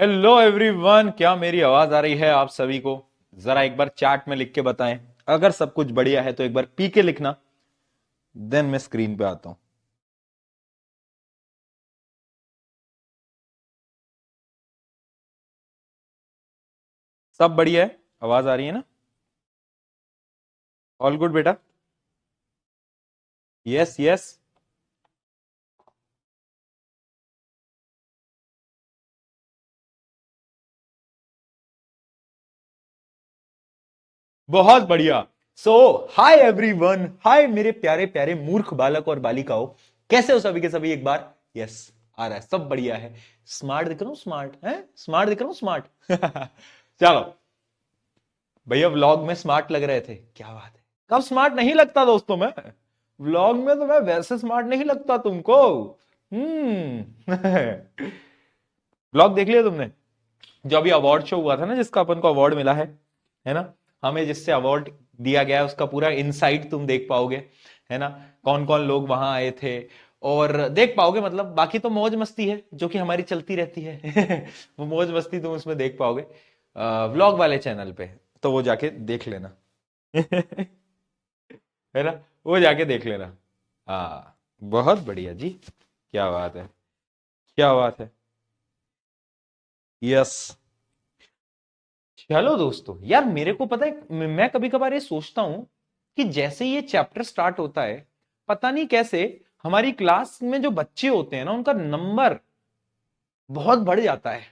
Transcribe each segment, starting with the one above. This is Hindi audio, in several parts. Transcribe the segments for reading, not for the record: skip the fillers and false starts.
हेलो एवरीवन, क्या मेरी आवाज आ रही है आप सभी को? जरा एक बार चैट में लिख के बताएं। अगर सब कुछ बढ़िया है तो एक बार पी के लिखना, देन मैं स्क्रीन पे आता हूं। सब बढ़िया है? आवाज आ रही है ना? ऑल गुड बेटा? Yes yes. बहुत बढ़िया। सो हाय एवरीवन, हाय मेरे प्यारे प्यारे मूर्ख बालक और बालिकाओं। कैसे हो सभी के सभी? एक बार यस आ रहा है, सब बढ़िया है। स्मार्ट दिख रहा हूं? स्मार्ट है? स्मार्ट दिख रहा हूं? स्मार्ट चलो भैया, व्लॉग में स्मार्ट लग रहे थे, क्या बात है। कब स्मार्ट नहीं लगता दोस्तों मैं? व्लॉग में तो मैं वैसे स्मार्ट नहीं लगता तुमको। व्लॉग देख लिया तुमने? जो अभी अवार्ड शो हुआ था ना, जिसका अपन को अवार्ड मिला है ना? हमें जिससे अवार्ड दिया गया है उसका पूरा इनसाइट तुम देख पाओगे, है ना? कौन कौन लोग वहां आए थे और देख पाओगे। मतलब बाकी तो मौज मस्ती है जो कि हमारी चलती रहती है वो मौज मस्ती तुम उसमें देख पाओगे व्लॉग वाले चैनल पे। तो वो जाके देख लेना है ना? वो जाके देख लेना। हाँ, बहुत बढ़िया जी। क्या बात है, क्या बात है। यस। चलो दोस्तों, यार मेरे को पता है, मैं कभी कभार ये सोचता हूं कि जैसे ये चैप्टर स्टार्ट होता है, पता नहीं कैसे हमारी क्लास में जो बच्चे होते हैं ना, उनका नंबर बहुत बढ़ जाता है।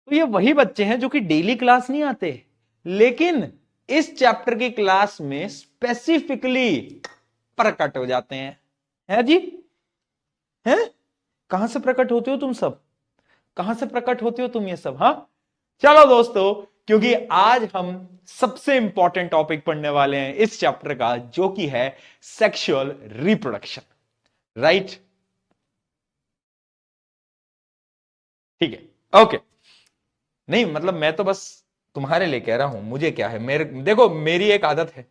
तो ये वही बच्चे हैं जो कि डेली क्लास नहीं आते, लेकिन इस चैप्टर की क्लास में स्पेसिफिकली प्रकट हो जाते हैं। है जी? है? कहां से प्रकट होते हो तुम सब? कहां से प्रकट होते हो तुम ये सब? हाँ, चलो दोस्तों, क्योंकि आज हम सबसे इंपॉर्टेंट टॉपिक पढ़ने वाले हैं इस चैप्टर का, जो कि है सेक्सुअल रिप्रोडक्शन। राइट? ठीक है, ओके। नहीं मतलब मैं तो बस तुम्हारे लिए कह रहा हूं, मुझे क्या है, मेरे देखो मेरी एक आदत है।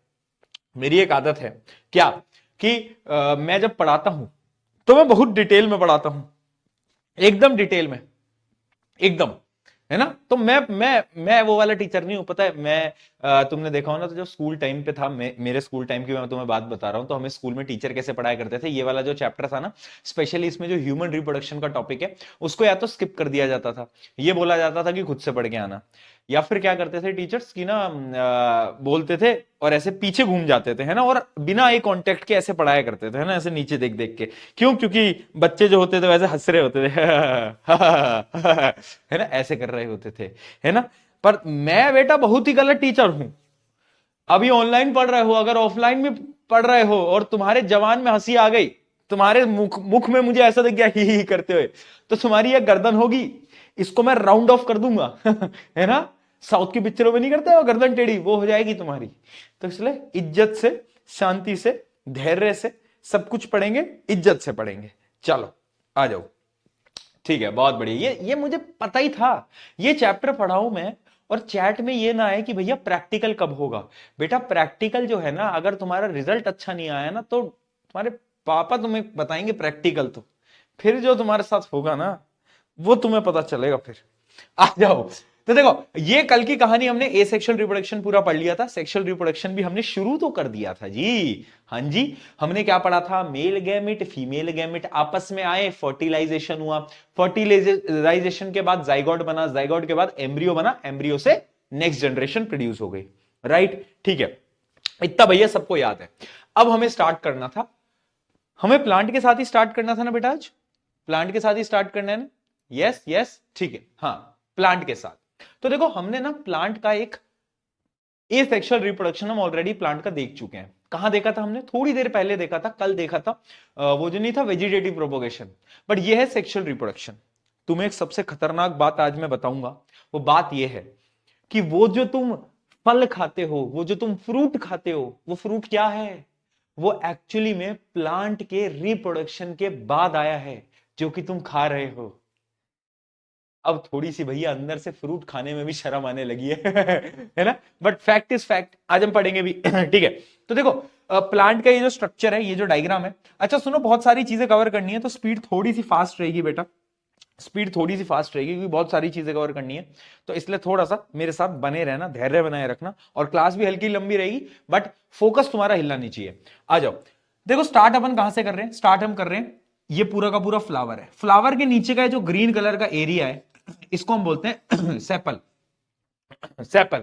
मेरी एक आदत है क्या कि मैं जब पढ़ाता हूं तो मैं बहुत डिटेल में पढ़ाता हूं, एकदम डिटेल में, एकदम। है ना? तो मैं वो वाला टीचर नहीं हूं, पता है। मैं तुमने देखा हो ना, तो जो स्कूल टाइम पे था, मेरे स्कूल टाइम की मैं तुम्हें बात बता रहा हूं, तो हमें स्कूल में टीचर कैसे पढ़ाया करते थे, ये वाला जो चैप्टर था ना, स्पेशली इसमें जो ह्यूमन रिप्रोडक्शन का टॉपिक है, उसको या तो स्किप कर दिया जाता था, ये बोला जाता था कि खुद से पढ़ के आना, या फिर क्या करते थे टीचर्स की ना, बोलते थे और ऐसे पीछे घूम जाते थे, है ना, और बिना आई कांटेक्ट के ऐसे पढ़ाया करते थे, है ना, ऐसे नीचे देख देख के। क्यों? क्योंकि बच्चे जो होते थे वैसे हंस रहे होते थे है ना, ऐसे कर रहे होते थे, है ना। पर मैं बेटा बहुत ही गलत टीचर हूं। अभी ऑनलाइन पढ़ रहे हो, अगर ऑफलाइन भी पढ़ रहे हो और तुम्हारे जवान में हंसी आ गई, तुम्हारे मुख मुख में मुझे ऐसा दिख गया ही करते हुए, तो तुम्हारी यह गर्दन होगी, इसको मैं राउंड ऑफ कर दूंगा है ना? साउथ की पिक्चरों में नहीं करते वो गर्दन टेढ़ी, वो हो जाएगी तुम्हारी। तो इसलिए इज्जत से, शांति से, धैर्य से सब कुछ पढ़ेंगे, इज्जत से पढ़ेंगे। चलो आ जाओ। ठीक है, बहुत बढ़िया। ये मुझे पता ही था, ये चैप्टर पढ़ाऊं मैं, और चैट में ये ना आए कि भैया प्रैक्टिकल कब होगा। बेटा प्रैक्टिकल जो है ना, अगर तुम्हारा रिजल्ट अच्छा नहीं आया ना, तो तुम्हारे पापा तुम्हें बताएंगे प्रैक्टिकल, तो फिर जो तुम्हारे साथ होगा ना, वो तुम्हें पता चलेगा फिर। आ जाओ। तो देखो, ये कल की कहानी हमने ए सेक्सुअल रिप्रोडक्शन पूरा पढ़ लिया था, सेक्सुअल रिप्रोडक्शन भी हमने शुरू तो कर दिया था जी। हाँ जी। हमने क्या पढ़ा था? मेल गैमेट फीमेल गैमेट आपस में आए, फर्टिलाइजेशन हुआ, फर्टिलाइजेशन के बाद जाइगोट बना, जाइगोट के बाद एम्ब्रियो बना, एम्ब्रियो से नेक्स्ट जनरेशन प्रोड्यूस हो गई। राइट? ठीक है, इतना भैया सबको याद है। अब हमें स्टार्ट करना था, हमें प्लांट के साथ ही स्टार्ट करना था ना बेटा, आज प्लांट के साथ ही स्टार्ट करना है ना? यस यस, ठीक है, हाँ, प्लांट के साथ। तो देखो, हमने ना प्लांट का एक ए सेक्सुअल रिप्रोडक्शन हम ऑलरेडी प्लांट का देख चुके हैं। कहां देखा था हमने? थोड़ी देर पहले देखा था, कल देखा था। वो जो नहीं था वेजिटेटिव प्रोपोगेशन, बट ये है सेक्सुअल रिप्रोडक्शन। तुम्हें एक सबसे खतरनाक बात आज मैं बताऊंगा। वो बात ये है कि वो जो तुम फल खाते हो, वो जो तुम फ्रूट खाते हो, वो फ्रूट क्या है? वो एक्चुअली में प्लांट के रिप्रोडक्शन के बाद आया है, जो कि तुम खा रहे हो। अब थोड़ी सी भैया अंदर से फ्रूट खाने में भी शर्म आने लगी है है ना? बट फैक्ट इज फैक्ट, आज हम पढ़ेंगे भी ठीक है। तो देखो, प्लांट का ये जो स्ट्रक्चर है, ये जो डायग्राम है, अच्छा सुनो, बहुत सारी चीजें कवर करनी है, तो स्पीड थोड़ी सी फास्ट रहेगी बेटा, स्पीड थोड़ी सी फास्ट रहेगी क्योंकि बहुत सारी चीजें कवर करनी है, तो इसलिए थोड़ा सा मेरे साथ बने रहना, धैर्य बनाए रखना, और क्लास भी हल्की लंबी रहेगी बट फोकस तुम्हारा हिलना नहीं चाहिए। आ जाओ, देखो स्टार्ट अपन कहां से कर रहे हैं, स्टार्ट हम कर रहे हैं, ये पूरा का पूरा फ्लावर है, फ्लावर के नीचे का जो ग्रीन कलर का एरिया है इसको हम बोलते हैं सेपल। सेपल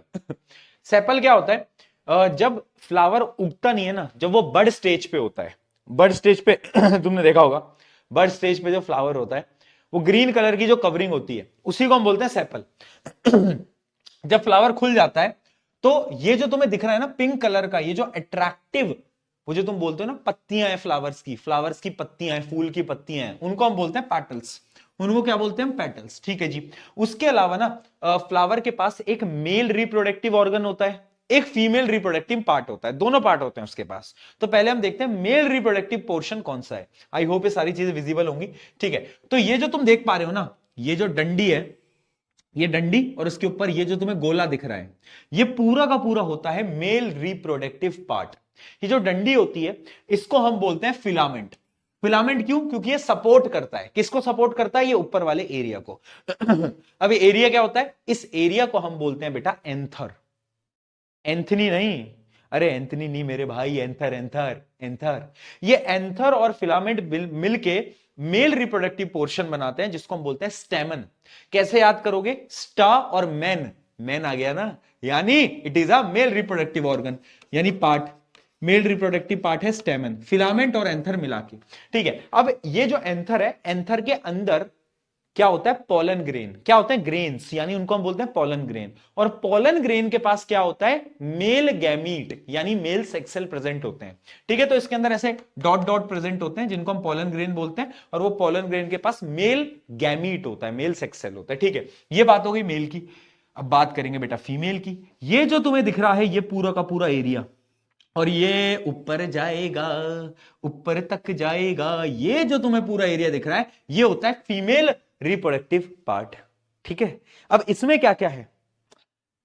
सेपल क्या होता है, जब फ्लावर उगता नहीं है ना, जब वो बड स्टेज पे होता है, बड स्टेज पे तुमने देखा होगा, बड स्टेज पे जो फ्लावर होता है वो ग्रीन कलर की जो कवरिंग होती है उसी को हम बोलते हैं सेपल। जब फ्लावर खुल जाता है तो ये जो तुम्हें दिख रहा है ना पिंक कलर का, ये जो अट्रैक्टिव, वो जो तुम बोलते हो ना पत्तियां हैं फ्लावर्स की पत्तियां हैं, फूल की पत्तियां हैं, उनको हम बोलते हैं पैटल्स, उनको क्या बोलते हैं हम, पेटल्स। ठीक है जी। उसके अलावा ना फ्लावर के पास एक मेल रिप्रोडक्टिव ऑर्गन होता है, एक फीमेल रिप्रोडक्टिव पार्ट होता है, दोनों पार्ट होते हैं उसके पास। तो पहले हम देखते हैं मेल रिप्रोडक्टिव पोर्शन कौन सा है। आई होप ये सारी चीजें विजिबल होंगी। ठीक है, तो ये जो तुम देख पा रहे हो ना, ये जो डंडी है, ये डंडी और इसके ऊपर ये जो तुम्हें गोला दिख रहा है, ये पूरा का पूरा होता है मेल रिप्रोडक्टिव पार्ट। ये जो डंडी होती है इसको हम बोलते हैं फिलामेंट। फिलामेंट क्यों? क्योंकि ये सपोर्ट करता है, किसको सपोर्ट करता है, ये ऊपर वाले एरिया को। अब एरिया क्या होता है, इस एरिया को हम बोलते हैं बेटा एंथर। एंथनी नहीं, अरे एंथनी नहीं मेरे भाई, एंथर एंथर एंथर। ये एंथर और फिलामेंट मिलके मेल रिप्रोडक्टिव पोर्शन बनाते हैं जिसको हम बोलते हैं स्टेमन। कैसे याद करोगे, स्टा और मैन, मैन आ गया ना, यानी it is a male reproductive organ, यानी पार्ट, मेल रिप्रोडक्टिव पार्ट है स्टेमन, फिलामेंट और एंथर मिला के। ठीक है, अब ये जो एंथर है, एंथर के अंदर क्या होता है, पोलन ग्रेन। क्या होते हैं, ग्रेन्स, यानी उनको हम बोलते हैं पोलन ग्रेन। और पोलन ग्रेन के पास क्या होता है, मेल गैमीट, यानी मेल सेक्स सेल प्रेजेंट होते हैं। ठीक है, तो इसके अंदर ऐसे डॉट डॉट प्रेजेंट होते हैं जिनको हम पोलन ग्रेन बोलते हैं, और वो पोलन ग्रेन के पास मेल गैमीट होता है, मेल सेक्स सेल होता है। ठीक है, ये बात हो गई मेल की। अब बात करेंगे बेटा फीमेल की। ये जो तुम्हें दिख रहा है ये पूरा का पूरा एरिया, और ये ऊपर जाएगा, ऊपर तक जाएगा, ये जो तुम्हें पूरा एरिया दिख रहा है ये होता है फीमेल रिप्रोडक्टिव पार्ट। ठीक है, अब इसमें क्या क्या है,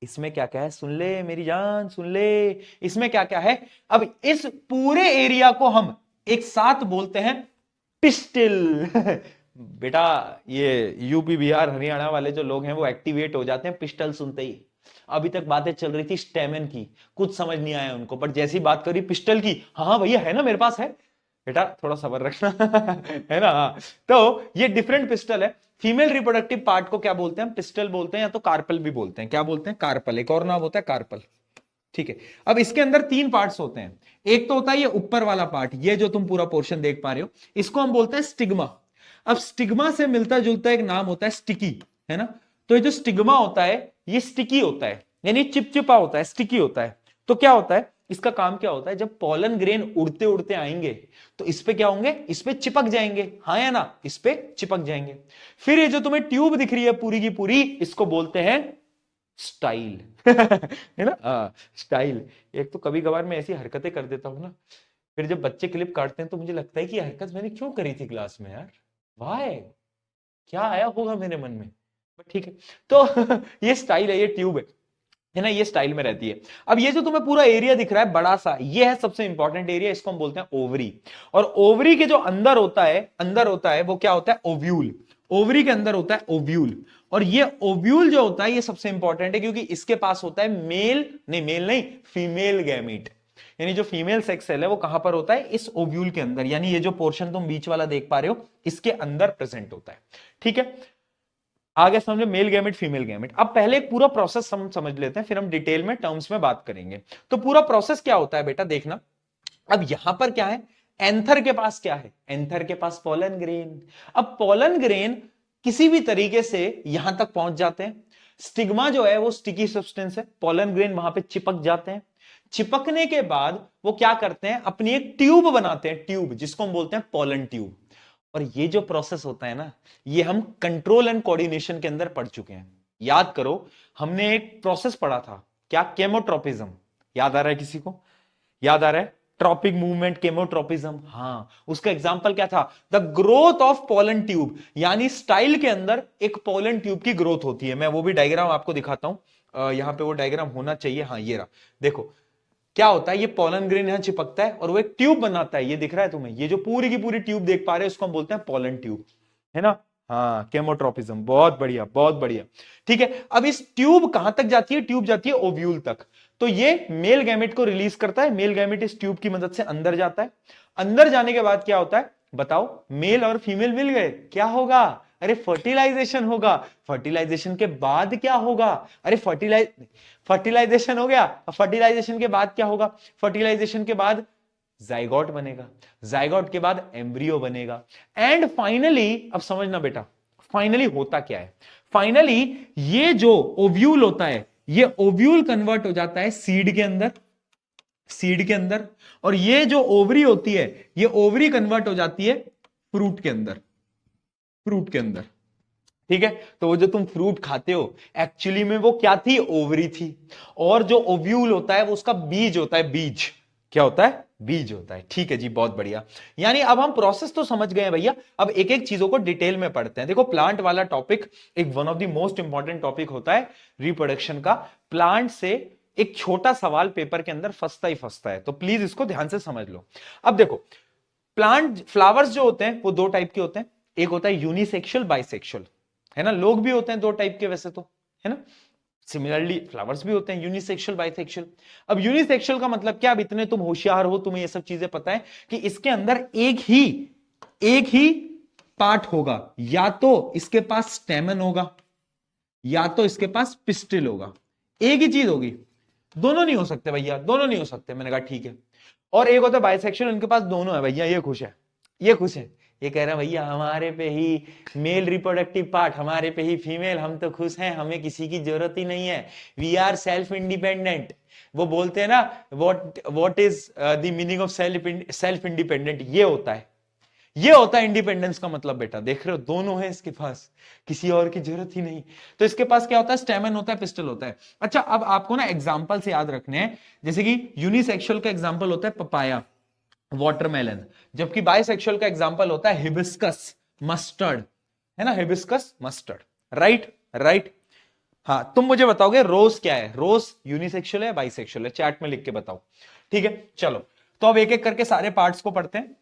इसमें क्या क्या है, सुन ले मेरी जान सुन ले, इसमें क्या क्या है। अब इस पूरे एरिया को हम एक साथ बोलते हैं पिस्टिल। बेटा ये यूपी बिहार हरियाणा वाले जो लोग हैं वो एक्टिवेट हो जाते हैं पिस्टल सुनते ही। अभी तक बातें चल रही थी स्टेमन की, कुछ समझ नहीं आया उनको, बट जैसी बात करी पिस्टल की, हाँ भैया है ना मेरे पास है, बेटा थोड़ा सब्र रखना। है ना, हाँ। तो ये डिफरेंट पिस्टल है। फीमेल रिप्रोडक्टिव पार्ट को क्या बोलते हैं, पिस्टल बोलते हैं या तो कार्पल भी बोलते हैं। क्या बोलते हैं, कार्पल, एक और नाम होता है कार्पल। ठीक है, अब इसके अंदर तीन पार्ट्स होते हैं। एक तो होता है ये ऊपर वाला पार्ट, ये जो तुम पूरा पोर्शन देख पा रहे हो, इसको हम बोलते हैं स्टिग्मा। अब स्टिग्मा से मिलता जुलता एक नाम होता है स्टिकी, है ना। तो ये जो स्टिग्मा होता है ये स्टिकी होता है, यानी चिपचिपा होता है, स्टिकी होता है। तो क्या होता है, इसका काम क्या होता है, जब पॉलन ग्रेन उड़ते उड़ते आएंगे तो इस पे क्या होंगे, इस पे चिपक जाएंगे, हाँ या ना, इस पे चिपक जाएंगे। फिर ये जो तुम्हें ट्यूब दिख रही है पूरी की पूरी, इसको बोलते हैं स्टाइल। है ना, स्टाइल। एक तो कभी कभार मैं ऐसी हरकतें कर देता हूं ना, फिर जब बच्चे क्लिप काटते हैं तो मुझे लगता है कि हरकत मैंने क्यों करी थी क्लास में यार, वाह क्या आया होगा मेरे मन में। ठीक है, तो ये स्टाइल है, ये ट्यूब है ना, ये स्टाइल में रहती है। अब ये जो तुम्हें पूरा एरिया दिख रहा है बड़ा सा, ये है सबसे इंपॉर्टेंट एरिया, इसको हम बोलते हैं ओवरी। और ओवरी के जो अंदर होता है वो क्या होता है, ओव्यूल। ओवरी के अंदर होता है ओव्यूल, और ये ओव्यूल जो होता है ये सबसे इंपॉर्टेंट है क्योंकि इसके पास होता है मेल नहीं फीमेल गैमीट, यानी जो फीमेल सेक्स सेल है वो कहां पर होता है, इस ओव्यूल के अंदर, यानी ये जो पोर्शन तुम बीच वाला देख पा रहे हो इसके अंदर प्रेजेंट होता है। ठीक है, आगे समझो मेल गैमेट फीमेल गैमेट। अब पहले एक पूरा प्रोसेस हम समझ लेते हैं, फिर हम डिटेल में टर्म्स में बात करेंगे। तो पूरा प्रोसेस क्या होता है बेटा देखना। अब यहां पर क्या है, एंथर के पास क्या है, एंथर के पास पोलन ग्रेन। अब पोलन ग्रेन किसी भी तरीके से यहां तक पहुंच जाते हैं। स्टिग्मा जो है वो स्टिकी सब्सटेंस है, पोलन ग्रेन वहां पे चिपक जाते हैं। चिपकने के बाद वो क्या करते हैं, अपनी एक ट्यूब बनाते हैं, ट्यूब जिसको हम बोलते हैं पोलन ट्यूब। और ये जो प्रोसेस होता है ना, ये हम कंट्रोल एंड कोऑर्डिनेशन के अंदर पढ़ चुके हैं। याद करो, हमने एक प्रोसेस पढ़ा था, क्या, केमोट्रोपिज्म। याद आ रहा है किसी को, याद आ रहा है, ट्रॉपिक मूवमेंट, केमोट्रोपिज्म। हाँ, उसका एग्जांपल क्या था, the growth of pollen tube, यानी स्टाइल के अंदर एक पोलन ट्यूब की ग्रोथ होती है। मैं वो भी डायग्राम आपको दिखाता हूं, यहां पे वो डायग्राम होना चाहिए, हाँ ये रहा। देखो क्या होता है, ये पोलन ग्रेन यहां चिपकता है और वो एक ट्यूब बनाता है, ये दिख रहा है तुम्हें, ये जो पूरी की पूरी ट्यूब देख पा रहे हो इसको हम बोलते हैं पोलन ट्यूब, है ना। हाँ, केमोट्रोपिज्म, बहुत बढ़िया बहुत बढ़िया। ठीक है, अब इस ट्यूब कहां तक जाती है? ट्यूब जाती है ओव्यूल तक। तो ये मेल गैमेट को रिलीज करता है, मेल गैमेट इस ट्यूब की मदद से अंदर जाता है। अंदर जाने के बाद क्या होता है बताओ? मेल और फीमेल मिल गए, क्या होगा? अरे फर्टिलाइजेशन होगा। फर्टिलाइजेशन के बाद क्या होगा? अरे फर्टिलाइजेशन हो गया। फर्टिलाइजेशन के बाद क्या होगा? फर्टिलाइजेशन के बाद जाइगोट बनेगा, जाइगोट के बाद एम्ब्रियो बनेगा, एंड फाइनली, अब समझना बेटा, फाइनली होता क्या है? फाइनली ये जो ओव्यूल होता है, ये ओव्यूल कन्वर्ट हो जाता है सीड के अंदर, सीड के अंदर, और ये जो ओवरी होती है, ये ओवरी कन्वर्ट हो जाती है फ्रूट के अंदर, फ्रूट के अंदर। ठीक है, तो वो जो तुम फ्रूट खाते हो एक्चुअली में वो क्या थी? ओवरी थी। और जो ओव्यूल होता है वो उसका बीज होता है, बीज क्या होता है? बीज होता है। ठीक है जी, बहुत बढ़िया। यानी अब हम प्रोसेस तो समझ गए हैं भैया, अब एक एक चीजों को डिटेल में पढ़ते हैं। देखो, प्लांट वाला टॉपिक एक one of the most important topic होता है रिप्रोडक्शन का। प्लांट से एक छोटा सवाल पेपर के अंदर फंसता ही फंसता है, तो प्लीज इसको ध्यान से समझ लो। अब देखो, प्लांट फ्लावर्स जो होते हैं वो दो टाइप के होते हैं, एक होता है यूनिसेक्सुअल, बाइसेक्सुअल, है ना। लोग भी होते हैं दो टाइप के वैसे तो, है ना। सिमिलरली फ्लावर्स भी होते हैं यूनिसेक्सुअल, बाइसेक्सुअल। अब यूनिसेक्सुअल का मतलब क्या? अब इतने तुम होशियार हो, तुम्हें ये सब चीजें पता है कि इसके अंदर एक ही पार्ट होगा, या तो इसके पास स्टेमन होगा या तो इसके पास पिस्टिल होगा, एक ही चीज होगी। दोनों नहीं हो सकते भैया, दोनों नहीं हो सकते। मैंने कहा ठीक है। और एक होता है बाइसेक्सुअल, इनके पास दोनों है भैया, ये खुश है, ये खुश है, ये कह रहा है भैया हमारे पे ही मेल रिप्रोडक्टिव पार्ट, हमारे पे ही फीमेल, हम तो खुश हैं, हमें किसी की जरूरत ही नहीं है, वी आर सेल्फ इंडिपेंडेंट। वो बोलते हैं ना, what is the meaning of self independent, ये होता है, ये होता है इंडिपेंडेंस का मतलब बेटा। देख रहे हो, दोनों है इसके पास, किसी और की जरूरत ही नहीं। तो इसके पास क्या होता है? स्टेमन होता है, पिस्टल होता है। अच्छा, अब आपको ना एग्जांपल से याद रखने हैं, जैसे कि यूनिसेक्सुअल का एग्जांपल होता है पपाया, वाटरमेलन, जबकि बाइसेक्सुअल का एग्जांपल होता है हिबिस्कस, मस्टर्ड, है ना, हिबिस्कस मस्टर्ड। Right right. हाँ, तुम मुझे बताओगे रोज क्या है? रोज यूनिसेक्सुअल है, बाइसेक्सुअल है? चैट में लिख के बताओ। ठीक है, चलो, तो अब एक एक करके सारे पार्ट्स को पढ़ते हैं।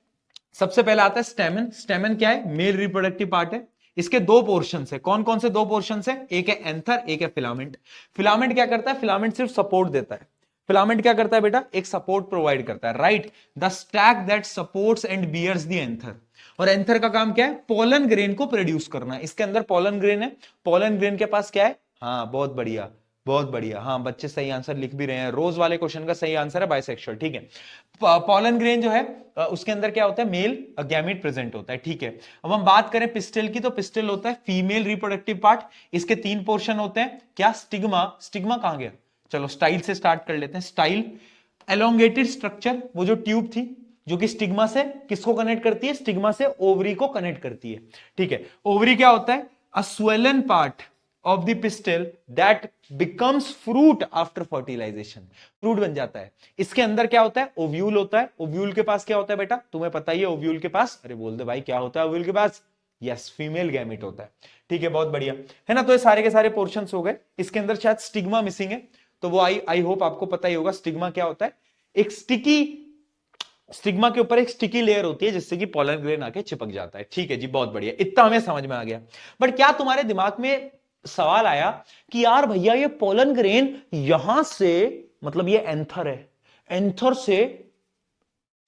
सबसे पहला आता है स्टेमन। स्टेमन क्या है? मेल रिप्रोडक्टिव पार्ट है। इसके दो पोर्शन है। कौन कौन से दो पोर्शन है? एक है एंथर, एक है फिलामेंट। फिलामेंट क्या करता है? फिलामेंट सिर्फ सपोर्ट देता है। फिलामेंट क्या करता है बेटा? एक सपोर्ट प्रोवाइड करता है, right, the stalk that supports and bears the anther. और एंथर का काम क्या है? पोलन ग्रेन को प्रोड्यूस करना है। इसके अंदर पोलन ग्रेन है। पोलन ग्रेन के पास क्या है? हाँ, बहुत बढ़िया बहुत बढ़िया, हाँ बच्चे सही आंसर लिख भी रहे हैं। रोज वाले क्वेश्चन का सही आंसर है बाइसेक्सुअल। ठीक है, पोलन ग्रेन जो है उसके अंदर क्या होता है? मेल गैमेट प्रेजेंट होता है। ठीक है, अब हम बात करें पिस्टल की, तो पिस्टल होता है फीमेल रिप्रोडक्टिव पार्ट। इसके तीन पोर्शन होते हैं। क्या? स्टिग्मा, स्टिग्मा कहां गया? चलो स्टाइल से स्टार्ट कर लेते हैं। स्टाइल, एलोंगेटेड स्ट्रक्चर, वो जो ट्यूब थी जो कि स्टिग्मा से किसको कनेक्ट करती है? स्टिग्मा से ओवरी को कनेक्ट करती है। ठीक है, ओवरी क्या होता है? A swollen part of the pistil that becomes fruit after fertilization, fruit बन जाता है। इसके अंदर क्या होता है? ओव्यूल होता है। ओव्यूल के पास क्या होता है बेटा? तुम्हें पता ही है ओव्यूल के पास, अरे बोल दे भाई क्या होता है ओव्यूल के पास? यस, फीमेल गैमेट होता है। ठीक है, बहुत बढ़िया, है ना। तो ये सारे के सारे पोर्शंस हो गए। इसके अंदर शायद स्टिग्मा मिसिंग है, तो वो आई होप आपको पता ही होगा स्टिग्मा क्या होता है। एक स्टिग्मा के ऊपर एक स्टिकी लेयर होती है जिससे कि पोलन ग्रेन आके चिपक जाता है। ठीक है जी, बहुत बढ़िया, इतना हमें समझ में आ गया। बट क्या तुम्हारे दिमाग में सवाल आया कि यार भैया ये पोलन ग्रेन यहां से, मतलब ये एंथर है, एंथर से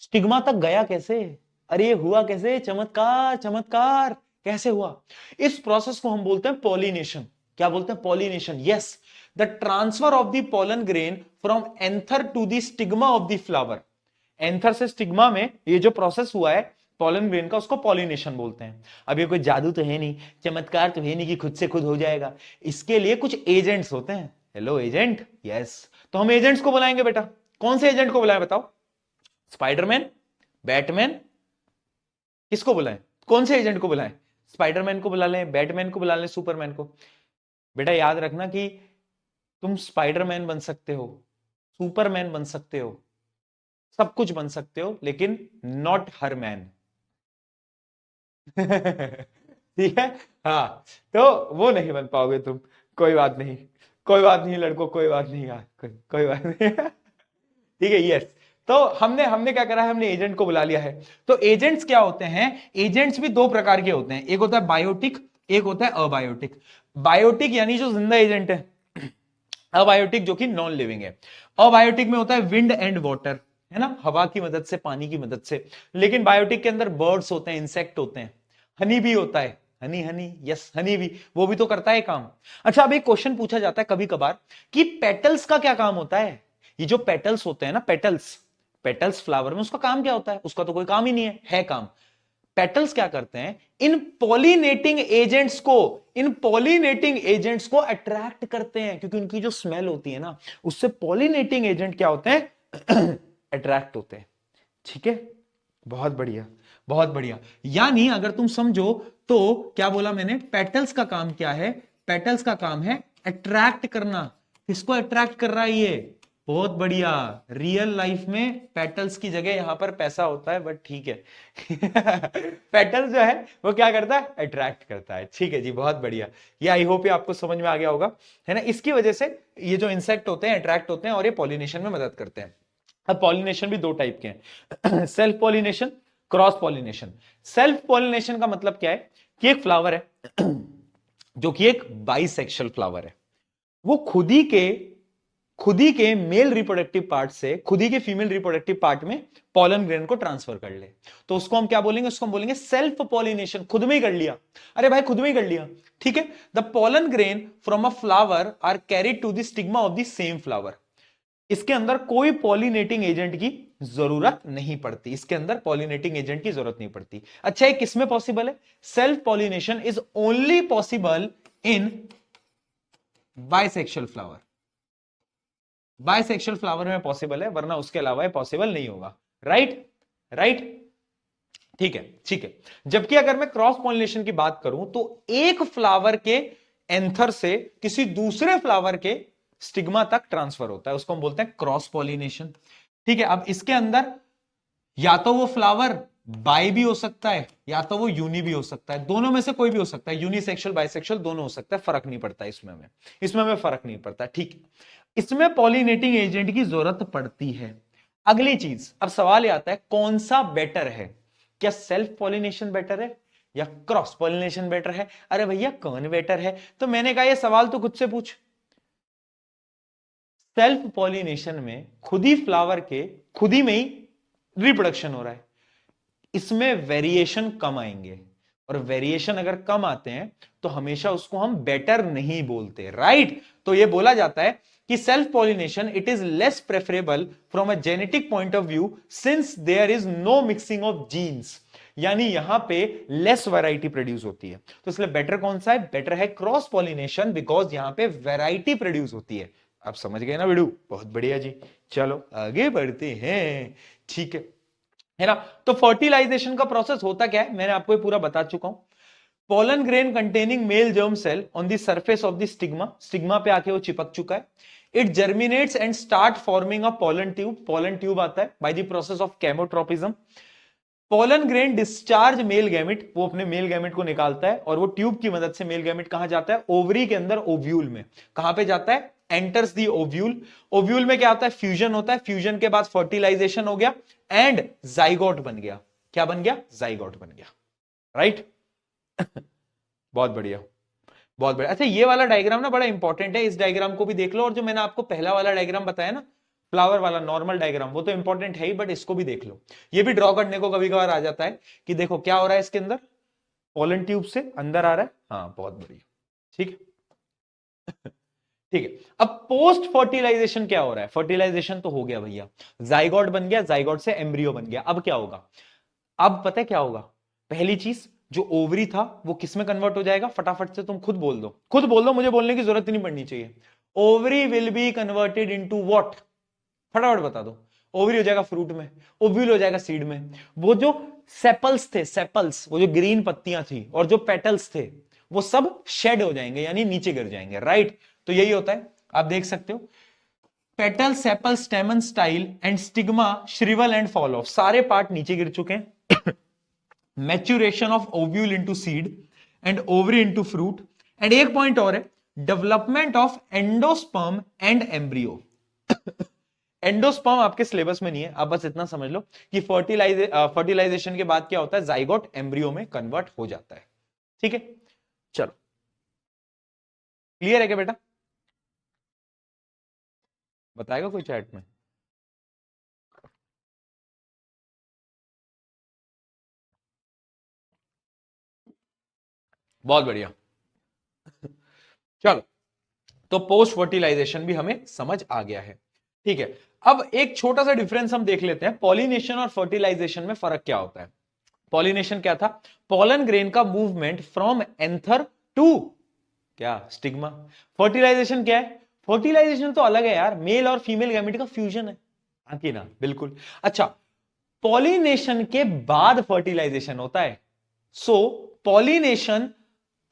स्टिग्मा तक गया कैसे? अरे ये हुआ कैसे? चमत्कार चमत्कार, कैसे हुआ? इस प्रोसेस को हम बोलते हैं पॉलिनेशन। क्या बोलते हैं? Pollination. Yes, the transfer of the pollen grain from anther to the stigma of the flower. Anther से स्टिग्मा में ये जो प्रोसेस हुआ है पोलन ग्रेन का, उसको पॉलिनेशन बोलते हैं। अब ये कोई जादू तो है नहीं, चमत्कार तो है नहीं कि खुद से खुद हो जाएगा। इसके लिए कुछ एजेंट्स होते हैं। Hello agent, yes. तो हम एजेंट्स को बुलाएंगे बेटा। कौन से एजेंट को बुलाएं बताओ? स्पाइडरमैन, बैटमैन, किसको बुलाएं? कौन से एजेंट को बुलाएं? स्पाइडरमैन को बुला लें, बैटमैन को बुला लें, सुपरमैन को? बेटा याद रखना कि तुम स्पाइडरमैन बन सकते हो, सुपरमैन बन सकते हो, सब कुछ बन सकते हो, लेकिन नॉट हर मैन। ठीक है, हाँ, तो वो नहीं बन पाओगे तुम। कोई बात नहीं, कोई बात नहीं लड़कों, कोई बात नहीं यार, कोई बात नहीं। ठीक है, यस। तो हमने हमने क्या करा है, हमने एजेंट को बुला लिया है। तो एजेंट्स क्या होते हैं, एजेंट्स भी दो प्रकार के होते हैं, एक होता है बायोटिक, एक होता है अबायोटिक। बायोटिक यानी जो जिंदा एजेंट है, अबायोटिक जो कि नॉन लिविंग है। अबायोटिक में होता है विंड एंड वाटर, है ना, हवा की मदद से, पानी की मदद से। लेकिन बायोटिक के अंदर बर्ड्स होते हैं, इंसेक्ट होते हैं, हनी भी होता है, हनी हनी यस हनी भी, वो भी तो करता है काम। अच्छा, अब एक क्वेश्चन पूछा जाता है कभी कभार कि पेटल्स का क्या काम होता है। ये जो पेटल्स होते हैं ना, पेटल्स, पेटल्स फ्लावर में, उसका काम क्या होता है? उसका तो कोई काम ही नहीं है काम। पेटल्स क्या करते हैं, इन पॉलिनेटिंग एजेंट्स को, इन पॉलिनेटिंग एजेंट्स को अट्रैक्ट करते हैं, क्योंकि उनकी जो स्मेल होती है ना, उससे पॉलिनेटिंग एजेंट क्या होते हैं, अट्रैक्ट होते हैं। ठीक है, बहुत बढ़िया, बहुत बढ़िया। यानी अगर तुम समझो तो क्या बोला मैंने, पेटल्स का काम क्या है, पेटल्स का काम है अट्रैक्ट करना। किसको अट्रैक्ट कर रहा है ये? बहुत बढ़िया, रियल लाइफ में पेटल्स की जगह यहां पर पैसा होता है, बट ठीक है। पेटल्स जो है वो क्या करता है, अट्रैक्ट करता है। ठीक है जी, बहुत बढ़िया। ये आई होप ये आपको समझ में आ गया होगा, है ना। इसकी वजह से ये जो इंसेक्ट होते हैं अट्रैक्ट होते हैं और ये पॉलिनेशन में मदद करते हैं। अब पॉलिनेशन भी दो टाइप के हैं, self pollination, cross pollination. Self pollination का मतलब क्या है कि एक फ्लावर है जो कि एक बाइसेक्सुअल फ्लावर है, वो खुद ही के मेल रिप्रोडक्टिव पार्ट से खुद ही के फीमेल रिप्रोडक्टिव पार्ट में पॉलन ग्रेन को ट्रांसफर कर ले, तो उसको हम क्या बोलेंगे, उसको हम बोलेंगे सेल्फ पॉलिनेशन। खुद में ही कर लिया, अरे भाई खुद में ही कर लिया। ठीक है, the pollen grain from a flower are carried to the stigma of the same flower. इसके अंदर कोई पॉलिनेटिंग एजेंट की जरूरत नहीं पड़ती, इसके अंदर पॉलिनेटिंग एजेंट की जरूरत नहीं पड़ती। अच्छा, ये किसमें पॉसिबल है? Self pollination is only possible in bisexual flower. Bisexual flower में पॉसिबल है, वरना उसके अलावा पॉसिबल नहीं होगा। राइट राइट, ठीक है ठीक है। जबकि अगर मैं क्रॉस पॉलिनेशन की बात करूं तो एक फ्लावर के एंथर से किसी दूसरे फ्लावर के स्टिग्मा तक ट्रांसफर होता है, उसको हम बोलते हैं क्रॉस पॉलिनेशन। ठीक है, अब इसके अंदर या तो वो फ्लावर बाई भी हो सकता है या तो वो यूनि भी हो सकता है, दोनों में से कोई भी हो सकता है, यूनिसेक्सुअल बाइसेक्सुअल दोनों हो सकता है, फर्क नहीं पड़ता इसमें हमें फर्क नहीं पड़ता। ठीक है, इसमें पॉलिनेटिंग एजेंट की जरूरत पड़ती है। अगली चीज, अब सवाल आता है कौन सा बेटर है, क्या सेल्फ पॉलिनेशन बेटर है या क्रॉस पॉलिनेशन बेटर है? अरे भैया कौन बेटर है? तो मैंने कहा ये सवाल तो खुद से पूछ। सेल्फ पॉलिनेशन में खुद ही फ्लावर के खुद ही में ही रिप्रोडक्शन हो रहा है, इसमें वेरिएशन कम आएंगे, और वेरिएशन अगर कम आते हैं तो हमेशा उसको हम बेटर नहीं बोलते। राइट, तो ये बोला जाता है कि self pollination it is less preferable from a genetic point of view since there is no mixing of genes, यानी यहां पे लेस वैरायटी प्रोड्यूस होती है। तो इसलिए बेटर कौन सा है? बेटर है क्रॉस पॉलिनेशन, बिकॉज यहां पे वैरायटी प्रोड्यूस होती है। आप समझ गए ना वीडियो, बहुत बढ़िया जी। चलो आगे बढ़ते हैं, ठीक है ना। तो फर्टिलाइजेशन का प्रोसेस होता क्या है, मैंने आपको ये पूरा बता चुका हूं। Pollen grain containing male germ cell on the surface of the stigma, stigma पे आके वो चिपक चुका है। It germinates and start forming a pollen tube, pollen tube आता है by the process of chemotropism. Pollen grain discharge male gamete, वो अपने मेल गैमेट को निकालता है, और वो ट्यूब की मदद से मेल गैमेट कहां जाता है? ओवरी के अंदर, ओव्यूल में। कहां पे जाता है? एंटर्स दी ओव्यूल। ओव्यूल में क्या होता है? फ्यूजन होता है, फ्यूजन के बाद फर्टिलाइजेशन हो गया एंड जाइगोट बन गया। क्या बन गया? जाइगोट बन गया। राइट बहुत बढ़िया, बहुत बढ़िया। अच्छा, ये वाला डायग्राम ना बड़ा इंपॉर्टेंट है, इस डायग्राम को भी देख लो, और जो मैंने आपको पहला वाला डायग्राम बताया ना, फ्लावर वाला नॉर्मल डायग्राम, वो तो इंपॉर्टेंट है ही, बट इसको भी देख लो। ये भी ड्रॉ करने को कभी कभार आ जाता है कि देखो क्या हो रहा है इसके अंदर, पोलन ट्यूब से अंदर आ रहा है। हाँ बहुत बढ़िया, ठीक है। ठीक है, अब पोस्ट फर्टिलाइजेशन क्या हो रहा है? फर्टिलाइजेशन तो हो गया भैया, जाइगोट बन गया, जाइगोट से एम्ब्रियो बन गया। अब क्या होगा? अब पता है क्या होगा? पहली चीज, जो ओवरी था वो किस में कन्वर्ट हो जाएगा? फटाफट से तुम खुद बोल दो, खुद बोल दो, मुझे बोलने की जरूरत ही नहीं पड़नी चाहिए। Ovary will be converted into what? फटाफट बता दो। ओवरी हो जाएगा फ्रूट में, ओव्यूल हो जाएगा सीड में। वो जो सेपल्स थे, सेपल्स, वो जो ग्रीन पत्तियां थी और जो पेटल्स थे, वो सब शेड हो जाएंगे, यानी नीचे गिर जाएंगे। राइट, तो यही होता है, आप देख सकते हो। Petal, sepal, stamen, style and stigma shrivel and fall off, सारे पार्ट नीचे गिर चुके हैं। Maturation of ovule into seed and ovary into fruit, and एक पॉइंट और है, development of endosperm and embryo. Endosperm आपके सिलेबस में नहीं है, आप बस इतना समझ लो कि फर्टिलाइजेशन के बाद क्या होता है, जाइगोट एम्ब्रियो में कन्वर्ट हो जाता है। ठीक है, चलो क्लियर है क्या बेटा? बताएगा कोई चैट में? बहुत बढ़िया। चलो, तो पोस्ट फर्टिलाइजेशन भी हमें समझ आ गया है। ठीक है, अब एक छोटा सा डिफरेंस हम देख लेते हैं, पॉलिनेशन और फर्टिलाइजेशन में फर्क क्या होता है। पॉलिनेशन क्या था? पॉलन ग्रेन का मूवमेंट फ्रॉम एंथर टू क्या स्टिग्मा। फर्टिलाइजेशन क्या है? फर्टिलाइजेशन तो अलग है यार, मेल और फीमेल गैमेट का फ्यूजन है। हाँ कि ना? बिल्कुल। अच्छा, पॉलिनेशन के बाद फर्टिलाइजेशन होता है। सो पॉलिनेशन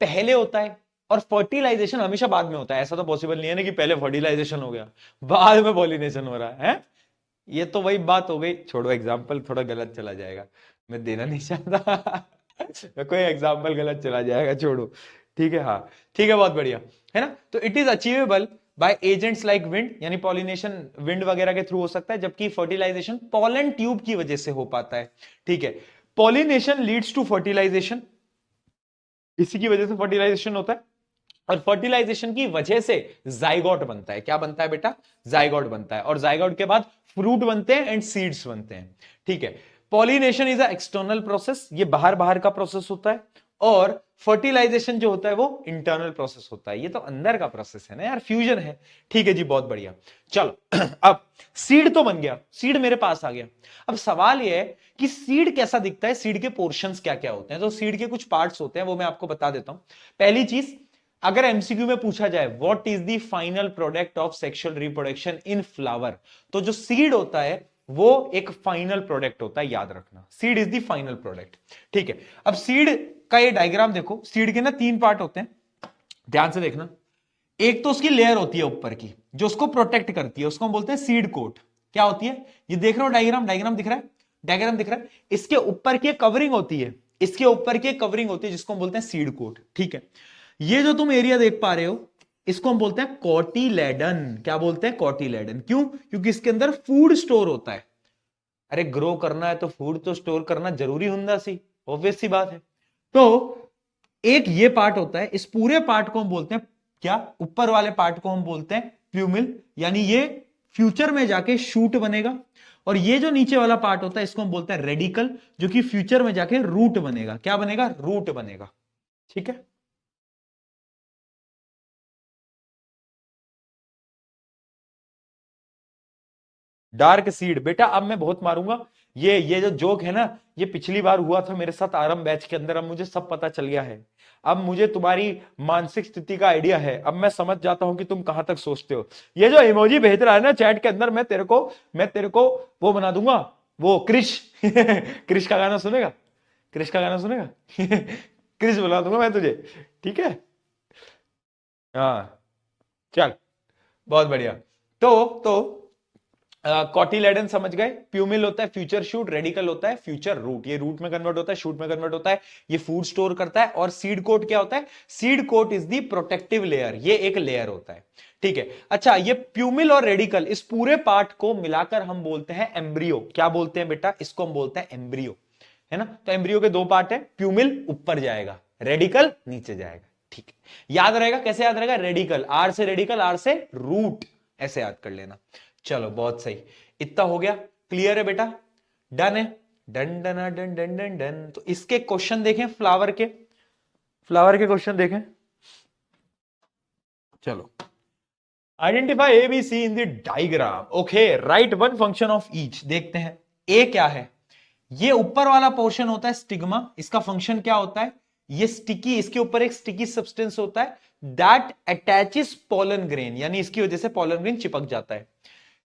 पहले होता है और फर्टिलाइजेशन हमेशा बाद में होता है। ऐसा तो पॉसिबल नहीं है ना कि पहले फर्टिलाइजेशन हो गया बाद में पॉलिनेशन हो रहा है? ये तो वही बात हो गई। छोड़ो, एग्जाम्पल थोड़ा गलत चला जाएगा, मैं देना नहीं चाहता कोई एग्जाम्पल गलत चला जाएगा, छोड़ो। ठीक है, हाँ ठीक है, बहुत बढ़िया है ना। तो it is achievable by agents like wind, यानी पॉलिनेशन विंड वगैरह के थ्रू हो सकता है, जबकि फर्टिलाइजेशन पॉलन ट्यूब की वजह से हो पाता है। ठीक है, पॉलिनेशन लीड्स टू फर्टिलाइजेशन, इसी की वजह से फर्टिलाइजेशन होता है, और फर्टिलाइजेशन की वजह से जाइगोट बनता है। क्या बनता है बेटा? जाइगोट बनता है, और जाइगोट के बाद फ्रूट बनते हैं एंड सीड्स बनते हैं। ठीक है, pollination is a external process, ये बाहर बाहर का प्रोसेस होता है, और फर्टिलाइजेशन जो होता है वो इंटरनल प्रोसेस होता है। ये तो अंदर का प्रोसेस है ना यार, फ्यूजन है। ठीक है जी, बहुत बढ़िया। चलो अब सीड तो बन गया, सीड मेरे पास आ गया। अब सवाल यह है कि सीड कैसा दिखता है, सीड के पोर्शंस क्या क्या होते हैं। तो सीड के कुछ पार्ट्स होते हैं, वो मैं आपको बता देता हूं। पहली चीज, अगर एमसीक्यू में पूछा जाए what is the final product of sexual reproduction in flower, तो जो सीड होता है वो एक फाइनल प्रोडक्ट होता है, याद रखना, seed is the final product. ठीक है, अब सीड का ये डायग्राम देखो, सीड के ना 3 पार्ट होते हैं, ध्यान से देखना। एक तो उसकी लेयर होती है ऊपर की, जो उसको प्रोटेक्ट करती है, उसको हम बोलते हैं सीड कोट। क्या होती है? ये देख रहे हो डायग्राम, डायग्राम दिख रहा है, डायग्राम दिख रहा है। इसके ऊपर की कवरिंग होती है, इसके ऊपर की कवरिंग होती है, जिसको हम बोलते हैं सीड कोट। ठीक है, ये जो तुम एरिया देख पा रहे हो, इसको हम बोलते हैं कॉटिलेडन। क्या बोलते हैं? कॉटिलेडन। क्यों? क्योंकि इसके अंदर फूड स्टोर होता है। अरे ग्रो करना है तो फूड तो स्टोर करना जरूरी होता सी, ऑब्वियस सी बात है। तो एक ये पार्ट होता है, इस पूरे पार्ट को हम बोलते हैं क्या? ऊपर वाले पार्ट को हम बोलते हैं प्यूमिल, यानी ये फ्यूचर में जाके शूट बनेगा। और ये जो नीचे वाला पार्ट होता है, इसको हम बोलते हैं रेडिकल, जो कि फ्यूचर में जाके रूट बनेगा। क्या बनेगा? रूट बनेगा। ठीक है, डार्क सीड बेटा, अब मैं बहुत मारूंगा। ये जो जोक है ना, ये पिछली बार हुआ था मेरे साथ आरंभ बैच के अंदर, अब मुझे सब पता चल गया है। अब मुझे तुम्हारी मानसिक स्थिति का आइडिया है, अब मैं समझ जाता हूं कि तुम कहां तक सोचते हो। ये जो इमोजी भेज रहा है ना चैट के अंदर, मैं तेरे को वो बना दूंगा, वो क्रिश क्रिश का गाना सुनेगा? क्रिश का गाना सुनेगा क्रिश बना दूंगा मैं तुझे। ठीक है, हाँ चल, बहुत बढ़िया। तो कॉटिलेडन समझ गए, प्यूमिल होता है फ्यूचर शूट, रेडिकल होता है फ्यूचर रूट, ये रूट में कन्वर्ट होता है, शूट में कन्वर्ट होता है, ये फूड स्टोर करता है। और सीड कोट क्या होता है? Seed coat is the protective layer, ये एक लेयर होता है। ठीक है, अच्छा, ये प्यूमिल और रेडिकल, इस पूरे पार्ट को मिलाकर हम बोलते हैं एम्ब्रियो। क्या बोलते हैं बेटा? इसको हम बोलते हैं एम्ब्रियो, है ना। तो एम्ब्रियो के 2 पार्ट है, प्यूमिल ऊपर जाएगा, रेडिकल नीचे जाएगा। ठीक है, याद रहेगा, कैसे याद रहेगा? रेडिकल, आर से रेडिकल, आर से रूट, ऐसे याद कर लेना। चलो बहुत सही, इतना हो गया, क्लियर है बेटा? डन है, done done done done done done. तो इसके क्वेश्चन देखें, फ्लावर के क्वेश्चन देखें। चलो, identify A B C in the diagram. Okay, write one function of each. देखते हैं ए क्या है। ये ऊपर वाला पोर्शन होता है स्टिग्मा, इसका फंक्शन क्या होता है? ये स्टिकी, इसके ऊपर एक स्टिकी सब्सटेंस होता है दैट अटैचेस पोलन ग्रेन, यानी इसकी वजह से पोलन ग्रेन चिपक जाता है।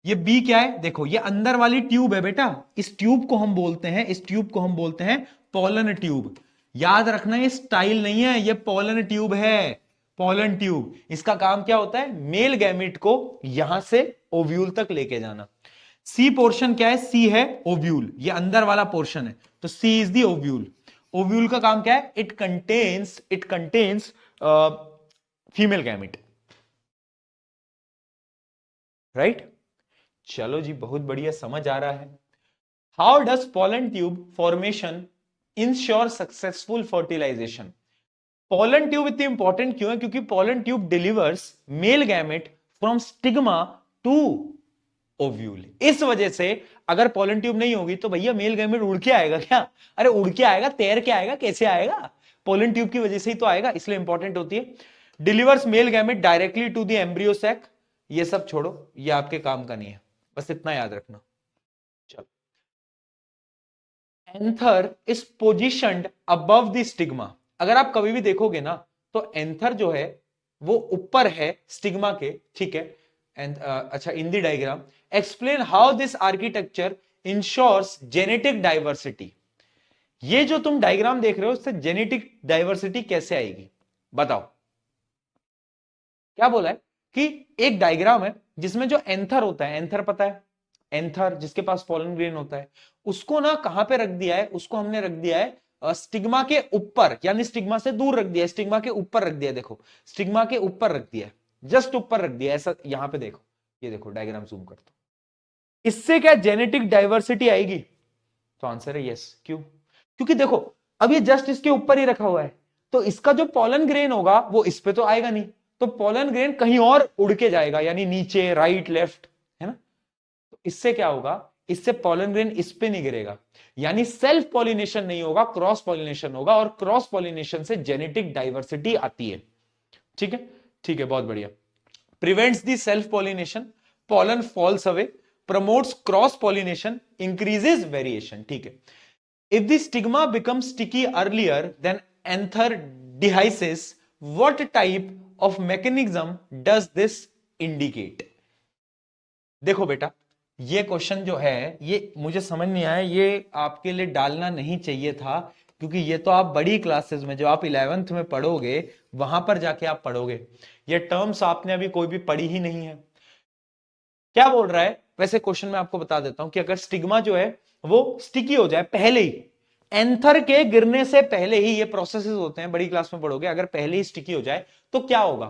ये बी क्या है? देखो, ये अंदर वाली ट्यूब है बेटा, इस ट्यूब को हम बोलते हैं, इस ट्यूब को हम बोलते हैं पोलन ट्यूब। याद रखना, ये स्टाइल नहीं है, ये पोलन ट्यूब है, पोलन ट्यूब। इसका काम क्या होता है? मेल गैमिट को यहां से ओव्यूल तक लेके जाना। सी पोर्शन क्या है? सी है ओव्यूल, ये अंदर वाला पोर्शन है, तो C is the ovule. Ovule का काम क्या है? It contains female gamete, right. चलो जी, बहुत बढ़िया, समझ आ रहा है। How does pollen tube formation ensure successful fertilisation? Pollen tube इतनी इंपॉर्टेंट क्यों है? क्योंकि pollen tube delivers male gamete from stigma to ovule. इस वजह से अगर पॉलन ट्यूब नहीं होगी तो भैया मेल गैमेट उड़ के आएगा क्या? अरे उड़ के आएगा, तैर के आएगा, कैसे आएगा? पॉलन ट्यूब की वजह से ही तो आएगा, इसलिए इंपॉर्टेंट होती है। Delivers male gamete directly to the embryo sac. ये सब छोड़ो, ये आपके काम का नहीं है, बस इतना याद रखना। चलो, anther is positioned above the stigma. अगर आप कभी भी देखोगे ना तो एंथर जो है वो ऊपर है स्टिग्मा के, ठीक है? एंड अच्छा, in the diagram explain how this architecture ensures genetic diversity. ये जो तुम डायग्राम देख रहे हो इससे जेनेटिक डाइवर्सिटी कैसे आएगी, बताओ। क्या बोला है कि एक डायग्राम है जिसमें जो एंथर होता है, एंथर पता है, एंथर जिसके पास पॉलन ग्रेन होता है, उसको ना कहां पे रख दिया है? उसको हमने रख दिया है स्टिग्मा के ऊपर, यानी स्टिग्मा से दूर रख दिया है, स्टिग्मा के ऊपर रख दिया है। देखो, स्टिग्मा के ऊपर रख दिया है, जस्ट ऊपर रख दिया है, ऐसा। यहां पे देखो, ये देखो डायग्राम जूम करता हूं। इससे क्या जेनेटिक डाइवर्सिटी आएगी? तो आंसर है यस। क्यों? क्योंकि देखो, अब ये जस्ट इसके ऊपर ही रखा हुआ है, तो इसका जो पॉलन ग्रेन होगा वो इस पे तो आएगा नहीं, तो पॉलन ग्रेन कहीं और उड़ के जाएगा, यानी नीचे, राइट, लेफ्ट, है ना? तो इससे क्या होगा? इससे पॉलन ग्रेन इस पे नहीं गिरेगा, यानी सेल्फ पॉलिनेशन नहीं होगा, क्रॉस पॉलिनेशन होगा, और क्रॉस पॉलिनेशन से जेनेटिक डाइवर्सिटी आती है। ठीक है, ठीक है, बहुत बढ़िया। Prevents the self pollination, pollen falls away, promotes cross pollination, increases variation. ठीक है। If the stigma becomes sticky earlier than anther dehisces, what type of mechanism does this indicate? देखो बेटा, ये क्वेश्चन जो है ये मुझे समझ नहीं आया, ये आपके लिए डालना नहीं चाहिए था, क्योंकि ये तो आप बड़ी क्लासेस में, जो आप 11th में पढ़ोगे वहां पर जाके आप पढ़ोगे। ये टर्म्स आपने अभी कोई भी पढ़ी ही नहीं है। क्या बोल रहा है? वैसे क्वेश्चन में आपको बता देता हूं कि अगर स्टिग्मा जो है वो स्टिकी हो जाए पहले ही, एंथर के गिरने से पहले ही, ये प्रोसेसेस होते हैं, बड़ी क्लास में पढ़ोगे, अगर पहले ही स्टिकी हो जाए तो क्या होगा?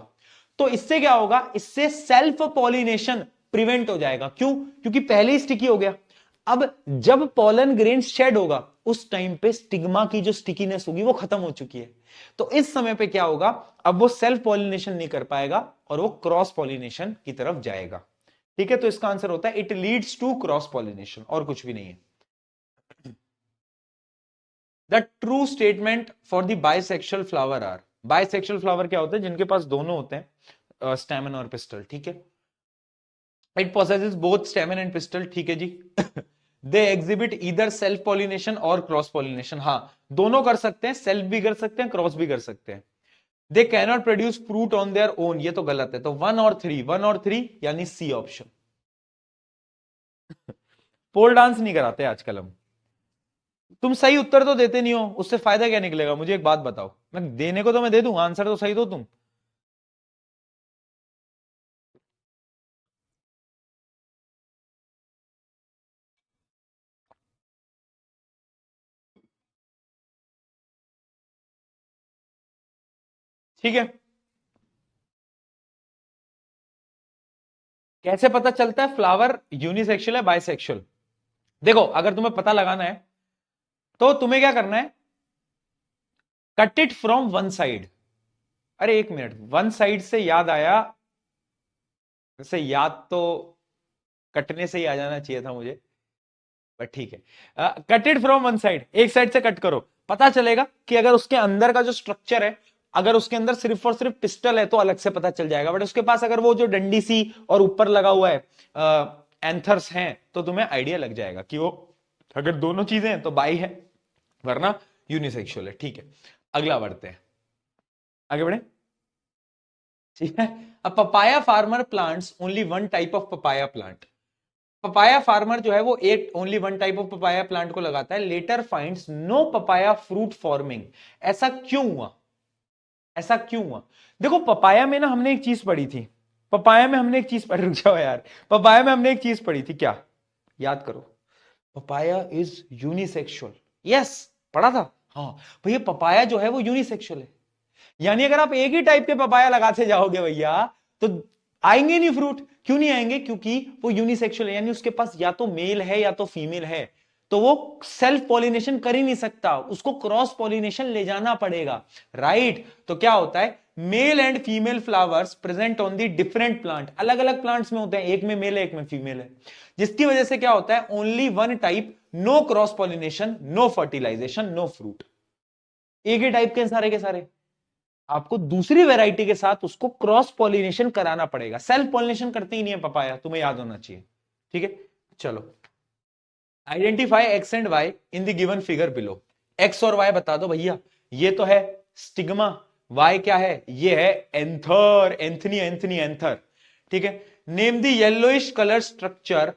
तो इससे क्या होगा? इससे सेल्फ पॉलिनेशन प्रिवेंट हो जाएगा। क्यों? क्योंकि पहले ही स्टिकी हो गया। अब जब पॉलन ग्रेन शेड होगा उस टाइम पे स्टिग्मा की जो स्टिकीनेस होगी वो खत्म हो चुकी है, तो इस समय पे क्या होगा? अब वो सेल्फ पॉलिनेशन नहीं कर पाएगा और वो क्रॉस पॉलिनेशन की तरफ जाएगा। ठीक है, तो इसका आंसर होता है it leads to cross pollination, और कुछ भी नहीं है। The true statement for the bisexual flower are. Bisexual flower क्या होते हैं? जिनके पास दोनों होते हैं, स्टेमन और पिस्टल। ठीक है, it possesses both stamen and pistil. ठीक है जी। They exhibit either self pollination or cross pollination. हाँ, दोनों कर सकते हैं, सेल्फ भी कर सकते हैं, क्रॉस भी कर सकते हैं। They cannot produce fruit on their own, ये तो गलत है, तो 1 और 3 यानी सी ऑप्शन। पोल डांस नहीं कराते आजकल हम। तुम सही उत्तर तो देते नहीं हो, उससे फायदा क्या निकलेगा? मुझे एक बात बताओ, मैं देने को तो मैं दे दूंगा, आंसर तो सही दो तुम। ठीक है, कैसे पता चलता है फ्लावर यूनिसेक्सुअल है बाइसेक्सुअल? देखो, अगर तुम्हें पता लगाना है तो तुम्हें क्या करना है? Cut it from one side. अरे एक मिनट, वन साइड से याद आया, वैसे याद तो कटने से ही आ जाना चाहिए था मुझे, बट ठीक है। Cut it from one side, एक साइड से कट करो, पता चलेगा कि अगर उसके अंदर का जो स्ट्रक्चर है, अगर उसके अंदर सिर्फ और सिर्फ पिस्टल है तो अलग से पता चल जाएगा, बट उसके पास अगर वो जो डंडी सी और ऊपर लगा हुआ है एंथर्स हैं, तो तुम्हें आइडिया लग जाएगा कि वो अगर दोनों चीजें हैं तो बाई है, वरना यूनिसेक्सुअल है। ठीक है, अगला बढ़ते हैं, आगे बढ़े। ठीक है, अब papaya farmer plants only one type of papaya plant. Papaya farmer जो है वो एक only one type of papaya plant को लगाता है, later finds no papaya fruit forming. ऐसा क्यों हुआ? ऐसा क्यों हुआ? देखो, पपाया में ना हमने एक चीज पढ़ी थी, पपाया में हमने एक चीज पढ़ी, रुक जाओ यार, पपाया में हमने एक चीज पढ़ी थी, क्या याद करो? Papaya is unisexual. यस, पढ़ा था। हाँ भैया, पपाया जो है वो यूनिसेक्सुअल है, यानी अगर आप एक ही टाइप के पपाया लगाते जाओगे भैया, तो आएंगे नहीं फ्रूट। क्यों नहीं आएंगे? क्योंकि वो यूनिसेक्सुअल है, यानी उसके पास या तो मेल है या तो फीमेल है, तो वो सेल्फ पॉलिनेशन कर ही नहीं सकता, उसको क्रॉस पॉलिनेशन ले जाना पड़ेगा, राइट। तो क्या होता है, mail and female flowers present on the different plant, अलग अलग प्लांट्स में होते हैं, एक में मेल है एक में फीमेल है, जिसकी वजह से क्या होता है, only one type, no cross pollination, no fertilisation, no fruit. एक ही टाइप के सारे के सारे, आपको दूसरी वैरायटी के साथ उसको क्रॉस पॉलिनेशन कराना पड़ेगा। सेल्फ पॉलिनेशन करते ही नहीं है पपाया, तुम्हें याद होना चाहिए, ठीक है। चलो, identify X and Y in the given figure below. X और वाई बता दो भैया। ये तो है स्टिग्मा, वाई क्या है, ये है एंथर, एंथनी, एंथनी, एंथर, ठीक है। Name the yellowish colour structure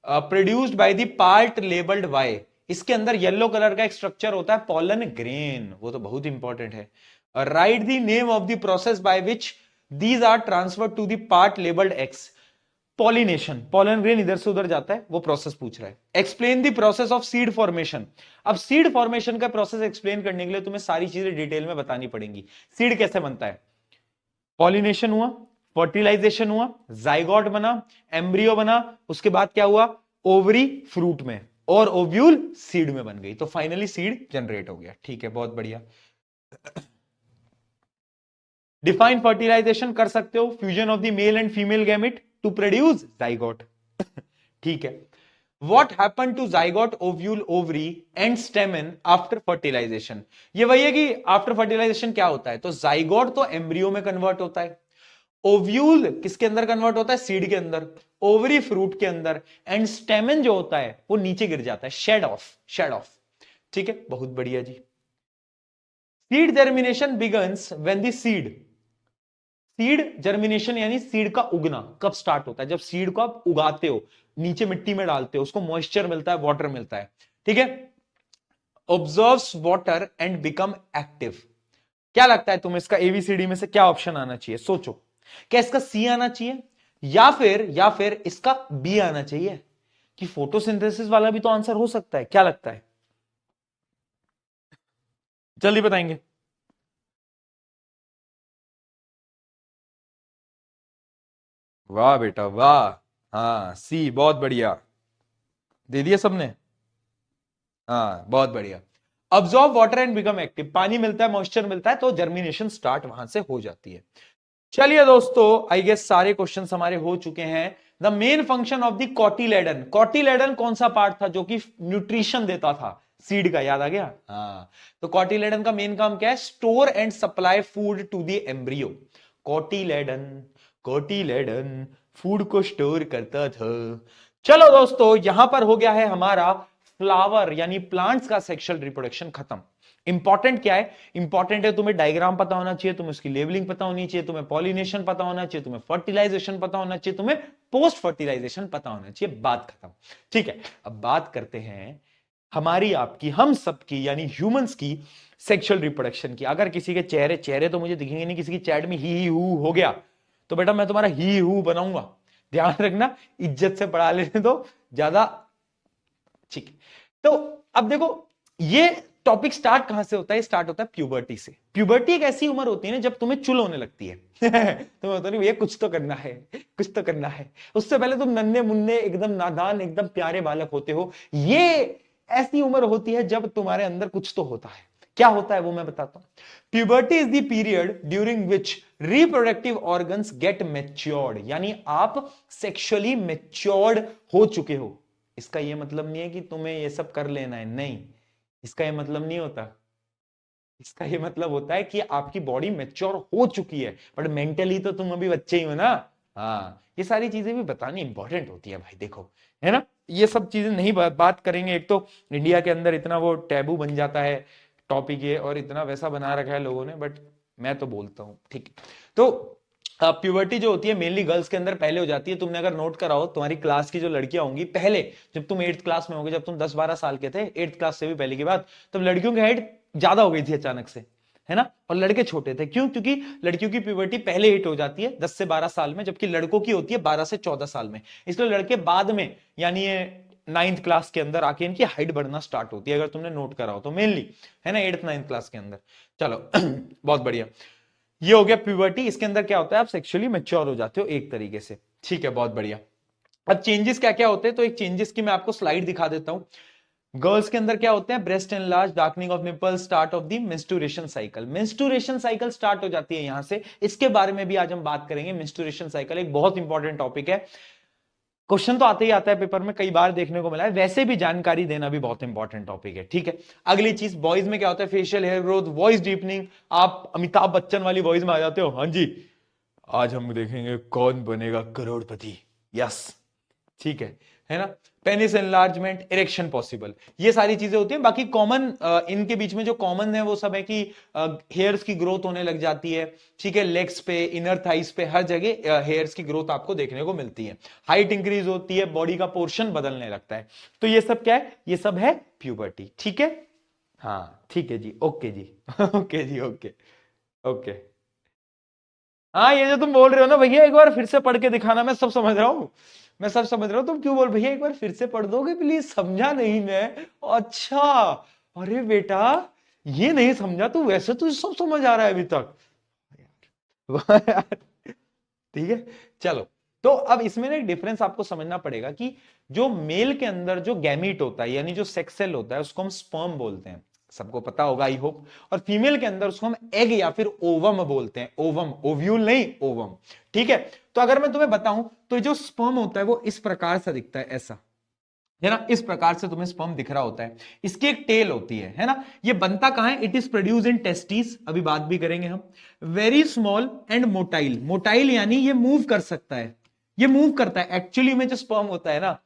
produced by the part labelled Y. इसके अंदर येलो कलर का एक स्ट्रक्चर होता है, पॉलन ग्रेन, वो तो बहुत इंपॉर्टेंट है। Right the name of the process by which these are transferred to the part labelled X. Pollination, pollen grain इधर से उधर जाता है, वो प्रोसेस पूछ रहा है। Explain the process of seed formation. अब सीड फॉर्मेशन का प्रोसेस एक्सप्लेन करने के लिए तुम्हें सारी चीजें डिटेल में बतानी पड़ेंगी। सीड कैसे बनता है, पॉलिनेशन हुआ, फर्टिलाइजेशन हुआ, जाइगोट बना, एम्ब्रियो बना, उसके बाद क्या हुआ, ओवरी फ्रूट में, और ओव्यूल सीड में बन गई, तो फाइनली सीड जनरेट हो गया, ठीक है, बहुत बढ़िया। डिफाइन फर्टिलाइजेशन कर सकते हो, fusion of the male and female gamete to produce zygote, ठीक है। What happened to zygote, ovule, ovary and stamen after fertilization? ये वही है कि आफ्टर फर्टिलाइजेशन क्या होता है, तो जाइगोट तो एम्ब्रियो में कन्वर्ट होता है, ओव्यूल किसके अंदर कन्वर्ट होता है, सीड के अंदर, ओवरी फ्रूट के अंदर, एंड स्टेमन जो होता है वो नीचे गिर जाता है, शेड ऑफ, शेड ऑफ, ठीक है, बहुत बढ़िया जी। Seed germination begins when the seed, seed germination यानी सीड का उगना कब स्टार्ट होता है, जब सीड को आप उगाते हो, नीचे मिट्टी में डालते हो, उसको मॉइस्चर मिलता है, वाटर मिलता है, ठीक है। Observes water and become active. क्या लगता है तुम्हें, इसका एबीसीडी में से क्या ऑप्शन आना चाहिए, सोचो। क्या इसका सी आना चाहिए, या फिर इसका बी आना चाहिए, कि फोटोसिंथेसिस वाला भी तो आंसर हो सकता है, क्या लगता है, जल्दी बताएंगे। वाह बेटा वाह, हाँ सी, बहुत बढ़िया, दे दिया सबने, हाँ बहुत बढ़िया। Absorb water and become active, पानी मिलता है, मॉइस्चर मिलता है, तो जर्मिनेशन स्टार्ट वहां से हो जाती है। चलिए दोस्तों, आई गेस सारे क्वेश्चंस हमारे हो चुके हैं। The main function of the cotyledon, cotyledon कौन सा पार्ट था जो कि न्यूट्रिशन देता था सीड का, याद आ गया, हाँ। तो कॉटिलेडन का मेन काम क्या है, store and supply food to the embryo. Cotyledon, cotyledon food को स्टोर करता था। चलो दोस्तों, यहां पर हो गया है हमारा फ्लावर यानी प्लांट्स का सेक्सुअल रिप्रोडक्शन खत्म। इंपॉर्टेंट क्या है, इंपॉर्टेंट है तुम्हें डायग्राम पता होना चाहिए, तुम्हें उसकी लेबलिंग पता होनी चाहिए, तुम्हें पॉलिनेशन पता होना चाहिए, तुम्हें फर्टिलाइजेशन पता होना चाहिए, तुम्हें पोस्ट फर्टिलाइजेशन पता होना चाहिए, बात खत्म, ठीक है। अब बात करते हैं हमारी, आपकी, हम सबकी यानी ह्यूमंस की सेक्सुअल रिप्रोडक्शन की। अगर किसी के चेहरे चेहरे तो मुझे दिखेंगे नहीं, किसी की चैट में ही हु हो गया तो बेटा मैं तुम्हारा ही हु बनाऊंगा, ध्यान रखना, इज्जत से पढ़ा लेने दो ज्यादा, ठीक है। तो अब देखो, ये टॉपिक स्टार्ट कहां से होता है, स्टार्ट होता है प्यूबर्टी से। प्यूबर्टी एक ऐसी उम्र होती है ना जब तुम्हें चुल होने लगती है तुम्हें होता नहीं भैया कुछ तो करना है, कुछ तो करना है, उससे पहले तुम नन्हे मुन्ने एकदम नादान एकदम प्यारे बालक होते हो। ये ऐसी उम्र होती है जब तुम्हारे अंदर कुछ तो होता है। क्या होता है वो मैं बताता हूं। Puberty is the period during which reproductive organs get matured, यानी आप सेक्सुअली मैच्योर्ड हो चुके हो। इसका यह मतलब नहीं है कि तुम्हें ये सब कर लेना है, नहीं, इसका यह मतलब नहीं होता। इसका यह मतलब होता है कि आपकी बॉडी मैच्योर हो चुकी है, बट मेंटली तो तुम अभी बच्चे ही हो ना। हाँ, ये सारी चीजें भी बतानी इंपॉर्टेंट होती है भाई, देखो, है ना। ये सब चीजें नहीं बात करेंगे, एक तो इंडिया के अंदर इतना वो टैबू बन जाता है टॉपिक ये, और इतना वैसा बना रखा है लोगों ने, बट मैं तो बोलता हूँ, ठीक है। तो प्यूबर्टी जो होती है मेनली गर्ल्स के अंदर पहले हो जाती है। तुमने अगर नोट करा हो, तुम्हारी क्लास की जो लड़कियां होंगी पहले, जब तुम 8th क्लास में होगे, जब तुम 10-12 साल के थे, 8th क्लास से भी पहले की बात, तब लड़कियों की हाइट ज्यादा हो गई थी अचानक से, है ना, और लड़के छोटे थे। क्यों? क्योंकि लड़कियों की प्यूबर्टी पहले हिट हो जाती है 10 से 12 साल में, जबकि लड़कों की होती है 12 से 14 साल में। इसलिए लड़के बाद में, यानी ये 9th क्लास के अंदर आके इनकी हाइट बढ़ना स्टार्ट होती है, अगर तुमने नोट करा हो तो, मेनली, है ना, 8th 9th क्लास के अंदर। चलो बहुत बढ़िया। ये हो गया प्यूबर्टी। इसके अंदर क्या होता है, आप सेक्सुअली मैच्योर हो जाते हो एक तरीके से, ठीक है, बहुत बढ़िया। अब चेंजेस क्या क्या होते हैं, तो एक चेंजेस की मैं आपको स्लाइड दिखा देता हूं। गर्ल्स के अंदर क्या होते हैं, breast enlarge, darkening of nipple, start of the menstruation cycle. Menstruation cycle start हो जाती है यहां से, इसके बारे में भी आज हम बात करेंगे। मेंस्ट्रुएशन साइकिल एक बहुत इंपॉर्टेंट टॉपिक है, क्वेश्चन तो आते ही आता है पेपर में, कई बार देखने को मिला है, वैसे भी जानकारी देना भी बहुत इंपॉर्टेंट टॉपिक है, ठीक है। अगली चीज, बॉयज में क्या होता है, facial hair growth, voice deepening. आप अमिताभ बच्चन वाली वॉइस में आ जाते हो, हाँ जी, आज हम देखेंगे कौन बनेगा करोड़पति, यस, ठीक है ना। पेनिस एनलार्जमेंट, इरेक्शन पॉसिबल, ये सारी चीजें होती हैं। बाकी कॉमन इनके बीच में जो कॉमन है वो सब है कि हेयर्स की ग्रोथ होने लग जाती है, ठीक है, लेग्स पे, इनर थाइस पे, हर जगह हेयर्स की ग्रोथ आपको देखने को मिलती है। हाइट इंक्रीज होती है, बॉडी का पोर्शन बदलने लगता है। तो ये सब क्या है, ये सब है प्यूबर्टी, ठीक है। हाँ ठीक है जी, ओके जी ओके जी, ओके ओके। हाँ ये जो तुम बोल रहे हो ना भैया, एक बार फिर से पढ़ के दिखाना, मैं सब समझ रहा हूँ, मैं सब समझ रहा हूँ। तुम क्यों बोल भैया, एक बार फिर से पढ़ दोगे प्लीज, समझा नहीं मैं। अच्छा, अरे बेटा ये नहीं समझा तू, वैसे तो सब समझ आ रहा है अभी तक ठीक है, चलो। तो अब इसमें ना एक डिफरेंस आपको समझना पड़ेगा कि जो मेल के अंदर जो गैमीट होता है, यानी जो सेक्स सेल होता है, उसको हम स्पर्म बोलते हैं, सबको पता होगा आई होप। और फीमेल के अंदर उसको हम एग या फिर ओवम बोलते हैं, ओवम, ओव्यूल नहीं, ओवम, ठीक है। तो अगर मैं तुम्हें बताऊं, तो जो स्पर्म होता है वो इस प्रकार से दिखता है, ऐसा है ना, इस प्रकार से तुम्हें स्पर्म दिख रहा होता है। इसकी एक टेल होती है ना। ये बनता कहां है, it is produce in testis, अभी बात भी करेंगे हम। Very small and motile, motile यानी ये मूव कर सकता है, ये मूव करता है। एक्चुअली में जो स्पर्म होता है ना,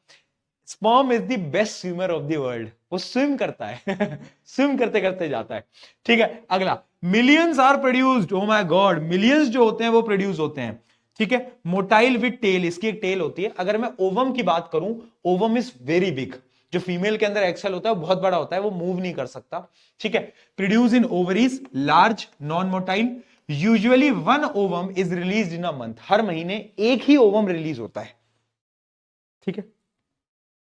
sperm is the best swimmer of the world, वो स्विम करता है स्विम करते करते जाता है, ठीक है। अगला, millions are produced, oh my god, millions जो होते हैं वो प्रोड्यूस होते हैं, ठीक है। मोटाइल विद टेल, इसकी एक टेल होती है। अगर मैं ओवम की बात करूं, ओवम इज वेरी बिग, जो फीमेल के अंदर एक्सेल होता है वो बहुत बड़ा होता है, वो मूव नहीं कर सकता, ठीक है। Produce in ovaries, large, non motile. Usually one ovum is release in a month, हर महीने एक ही ओवम रिलीज होता है, ठीक है।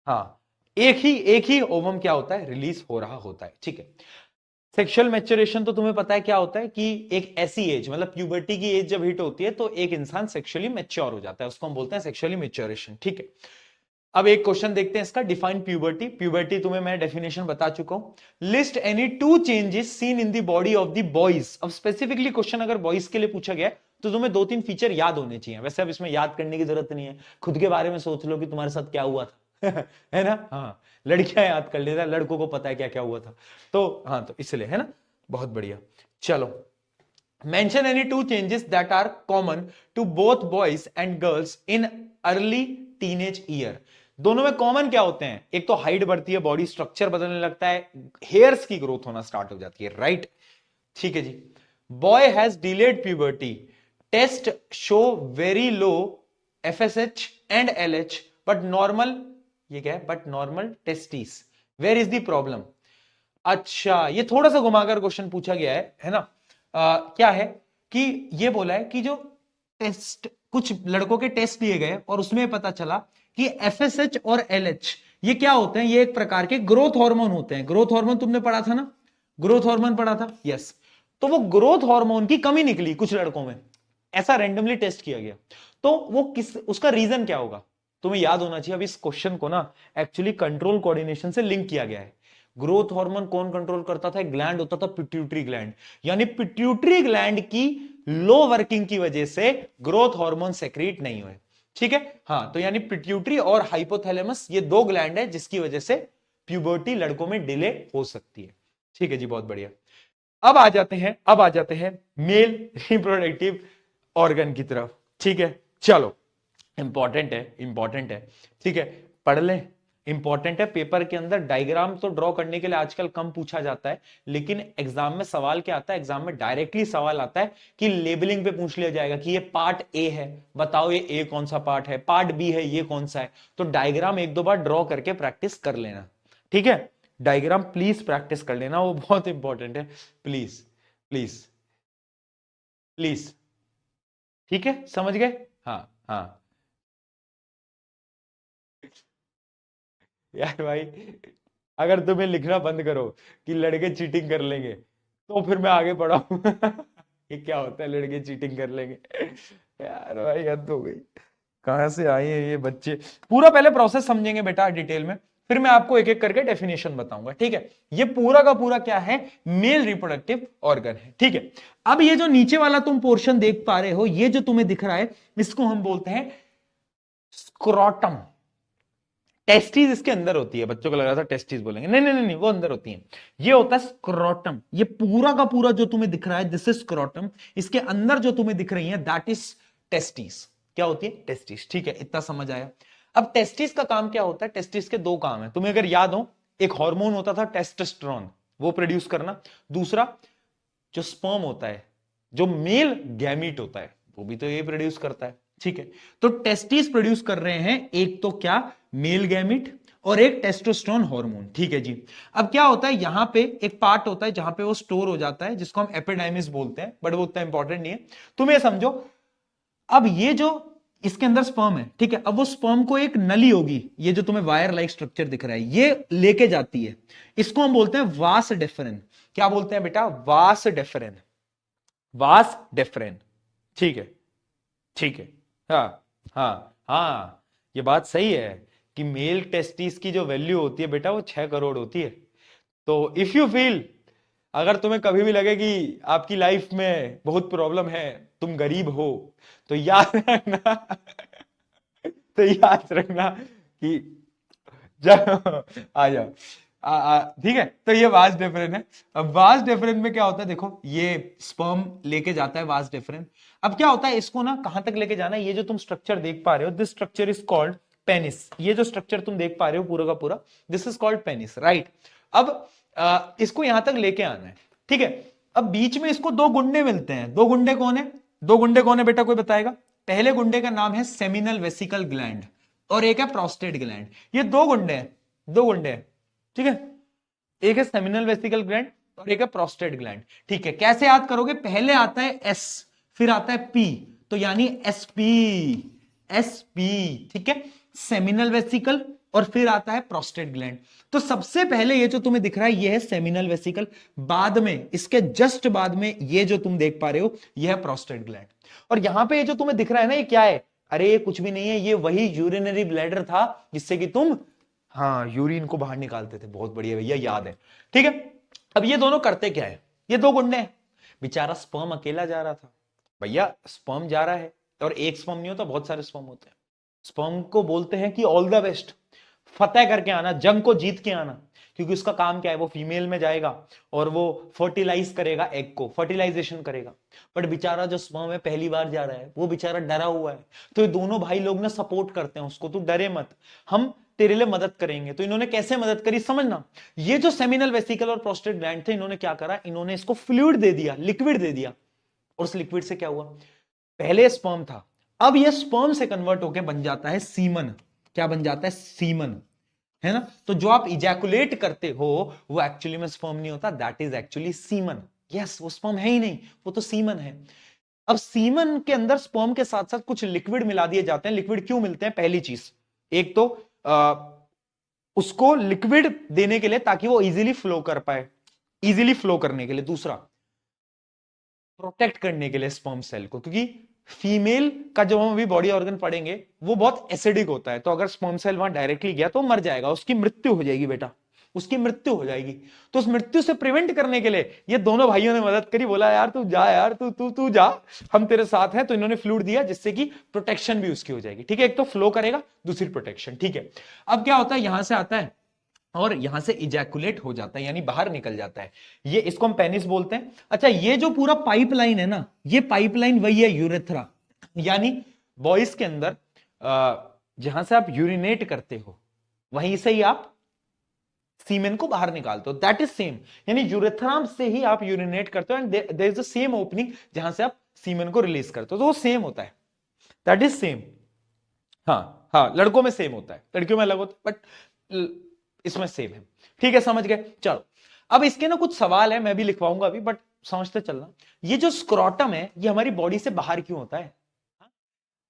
हाँ, एक ही ओवम क्या होता है, रिलीज हो रहा होता है, ठीक है। सेक्सुअल मैच्योरेशन तो तुम्हें पता है क्या होता है, कि एक ऐसी एज, मतलब प्यूबर्टी की एज जब हिट होती है तो एक इंसान सेक्सुअली मैच्योर हो जाता है, उसको हम बोलते हैं सेक्सुअली मैच्योरेशन, ठीक है। अब एक क्वेश्चन देखते हैं इसका, डिफाइन प्यूबर्टी। प्यूबर्टी तुम्हें मैं डेफिनेशन बता चुका हूं। List any two changes seen in the body of the boys. अब स्पेसिफिकली क्वेश्चन अगर बॉयज के लिए पूछा गया तो तुम्हें दो तीन फीचर याद होने चाहिए। वैसे अब इसमें याद करने की जरूरत नहीं है, खुद के बारे में सोच लो कि तुम्हारे साथ क्या हुआ था है ना। हाँ, लड़कियां याद कर लेता, लड़कों को पता है क्या क्या हुआ था, तो हाँ, तो इसलिए है ना, बहुत बढ़िया। चलो, mention any two changes that are common to both boys and girls in early teenage year। दोनों में कॉमन क्या होते हैं, एक तो हाइट बढ़ती है, बॉडी स्ट्रक्चर बदलने लगता है, हेयर्स की ग्रोथ होना स्टार्ट हो जाती है, राइट, ठीक है जी। Boy has delayed puberty, test show very low FSH and LH but normal, ये क्या है, but normal testis, where is the problem. अच्छा, ये थोड़ा सा घुमाकर क्वेश्चन पूछा गया है ना। क्या है कि ये बोला है कि जो टेस्ट, कुछ लड़कों के टेस्ट लिए गए और उसमें पता चला कि एफएसएच और एलएच ये क्या होते हैं, ये एक प्रकार के ग्रोथ हार्मोन होते हैं। ग्रोथ हार्मोन तुमने पढ़ा था ना, ग्रोथ हार्मोन पढ़ा था, यस। तो वो ग्रोथ हार्मोन की कमी निकली कुछ लड़कों में, ऐसा रैंडमली टेस्ट किया गया। तो वो किस, उसका रीजन क्या होगा, तुम्हें याद होना चाहिए। अब इस क्वेश्चन को ना एक्चुअली कंट्रोल कोऑर्डिनेशन से लिंक किया गया है। ग्रोथ हार्मोन कौन कंट्रोल करता था, एक ग्लैंड होता था पिट्यूटरी ग्लैंड, यानी पिट्यूटरी ग्लैंड की लो वर्किंग की वजह से ग्रोथ हार्मोन सेक्रेट नहीं हुए, ठीक है। हाँ, तो यानी पिट्यूटरी और हाइपोथैलेमस, ये दो ग्लैंड है जिसकी वजह से प्यूबर्टी लड़कों में डिले हो सकती है, ठीक है जी, बहुत बढ़िया। अब आ जाते हैं मेल रिप्रोडक्टिव ऑर्गन की तरफ, ठीक है। चलो, इंपॉर्टेंट है, इंपॉर्टेंट है, ठीक है, पढ़ लें, इंपॉर्टेंट है। पेपर के अंदर डायग्राम तो ड्रॉ करने के लिए आजकल कम पूछा जाता है, लेकिन एग्जाम में सवाल क्या आता है, एग्जाम में डायरेक्टली सवाल आता है कि लेबलिंग पे पूछ लिया जाएगा कि ये पार्ट ए है, बताओ ये ए कौन सा पार्ट है, पार्ट बी है, ये कौन सा है। तो डायग्राम एक दो बार ड्रॉ करके प्रैक्टिस कर लेना, ठीक है। डायग्राम प्लीज प्रैक्टिस कर लेना, वो बहुत इंपॉर्टेंट है, प्लीज प्लीज प्लीज, ठीक है, समझ गए। हाँ हाँ, यार भाई, अगर तुम्हें लिखना बंद करो कि लड़के चीटिंग कर लेंगे, तो फिर मैं आगे पढ़ाऊं ये क्या होता है, लड़के चीटिंग कर लेंगे? यार भाई हद हो गई, कहां से आए हैं ये बच्चे। पूरा पहले प्रोसेस समझेंगे बेटा डिटेल में, फिर मैं आपको एक एक करके डेफिनेशन बताऊंगा, ठीक है। ये पूरा का पूरा क्या है, मेल रिप्रोडक्टिव ऑर्गन है, ठीक है। अब ये जो नीचे वाला तुम पोर्शन देख पा रहे हो, ये जो तुम्हें दिख रहा है, इसको हम बोलते हैं स्क्रोटम। टेस्टिस इसके अंदर होती है, बच्चों को लग रहा था टेस्टिस बोलेंगे, नहीं नहीं नहीं, वो अंदर होती है। ये होता है स्क्रोटम, ये पूरा का पूरा जो तुम्हें दिख रहा है दिस इज स्क्रोटम, इसके अंदर जो तुम्हें दिख रही है दैट इज टेस्टिस। क्या होती है, टेस्टिस, ठीक है, इतना समझ आया। अब टेस्टिस का काम क्या होता है, टेस्टिस के दो काम है, तुम्हें अगर याद हो, एक हार्मोन होता था टेस्टोस्टेरोन, वो प्रोड्यूस करना, दूसरा जो स्पर्म होता है, जो मेल गैमीट होता है, वो भी तो ये प्रोड्यूस करता है, ठीक है। तो टेस्टिस प्रोड्यूस कर रहे हैं, एक तो क्या, मेल गैमीट, और एक टेस्टोस्टेरोन हार्मोन, ठीक है जी। अब क्या होता है, यहां पे एक पार्ट होता है जहां पे वो स्टोर हो जाता है, जिसको हम एपिडाइमिस बोलते हैं, बट वो उतना इंपॉर्टेंट नहीं है, तुम ये समझो। अब ये जो इसके अंदर स्पर्म है, ठीक है, अब वो स्पर्म को एक नली होगी, ये जो तुम्हें वायर लाइक स्ट्रक्चर दिख रहा है, ये लेके जाती है, इसको हम बोलते हैं वास डेफरेन। क्या बोलते हैं बेटा, वास डेफरेन, वास डेफरेन, ठीक है, ठीक है। हाँ हाँ हाँ, ये बात सही है कि मेल टेस्टिस की जो वैल्यू होती है बेटा वो 6 करोड़ होती है। तो इफ यू फील, अगर तुम्हें कभी भी लगे कि आपकी लाइफ में बहुत प्रॉब्लम है, तुम गरीब हो, तो याद रखना, तो याद रखना कि जब आ जाओ, ठीक है। तो ये वास डेफरेन है। अब वास डेफरेन में क्या होता है, देखो ये स्पर्म लेके जाता है वास डेफरेन। अब क्या होता है, इसको ना कहां तक लेके जाना है, ये जो तुम स्ट्रक्चर देख पा रहे हो, this structure is called penis. ये जो स्ट्रक्चर तुम देख पा रहे हो पूरा का पूरा, this is called penis, right. अब इसको यहां तक लेके आना है, ठीक है। अब बीच में इसको दो गुंडे मिलते हैं, दो गुंडे कौन है, दो गुंडे कौन है बेटा, कोई बताएगा? पहले गुंडे का नाम है सेमिनल वेसिकल ग्लैंड, और एक है प्रोस्टेट ग्लैंड। ये दो गुंडे हैं, दो गुंडे हैं, ठीक है। एक है सेमिनल वेसिकल ग्लैंड और एक है प्रोस्टेट ग्लैंड, ठीक है। कैसे याद करोगे, पहले आता है एस, फिर आता है पी, तो यानी एसपी, एसपी, ठीक है, सेमिनल वेसिकल, और फिर आता है प्रोस्टेट ग्लैंड। तो सबसे पहले ये जो तुम्हें दिख रहा है ये है सेमिनल वेसिकल, बाद में इसके जस्ट बाद में ये जो तुम देख पा रहे हो ये है प्रोस्टेट ग्लैंड। और यहां पे ये जो तुम्हें दिख रहा है ना, ये क्या है, अरे ये कुछ भी नहीं है, ये वही यूरिनरी ब्लैडर था जिससे कि तुम, हाँ, यूरिन को बाहर निकालते थे। बहुत बढ़िया भैया, याद है, ठीक है। अब ये दोनों करते क्या है, ये दो गुंडे हैं, बेचारा स्पर्म अकेला जा रहा था, भैया स्पर्म जा रहा है, और एक स्पर्म नहीं होता, बहुत सारे स्पर्म होते हैं। स्पर्म को बोलते हैं कि ऑल द बेस्ट, फतेह करके आना, जंग को जीत के आना, क्योंकि उसका काम क्या है, वो फीमेल में जाएगा और वो फर्टिलाइज करेगा, एग को फर्टिलाइजेशन करेगा। बट बेचारा जो स्पर्म है पहली बार जा रहा है, वो बेचारा डरा हुआ है। तो ये दोनों भाई लोग ना सपोर्ट करते हैं उसको, तू डरे मत, हम तेरे लिए मदद करेंगे। तो इन्होंने कैसे मदद करी समझना, ये जो सेमिनल वेसिकल और प्रोस्टेट ग्लैंड थे, इन्होंने क्या करा, इन्होंने इसको फ्लूइड दे दिया, लिक्विड दे दिया, और उस लिक्विड से क्या हुआ, पहले स्पर्म था, अब ये स्पर्म से कन्वर्ट होकर बन जाता है सीमन। क्या बन जाता है, सीमन, है ना। तो जो आप इजैकुलेट करते हो वो एक्चुअली में स्पर्म नहीं होता, that is actually semen. Yes, वो स्पर्म है ही नहीं, वो तो सीमन है। अब सीमन के अंदर स्पर्म के साथ साथ कुछ लिक्विड मिला दिए जाते हैं। लिक्विड क्यों मिलते हैं, पहली चीज, एक तो उसको लिक्विड देने के लिए ताकि वो इजीली फ्लो कर पाए, इजीली फ्लो करने के लिए, दूसरा प्रोटेक्ट करने के लिए स्पर्म सेल को, क्योंकि फीमेल का जो हम अभी बॉडी ऑर्गन पढ़ेंगे वो बहुत एसिडिक होता है, तो अगर स्पर्म सेल वहां डायरेक्टली गया तो मर जाएगा, उसकी मृत्यु हो जाएगी बेटा, उसकी मृत्यु हो जाएगी। तो उस मृत्यु से प्रिवेंट करने के लिए ये दोनों भाइयों ने मदद करी, बोला यार तू जा, यार तू तू तू जा, हम तेरे साथ हैं। तो इन्होंने फ्लूइड दिया जिससे कि प्रोटेक्शन भी उसकी हो जाएगी, ठीक है। एक तो फ्लो करेगा, दूसरी प्रोटेक्शन, ठीक है। अब क्या होता है, यहां से आता है और यहां से इजैकुलेट हो जाता है, यानी बाहर निकल जाता है, ये इसको हम पेनिस बोलते हैं। अच्छा, ये जो पूरा पाइपलाइन है ना, ये पाइपलाइन वही है यूरेथ्रा, यानी बॉयज के अंदर जहां से आप यूरिनेट करते हो वहीं से ही आप सीमेन को बाहर निकालते हो, दैट इज सेम, यानी यूरेथ्रा से ही आप यूरिनेट करते हो, and there is the same opening जहां से आप सीमेन को रिलीज करते हो, तो वो सेम होता है, दैट इज सेम। हाँ हाँ, लड़कों में सेम होता है, लड़कियों में अलग होता है, बट इसमें सेम है, ठीक है, समझ गए। चलो, अब इसके ना कुछ सवाल है, मैं भी लिखवाऊंगा अभी, बट समझते चलना। ये जो स्क्रोटम है ये हमारी बॉडी से बाहर क्यों होता है,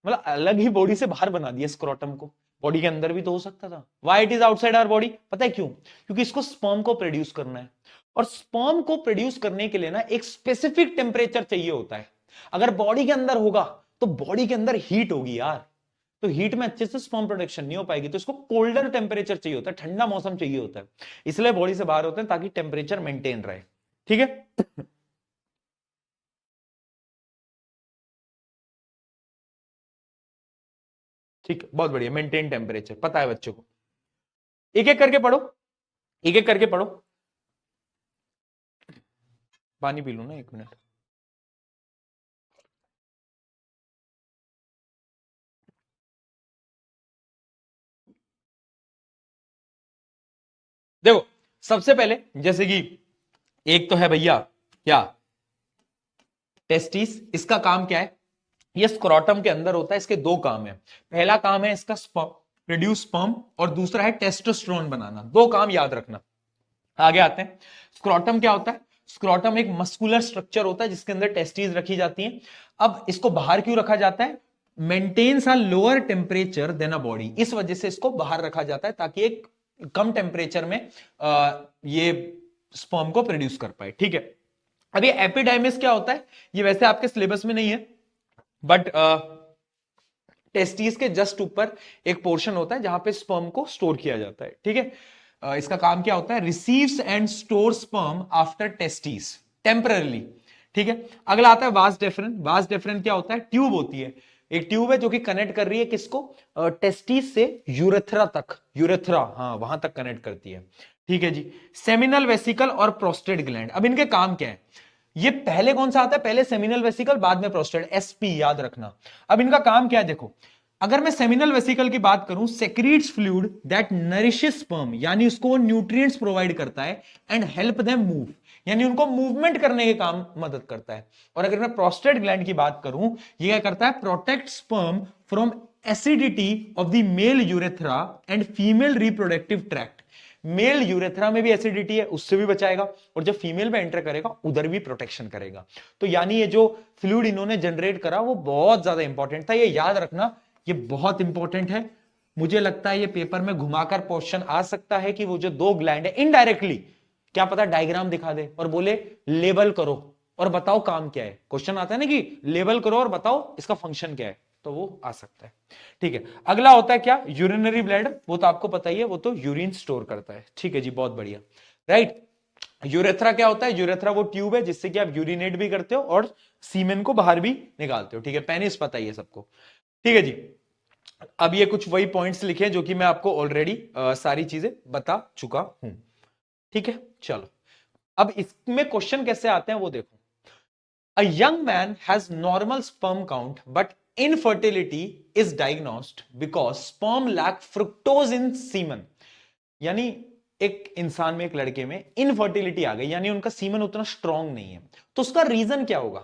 मतलब अलग ही बॉडी से बाहर बना दिया स्क्रोटम को, बॉडी के अंदर भी तो हो सकता था। Why it is outside our body, पता है क्यों, क्योंकि इसको स्पर्म को प्रोड्यूस करना है, और स्पर्म को प्रोड्यूस करने के लिए ना एक स्पेसिफिक टेम्परेचर चाहिए होता है। अगर बॉडी के अंदर होगा तो बॉडी के अंदर हीट होगी यार, तो हीट में अच्छे से स्पर्म प्रोडक्शन नहीं हो पाएगी, तो इसको कोल्डर टेम्परेचर चाहिए होता है, ठंडा मौसम चाहिए होता है, इसलिए बॉडी से बाहर होते हैं ताकि टेम्परेचर मेंटेन रहे। ठीक है, ठीक है, बहुत बढ़िया, मेंटेन टेम्परेचर पता है बच्चों को। एक एक करके पढ़ो, एक एक करके पढ़ो। पानी पी लो ना, 1 मिनट। देखो सबसे पहले जैसे कि एक तो है भैया क्या, टेस्टिस। इसका काम क्या है, ये स्क्रोटम के अंदर होता है, इसके दो काम है। पहला काम है इसका प्रोड्यूस स्पर्म, और दूसरा है टेस्टोस्टेरोन बनाना। दो काम याद रखना। आगे आते हैं, स्क्रोटम क्या होता है। स्क्रोटम एक मस्कुलर स्ट्रक्चर होता है जिसके अंदर टेस्टीज रखी जाती हैं। अब इसको बाहर क्यों रखा जाता है, maintains a lower temperature than a body, इस वजह से इसको बाहर रखा जाता है ताकि एक कम टेम्परेचर में ये स्पर्म को प्रोड्यूस कर पाए। ठीक है, अब ये एपिडाइमिस क्या होता है, ये वैसे आपके सिलेबस में नहीं है, बट टेस्टिस के जस्ट ऊपर एक पोर्शन होता है जहां पे स्पर्म को स्टोर किया जाता है। ठीक है, इसका काम क्या होता है, receives and store sperm after testis temporarily. ठीक है, अगला आता है वास डेफरन। वास डेफरन क्या होता है, ट्यूब होती है, एक ट्यूब है जो कि कनेक्ट कर रही है किसको, टेस्टिस से यूरेथ्रा तक, यूरेथ्रा हाँ वहां तक कनेक्ट करती है। ठीक है जी, सेमिनल वेसिकल और प्रोस्टेट ग्लैंड, अब इनके काम क्या है, ये पहले कौन सा आता है, पहले सेमिनल वेसिकल बाद में प्रोस्टेट, एसपी याद रखना। अब इनका काम क्या है देखो, अगर मैं सेमिनल वेसिकल की बात करूं, सेक्रीट्स फ्लूइड दैट नरिशेस स्पर्म, यानी उसको न्यूट्रिएंट्स प्रोवाइड करता है, एंड हेल्प देम मूव, यानी उनको मूवमेंट करने के काम मदद करता है। और अगर मैं प्रोस्टेट ग्लैंड की बात करूं, ये क्या करता है, protect sperm from acidity of the male urethra and female reproductive tract. Male urethra में भी एसिडिटी है, उससे भी बचाएगा, और जब फीमेल में एंटर करेगा उधर भी प्रोटेक्शन करेगा। तो यानी ये जो फ्लूइड इन्होंने जनरेट करा वो बहुत ज्यादा इंपॉर्टेंट था, ये याद रखना, ये बहुत इंपॉर्टेंट है। मुझे लगता है ये पेपर में घुमाकर क्वेश्चन आ सकता है कि वो जो दो ग्लैंड है, इनडायरेक्टली क्या पता डायग्राम दिखा दे और बोले लेबल करो और बताओ काम क्या है। क्वेश्चन आता है ना कि लेबल करो और बताओ इसका फंक्शन क्या है, तो वो आ सकता है। ठीक है, अगला होता है क्या, यूरिनरी ब्लैडर, वो तो आपको पता ही है, वो तो यूरिन स्टोर करता है। ठीक है जी, बहुत बढ़िया, राइट। यूरेथ्रा क्या होता है, यूरेथ्रा वो ट्यूब है जिससे कि आप यूरिनेट भी करते हो और सीमेन को बाहर भी निकालते हो। ठीक है, पेनिस पता ही है सबको। ठीक है जी, अब ये कुछ वही पॉइंट्स लिखे जो कि मैं आपको ऑलरेडी सारी चीजें बता चुका हूं। ठीक है, चलो अब इसमें क्वेश्चन कैसे आते हैं वो देखो। A young man has normal sperm count but infertility is diagnosed because sperm lack fructose in semen, यानी एक इंसान में, एक लड़के में इनफर्टिलिटी आ गई, यानी उनका सीमन उतना स्ट्रांग नहीं है, तो उसका रीजन क्या होगा।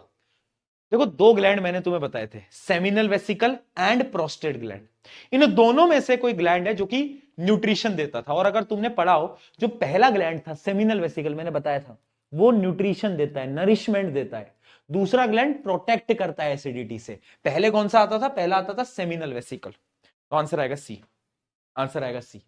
देखो दो ग्लैंड मैंने तुम्हें बताए थे, seminal vesicle and prostate gland. इन दोनों में से कोई ग्लैंड है जो कि न्यूट्रिशन देता था, और अगर तुमने पढ़ा हो जो पहला ग्लैंड था सेमिनल वेसिकल, मैंने बताया था वो न्यूट्रिशन देता है, नरिशमेंट देता है। दूसरा ग्लैंड प्रोटेक्ट करता है एसिडिटी से। पहले कौन सा आता था, पहला आता था सेमिनल वेसिकल, तो आंसर आएगा सी, आंसर आएगा सी।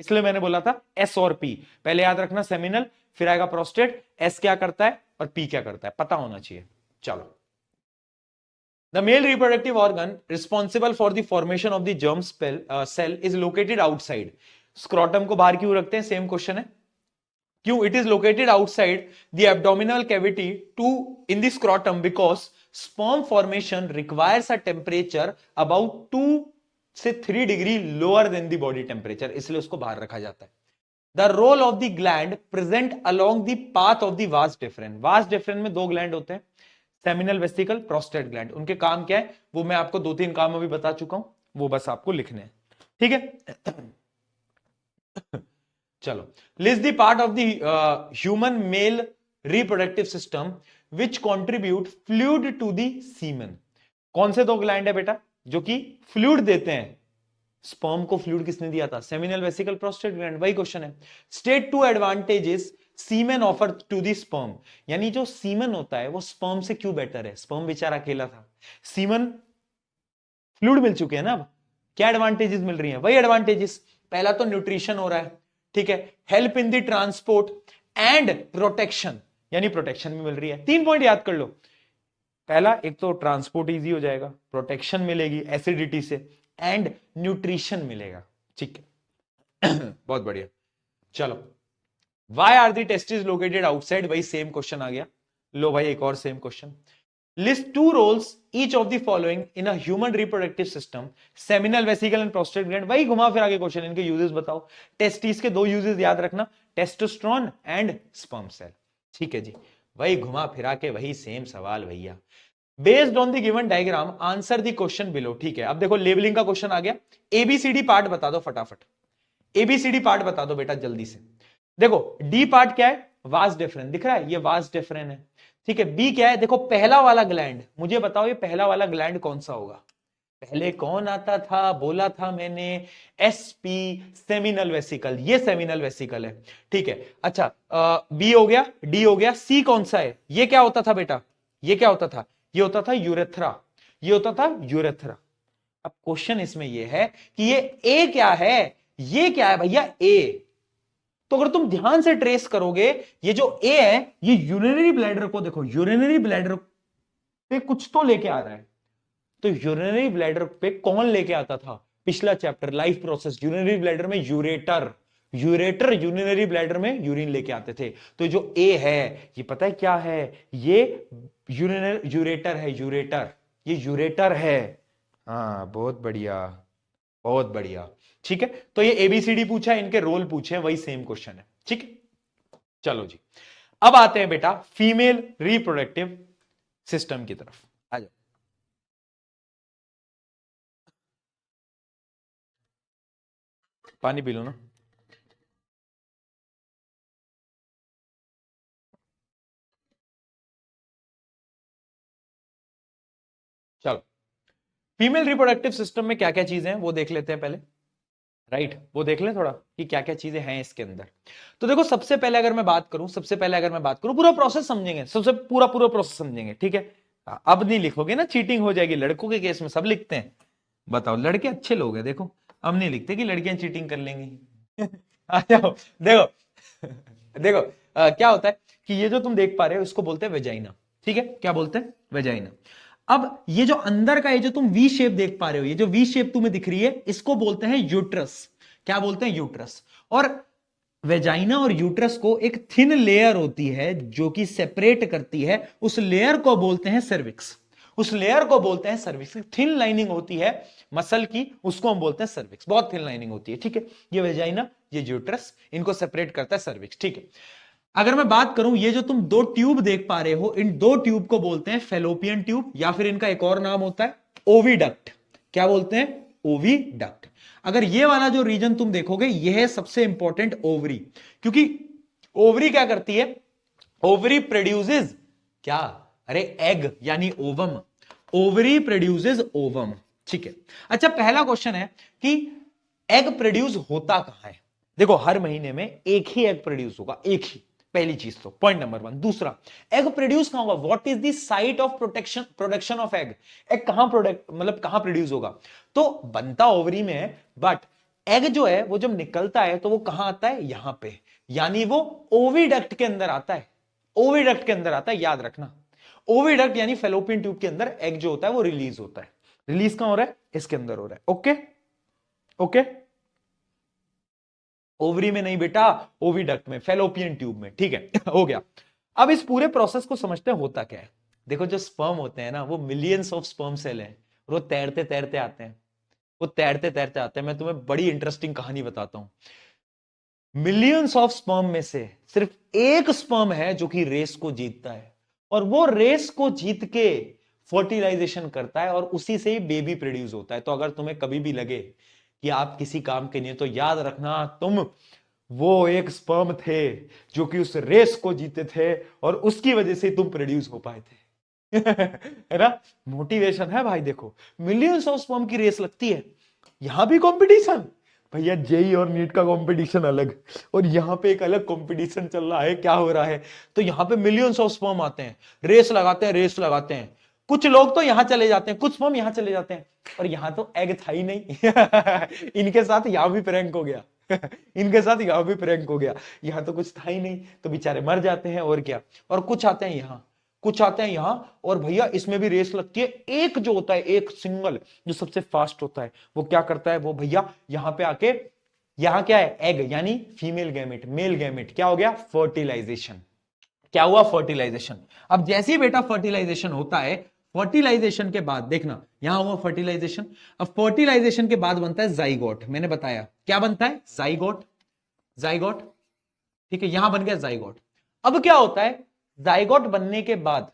इसलिए मैंने बोला था एस और पी, पहले याद रखना सेमिनल, फिर आएगा प्रोस्टेट, एस क्या करता है और पी क्या करता है, पता होना चाहिए। चलो, the male reproductive organ responsible for the formation of the germ cell is located outside. Scrotum को बाहर क्यों रखते हैं, सेम क्वेश्चन है, क्यों, it is located outside the abdominal cavity to in the scrotum because sperm formation requires a temperature about 2 से 3 degree lower than the body temperature, इसलिए उसको बाहर रखा जाता है। The role of the gland present along the path of the vas deferens. vas deferens में दो ग्लैंड होते हैं, सेमिनल वेसिकल, प्रोस्टेट ग्लैंड। उनके काम क्या है वो मैं आपको 2-3 काम अभी बता चुका हूं, वो बस आपको लिखने हैं। ठीक है, चलो, list the part of the human male reproductive system which contribute fluid to the semen. कौन से दो ग्लैंड है बेटा जो कि फ्लूइड देते हैं, स्पर्म को फ्लूइड किसने दिया था, सेमिनल वेसिकल, प्रोस्टेट ग्लैंड, वही क्वेश्चन है। State two advantages semen offer to the sperm, यानी जो सीमन होता है वो स्पर्म से क्यों बेटर है, स्पर्म बेचारा अकेला था, सीमन फ्लूइड मिल चुके हैं ना, अब क्या एडवांटेजेस मिल रही हैं, वही एडवांटेजेस। पहला तो न्यूट्रिशन हो रहा है, ठीक है, help in the transport and protection, यानी प्रोटेक्शन भी मिल रही है। 3 पॉइंट याद कर लो। पहला, एक तो ट्रांसपोर्ट इजी हो जाएगा, प्रोटेक्शन मिलेगी एसिडिटी से, एंड न्यूट्रिशन मिलेगा। ठीक है बहुत बढ़िया। चलो, why are the testis located outside, भाई सेम क्वेश्चन आ गया। लो भाई एक और same question. List 2 roles each of the following in a human reproductive system, seminal vesicle and prostate gland. वही घुमा फिरा के क्वेश्चन, इनके यूजेस बताओ। टेस्टिस के 2 यूजेस याद रखना, टेस्टोस्टेरोन एंड स्पर्म सेल। ठीक है जी, वही घुमा फिरा के वही सेम सवाल भैया। Based on the given diagram answer the question below. ठीक है, अब देखो लेबलिंग का क्वेश्चन आ गया। एबीसीडी पार्ट बता दो फटाफट, एबीसीडी पार्ट बता दो बेटा जल्दी से। देखो डी पार्ट क्या है, वास डेफरेंस दिख रहा है, ये वास डेफरेंस है। ठीक है, बी क्या है, देखो पहला वाला ग्लैंड, मुझे बताओ ये पहला वाला ग्लैंड कौन सा होगा। पहले कौन आता था, बोला था मैंने, एसपी, सेमिनल वेसिकल, ये सेमिनल वेसिकल है। ठीक है, अच्छा बी हो गया, डी हो गया, सी कौन सा है, ये क्या होता था बेटा, ये क्या होता था, ये होता था यूरेथ्रा, ये होता था यूरेथ्रा। अब क्वेश्चन इसमें ये है कि ये ए क्या है, ये क्या है भैया ए। तो अगर तुम ध्यान से ट्रेस करोगे, ये जो ए है ये यूरिनरी ब्लैडर को, देखो यूरिनरी ब्लैडर पे कुछ तो लेके आ रहा है। तो यूरिनरी ब्लैडर पे कौन लेके आता था, पिछला chapter life process, urinary bladder में यूरेटर, यूरेटर यूरिनरी ब्लैडर में यूरिन लेके आते थे। तो जो ए है ये पता है क्या है, ये यूरेटर है, यूरेटर, ये यूरेटर है। हाँ बहुत बढ़िया, बहुत बढ़िया। ठीक है, तो ये एबीसीडी पूछा है, इनके रोल पूछे हैं, वही सेम क्वेश्चन है। ठीक है, चलो जी, अब आते हैं बेटा फीमेल रिप्रोडक्टिव सिस्टम की तरफ। आ जाओ, पानी पी लो ना। चलो, फीमेल रिप्रोडक्टिव सिस्टम में क्या क्या चीजें हैं वो देख लेते हैं पहले। राइट, वो देख लें थोड़ा कि क्या क्या चीजें हैं इसके अंदर। तो देखो सबसे पहले अगर मैं बात करूं, पूरा प्रोसेस समझेंगे, सबसे पूरा पूरा प्रोसेस समझेंगे। ठीक है, अब नहीं लिखोगे ना, चीटिंग हो जाएगी। लड़कों के केस में सब लिखते हैं, बताओ लड़के अच्छे लोग हैं, देखो अब नहीं लिखते कि लड़कियां चीटिंग कर लेंगी आ जाओ, देखो देखो क्या होता है कि ये जो तुम देख पा रहे हो इसको बोलते हैं वेजाइना। ठीक है, क्या बोलते हैं, वेजाइना। अब ये जो अंदर का ये जो तुम वी शेप देख पा रहे हो, ये जो वी शेप तुम्हें दिख रही है, इसको बोलते हैं यूट्रस। क्या बोलते हैं, यूट्रस। और वेजाइना और यूट्रस को एक थिन लेयर होती है जो कि सेपरेट करती है, उस लेयर को बोलते हैं सर्विक्स, उस लेयर को बोलते हैं सर्विक्स। थिन लाइनिंग होती है मसल की, उसको हम बोलते हैं सर्विक्स, बहुत थिन लाइनिंग होती है। ठीक है, ये वेजाइना, ये यूट्रस, इनको सेपरेट करता है सर्विक्स। ठीक है, अगर मैं बात करूं, ये जो तुम 2 ट्यूब देख पा रहे हो, इन 2 ट्यूब को बोलते हैं फेलोपियन ट्यूब, या फिर इनका एक और नाम होता है ओविडक्ट। क्या बोलते हैं, ओविडक्ट। अगर ये वाला जो रीजन तुम देखोगे, यह है सबसे इंपॉर्टेंट ओवरी, क्योंकि ओवरी क्या करती है, ओवरी प्रोड्यूसेस क्या, अरे एग यानी ओवम, ओवरी प्रोड्यूसेस ओवम। ठीक है, अच्छा पहला क्वेश्चन है कि एग प्रोड्यूस होता कहां है। देखो हर महीने में एक ही एग प्रोड्यूस होगा, एक ही, पहली चीज तो पॉइंट नंबर 1। दूसरा, एग प्रोड्यूस कहां होगा, what is the site of production of egg, egg कहां प्रोडक्ट मतलब कहां प्रोड्यूस होगा। तो बनता ओवरी में है, बट एग जो है वो जब निकलता है तो वो कहां आता है, यहां पे, यानी वो ओविडक्ट के अंदर आता है, ओविडक्ट के अंदर आता है, याद रखना। ओविडक्ट यानी फेलोपियन ट्यूब के अंदर एग जो होता है वो रिलीज होता है। रिलीज कहां हो रहा है, इसके अंदर हो रहा है। ओके ओके, ओवरी में नहीं बेटा, ओविडक्ट में, फेलोपियन ट्यूब में। ठीक है हो गया। अब इस पूरे प्रोसेस को समझते हैं होता क्या है। देखो जो स्पर्म होते हैं ना, वो मिलियंस ऑफ स्पर्म सेल हैं, और वो तैरते तैरते आते हैं, वो तैरते तैरते आते हैं। मैं तुम्हें बड़ी इंटरेस्टिंग कहानी बताता हूं। मिलियंस ऑफ स्पर्म में से सिर्फ एक स्पर्म है जो कि रेस को जीतता है, और वो रेस को जीत के फर्टिलाइजेशन करता है, और उसी से ही बेबी प्रोड्यूस होता है। तो अगर तुम्हें कभी भी लगे कि आप किसी काम के नहीं, तो याद रखना तुम वो एक स्पर्म थे जो कि उस रेस को जीते थे, और उसकी वजह से तुम प्रोड्यूस हो पाए थे है ना, मोटिवेशन है भाई। देखो मिलियंस ऑफ स्पर्म की रेस लगती है, यहां भी कंपटीशन, भैया जेई और नीट का कंपटीशन अलग, और यहां पे एक अलग कंपटीशन चल रहा है। क्या हो रहा है, तो यहां पे मिलियंस ऑफ स्पर्म आते हैं, रेस लगाते हैं, रेस लगाते हैं। कुछ लोग तो यहां चले जाते हैं, कुछ स्पर्म यहां चले जाते हैं, और यहां तो एग था ही नहीं इनके साथ यहां भी प्रैंक हो गया इनके साथ यहाँ भी प्रैंक हो गया, यहाँ तो कुछ था ही नहीं तो बेचारे मर जाते हैं और क्या। और कुछ आते हैं यहाँ, कुछ आते हैं यहाँ, और भैया इसमें भी रेस लगती है। एक जो होता है, एक सिंगल जो सबसे फास्ट होता है, वो क्या करता है, वो भैया यहाँ पे आके, यहाँ क्या है, एग यानी फीमेल गैमेट, मेल गैमेट क्या हो गया, फर्टिलाइजेशन। क्या हुआ, फर्टिलाइजेशन। अब जैसे ही बेटा फर्टिलाइजेशन होता है, फर्टिलाइजेशन के बाद देखना यहां हुआ फर्टिलाइजेशन, अब फर्टिलाइजेशन के बाद बनता है जाइगोट। मैंने बताया क्या बनता है, जाइगोट, जाइगोट, ठीक है, यहां बन गया जाइगोट। अब क्या होता है, जाइगोट बनने के बाद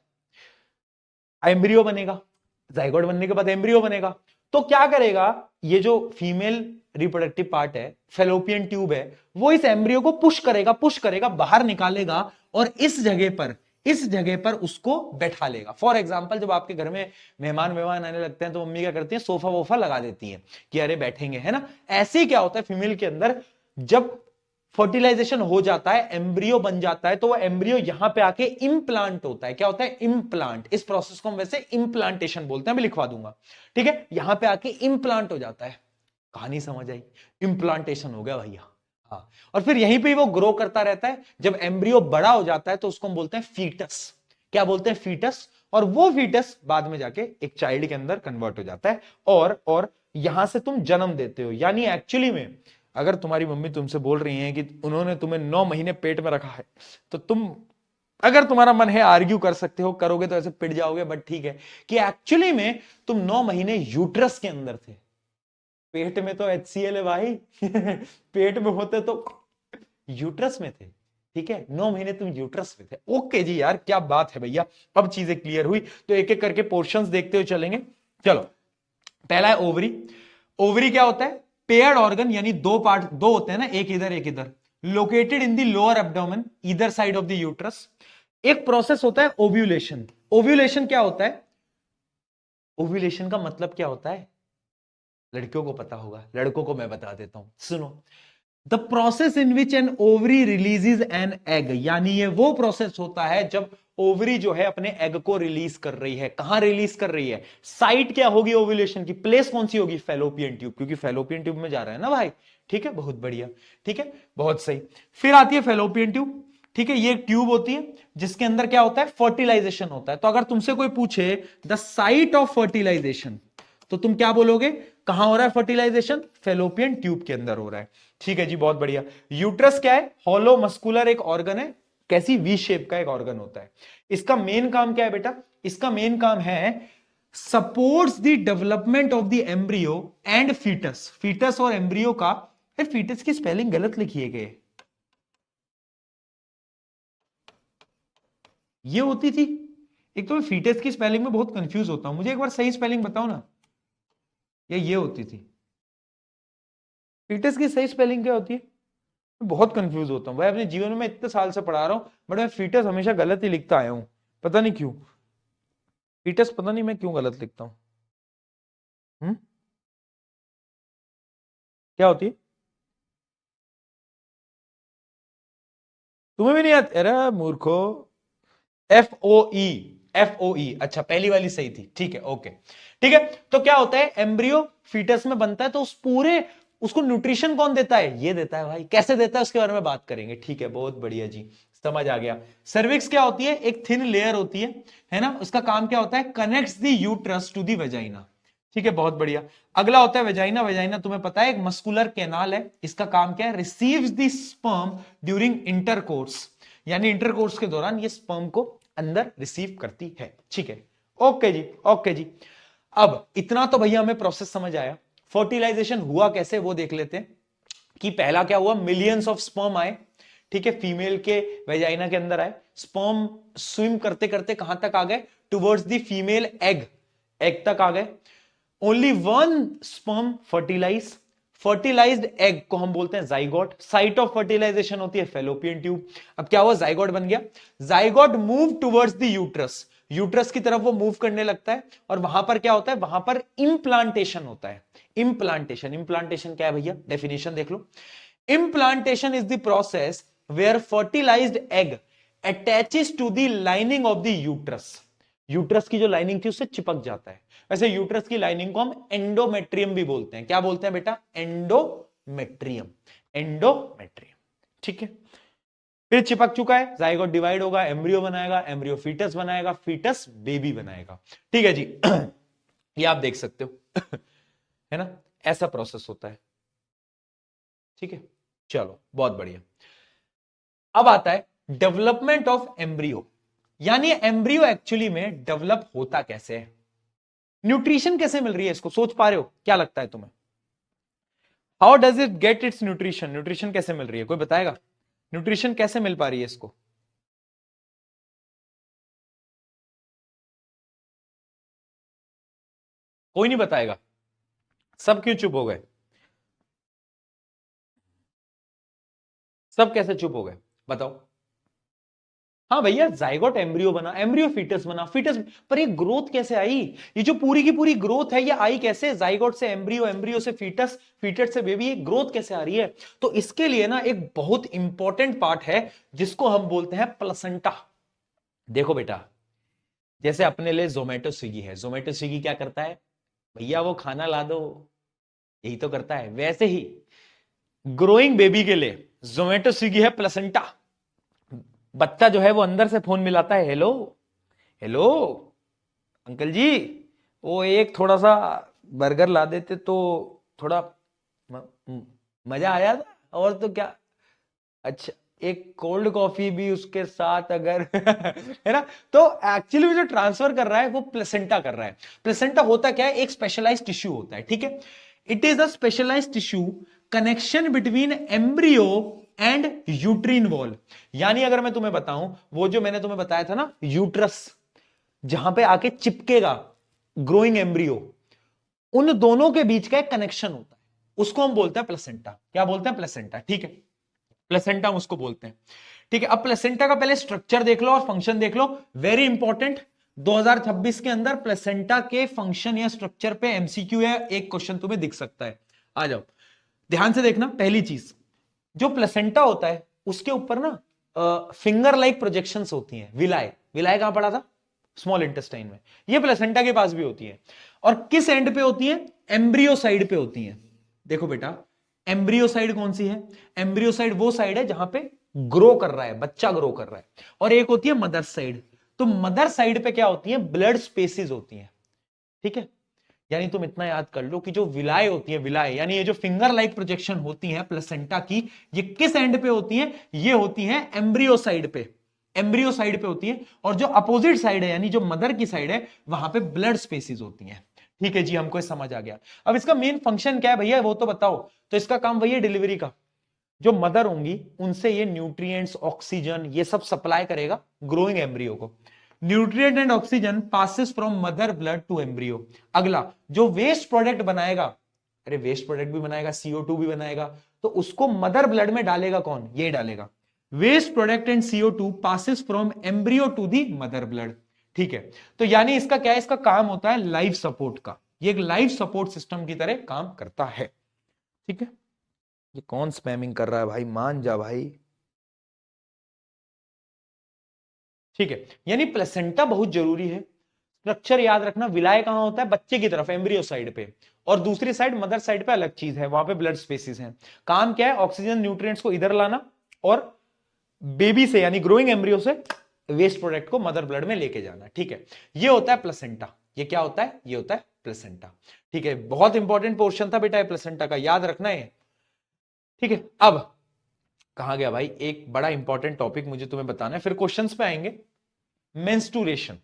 एम्ब्रियो बनेगा, जाइगोट बनने के बाद एम्ब्रियो बनेगा। तो क्या करेगा, ये जो फीमेल रिप्रोडक्टिव पार्ट है, फेलोपियन ट्यूब है, वो इस एम्ब्रियो को पुश करेगा, पुश करेगा, बाहर निकालेगा, और इस जगह पर उसको बैठा लेगा। फॉर एग्जाम्पल जब आपके घर में मेहमान आने लगते हैं तो मम्मी क्या करती है, सोफा वोफा लगा देती है कि अरे बैठेंगे, है ना। ऐसे ही क्या होता है फीमेल के अंदर, जब फर्टिलाइजेशन हो जाता है, एम्ब्रियो बन जाता है, तो वो एम्ब्रियो यहां पे आके इम्प्लांट होता है। क्या होता है, इम्प्लांट। इस प्रोसेस को हम वैसे इम्प्लांटेशन बोलते हैं, मैं लिखवा दूंगा, ठीक है। यहां पे आके इम्प्लांट हो जाता है, कहानी समझ आई, इम्प्लांटेशन हो गया भैया। हाँ, और फिर यहीं पे वो ग्रो करता रहता है। जब एम्ब्रियो बड़ा हो जाता है तो उसको हम बोलते हैं फीटस। क्या बोलते हैं, फीटस। और वो फीटस बाद में जाके एक चाइल्ड के अंदर कन्वर्ट हो जाता है, और यहां से तुम जन्म देते हो। यानी एक्चुअली में अगर तुम्हारी मम्मी तुमसे बोल रही है कि उन्होंने तुम्हें 9 महीने पेट में रखा है, तो तुम, अगर तुम्हारा मन है आर्ग्यू कर सकते हो, करोगे तो ऐसे पिट जाओगे, बट ठीक है कि एक्चुअली में तुम 9 महीने यूट्रस के अंदर थे। पेट में तो HCl है भाई पेट में होते तो यूट्रस में थे, ठीक है। 9 महीने तुम यूट्रस में थे। ओके जी यार, क्या बात है भैया, अब चीजें क्लियर हुई। तो एक एक करके पोर्शंस देखते हुए चलेंगे। चलो, पहला है ओवरी। ओवरी क्या होता है, पेयर्ड ऑर्गन, यानी दो पार्ट, दो होते हैं ना, एक इधर एक इधर, located in the lower abdomen either side of the uterus. एक प्रोसेस होता है ओव्यूलेशन। ओव्यूलेशन क्या होता है, ओव्यूलेशन का मतलब क्या होता है, लड़कियों को पता होगा, लड़कों को मैं बता देता हूं, सुनो। The process in which N ovary releases an egg, यानी ये वो प्रोसेस होता है जब ओवरी जो है अपने एग को रिलीज कर रही है। कहां रिलीज कर रही है, साइट क्या होगी ओव्यूलेशन की, प्लेस कौन सी होगी, फेलोपियन ट्यूब, क्योंकि फेलोपियन ट्यूब में जा रहा है ना भाई, ठीक है, बहुत बढ़िया, ठीक है, बहुत सही। फिर आती है फेलोपियन ट्यूब, ठीक है, ये ट्यूब होती है जिसके अंदर क्या होता है, फर्टिलाइजेशन होता है। तो अगर तुमसे कोई पूछे द साइट ऑफ फर्टिलाइजेशन, तो तुम क्या बोलोगे, कहां हो रहा है फर्टिलाइजेशन, फेलोपियन ट्यूब के अंदर हो रहा है, ठीक है जी, बहुत बढ़िया। यूट्रस क्या है, हॉलो मस्कुलर एक ऑर्गन है, कैसी वी शेप का एक ऑर्गन होता है। इसका मेन काम क्या है बेटा, इसका मेन काम है supports the development of the embryo and foetus. Foetus और एम्ब्रियो का, फीटस की स्पेलिंग गलत लिखी है गए, ये होती थी। एक तो मैं फीटस की स्पेलिंग में बहुत कंफ्यूज होता हूं, मुझे एक बार सही स्पेलिंग बताओ ना, ये होती थी। फीटस की सही स्पेलिंग क्या होती है, मैं बहुत कंफ्यूज होता हूँ भाई, अपने जीवन में मैं इतने साल से पढ़ा रहा हूँ, बट मैं फीटस हमेशा गलत ही लिखता आया हूँ, पता नहीं क्यों। फीटस पता नहीं मैं क्यों गलत लिखता हूँ। क्या होती है, तुम्हें भी नहीं आती, अरे मूर्खो, FOE, FOE, अच्छा पहली वाली सही थी, ठीक है, ओके, ठीक है। तो क्या होता है, एम्ब्रियो फीटस में बनता है, तो उस पूरे, उसको न्यूट्रिशन कौन देता है, ये देता है भाई। कैसे देता है उसके बारे में बात करेंगे, ठीक है, बहुत बढ़िया जी, समझ आ गया। सर्विक्स क्या होती है, एक थिन लेयर होती है ना, उसका काम क्या होता है, connects the uterus to the vagina, ठीक है, बहुत बढ़िया। अगला होता है वेजाइना। वेजाइना तुम्हें पता है एक मस्कुलर कैनाल है, इसका काम क्या है, receives the sperm during intercourse, यानी इंटरकोर्स के दौरान ये स्पर्म को अंदर रिसीव करती है, ठीक है, ओके जी, ओके जी। अब इतना तो भैया हमें प्रोसेस समझ आया। फर्टिलाइजेशन हुआ कैसे वो देख लेते हैं कि पहला क्या हुआ, मिलियंस ऑफ स्पर्म आए, ठीक है, फीमेल के वेजाइना के अंदर आए। स्पर्म स्विम करते करते कहां तक आ गए, towards the female egg, egg तक आ गए। Only one sperm fertilise, fertilised egg को हम बोलते हैं जाइगोट। साइट ऑफ फर्टिलाइजेशन होती है फेलोपियन ट्यूब। अब क्या हुआ, जाइगोट बन गया, zygote move towards the uterus, uterus की तरफ वो मूव करने लगता है, और वहां पर क्या होता है, वहां पर इंप्लांटेशन होता है। इंप्लांटेशन, इंप्लांटेशन क्या है भैया, डेफिनेशन देख लो। Implantation is the process where fertilised egg attaches to the lining of the uterus, uterus की जो लाइनिंग थी उससे चिपक जाता है। वैसे यूट्रस की लाइनिंग को हम एंडोमेट्रियम भी बोलते हैं। क्या बोलते हैं बेटा, एंडोमेट्रियम, एंडोमेट्रियम। ठीक है, फिर चिपक चुका है, जाइगोट डिवाइड होगा, एम्ब्रियो बनाएगा, एम्ब्रियो फीटस बनाएगा, फीटस बेबी बनाएगा। ठीक है जी। ये आप देख सकते हो है ना, ऐसा प्रोसेस होता है। ठीक है, चलो बहुत बढ़िया। अब आता है डेवलपमेंट ऑफ एम्ब्रियो, यानी एम्ब्रियो एक्चुअली में डेवलप होता कैसे है, न्यूट्रिशन कैसे मिल रही है इसको, सोच पा रहे हो, क्या लगता है तुम्हें? How does it get it's nutrition, nutrition कैसे मिल रही है, कोई बताएगा? न्यूट्रिशन कैसे मिल पा रही है इसको? कोई नहीं बताएगा, सब क्यों चुप हो गए? सब कैसे चुप हो गए, बताओ? हाँ भैया, जाइगोट एम्ब्रियो बना, एम्ब्रियो फीटस बना, फीटस, पर ये ग्रोथ कैसे आई? ये जो पूरी की पूरी ग्रोथ है ये आई कैसे? जाइगोट से एम्ब्रियो, एम्ब्रियो से फीटस, फीटस से बेबी, ये ग्रोथ कैसे आ रही है? तो इसके लिए ना एक बहुत इंपॉर्टेंट पार्ट है जिसको हम बोलते हैं प्लेसेंटा। देखो बेटा, जैसे अपने लिए जोमेटो स्विगी है, जोमेटो स्विगी क्या करता है, भैया वो खाना ला दो, यही तो करता है। वैसे ही ग्रोइंग बेबी के लिए जोमेटो स्विगी है प्लेसेंटा। बच्चा जो है वो अंदर से फोन मिलाता है, हेलो हेलो अंकल जी, वो एक थोड़ा सा बर्गर ला देते तो थोड़ा म, म, मजा आ जाता, और तो क्या, अच्छा एक कोल्ड कॉफी भी उसके साथ अगर है ना। तो एक्चुअली जो ट्रांसफर कर रहा है वो प्लेसेंटा कर रहा है। प्लेसेंटा होता क्या है, एक स्पेशलाइज्ड टिश्यू होता है। ठीक है, it is a specialised tissue connection between embryo and uterine wall. यानी अगर मैं तुम्हें बताऊं, वो जो मैंने तुम्हें बताया था ना यूट्रस, जहां पे आके चिपकेगा ग्रोइंग एम्ब्रियो, उन दोनों के बीच का एक कनेक्शन होता है, उसको हम बोलते हैं प्लेसेंटा। क्या बोलते हैं? प्लेसेंटा। ठीक है, प्लेसेंटा उसको बोलते हैं। ठीक है, अब प्लेसेंटा का पहले स्ट्रक्चर देख लो और फंक्शन देख लो, वेरी इंपॉर्टेंट। 2026 के अंदर प्लेसेंटा के फंक्शन या स्ट्रक्चर पे एमसीक्यू या एक क्वेश्चन तुम्हें दिख सकता है। आ जाओ, ध्यान से देखना। पहली चीज, जो प्लेसेंटा होता है उसके ऊपर ना फिंगर लाइक प्रोजेक्शंस होती हैं, विलाय। विलाय कहां पड़ा था? स्मॉल इंटेस्टाइन में। ये प्लेसेंटा के पास भी होती है, और किस एंड पे होती है? एम्ब्रियो साइड पे होती है। देखो बेटा, एम्ब्रियो साइड कौन सी है? एम्ब्रियो साइड वो साइड है जहां पे ग्रो कर रहा है, बच्चा ग्रो कर रहा है, और एक होती है मदर साइड। तो मदर साइड पे क्या होती है? ब्लड स्पेसिस होती है। ठीक है, यानी तुम इतना याद कर लो कि जो विलाय होती है, विलाय यानी ये जो फिंगर लाइक प्रोजेक्शन होती है प्लेसेंटा की, ये किस एंड पे होती है? ये होती है एम्ब्रियो साइड पे, एम्ब्रियो साइड पे होती है। और जो अपोजिट साइड है, यानी जो मदर की साइड है, वहां पे ब्लड स्पेसिस होती हैं। ठीक है जी, हमको समझ आ गया। अब इसका मेन फंक्शन क्या है भैया, वो तो बताओ। तो इसका काम वही है डिलीवरी का। जो मदर होंगी उनसे ये न्यूट्रिएंट्स, ऑक्सीजन, ये सब सप्लाई करेगा ग्रोइंग एम्ब्रियो को। Nutrient and oxygen passes from mother blood to embryo. अगला, जो वेस्ट प्रोडक्ट बनाएगा, अरे वेस्ट प्रोडक्ट भी बनाएगा, CO2 भी बनाएगा, तो उसको मदर ब्लड में डालेगा कौन? ये डालेगा। Waste product and CO2 passes from embryo to the mother blood. ठीक है, तो यानी इसका क्या है? इसका काम होता है लाइफ सपोर्ट का। ये एक लाइफ सपोर्ट सिस्टम की तरह काम करता है। ठीक है, ये कौन स्पैमिंग कर रहा है भाई, मान जा भाई। ठीक है, यानी प्लेसेंटा बहुत जरूरी है। स्ट्रक्चर याद रखना, विलाय कहां होता है? बच्चे की तरफ, एम्ब्रियो साइड पे, और दूसरी साइड मदर साइड पे अलग चीज है, वहां पे ब्लड स्पेसिस है। काम क्या है? ऑक्सीजन न्यूट्रिएंट्स को इधर लाना, और बेबी से यानी ग्रोइंग एम्ब्रियो से वेस्ट प्रोडक्ट को मदर ब्लड में लेके जाना। ठीक है, ये होता है प्लेसेंटा। ये क्या होता है? ये होता है प्लेसेंटा। ठीक है, बहुत इंपॉर्टेंट पोर्शन था बेटा प्लेसेंटा का, याद रखना है। ठीक है, अब कहां गया भाई, एक बड़ा इंपॉर्टेंट टॉपिक मुझे तुम्हें बताना है, फिर क्वेश्चंस पे आएंगे। मेंस्ट्रुएशन।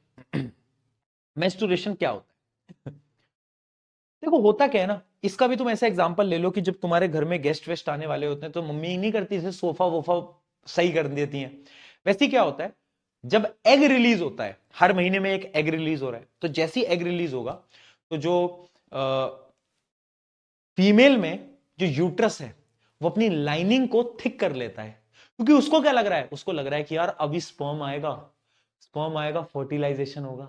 मेंस्ट्रुएशन क्या होता है? देखो होता क्या है ना, इसका भी तुम ऐसा एग्जांपल ले लो कि जब तुम्हारे घर में गेस्ट वेस्ट आने वाले होते हैं तो मम्मी नहीं करती इसे सोफा वोफा सही कर देती हैं। वैसे ही क्या होता है, जब एग रिलीज होता है, हर महीने में एक एग रिलीज हो रहा है, तो जैसे ही एग रिलीज होगा तो जो फीमेल में जो यूट्रस है वो अपनी लाइनिंग को थिक कर लेता है, क्योंकि उसको क्या लग रहा है? उसको लग रहा है कि यार अभी स्पर्म आएगा, स्पर्म आएगा, फर्टिलाइजेशन होगा,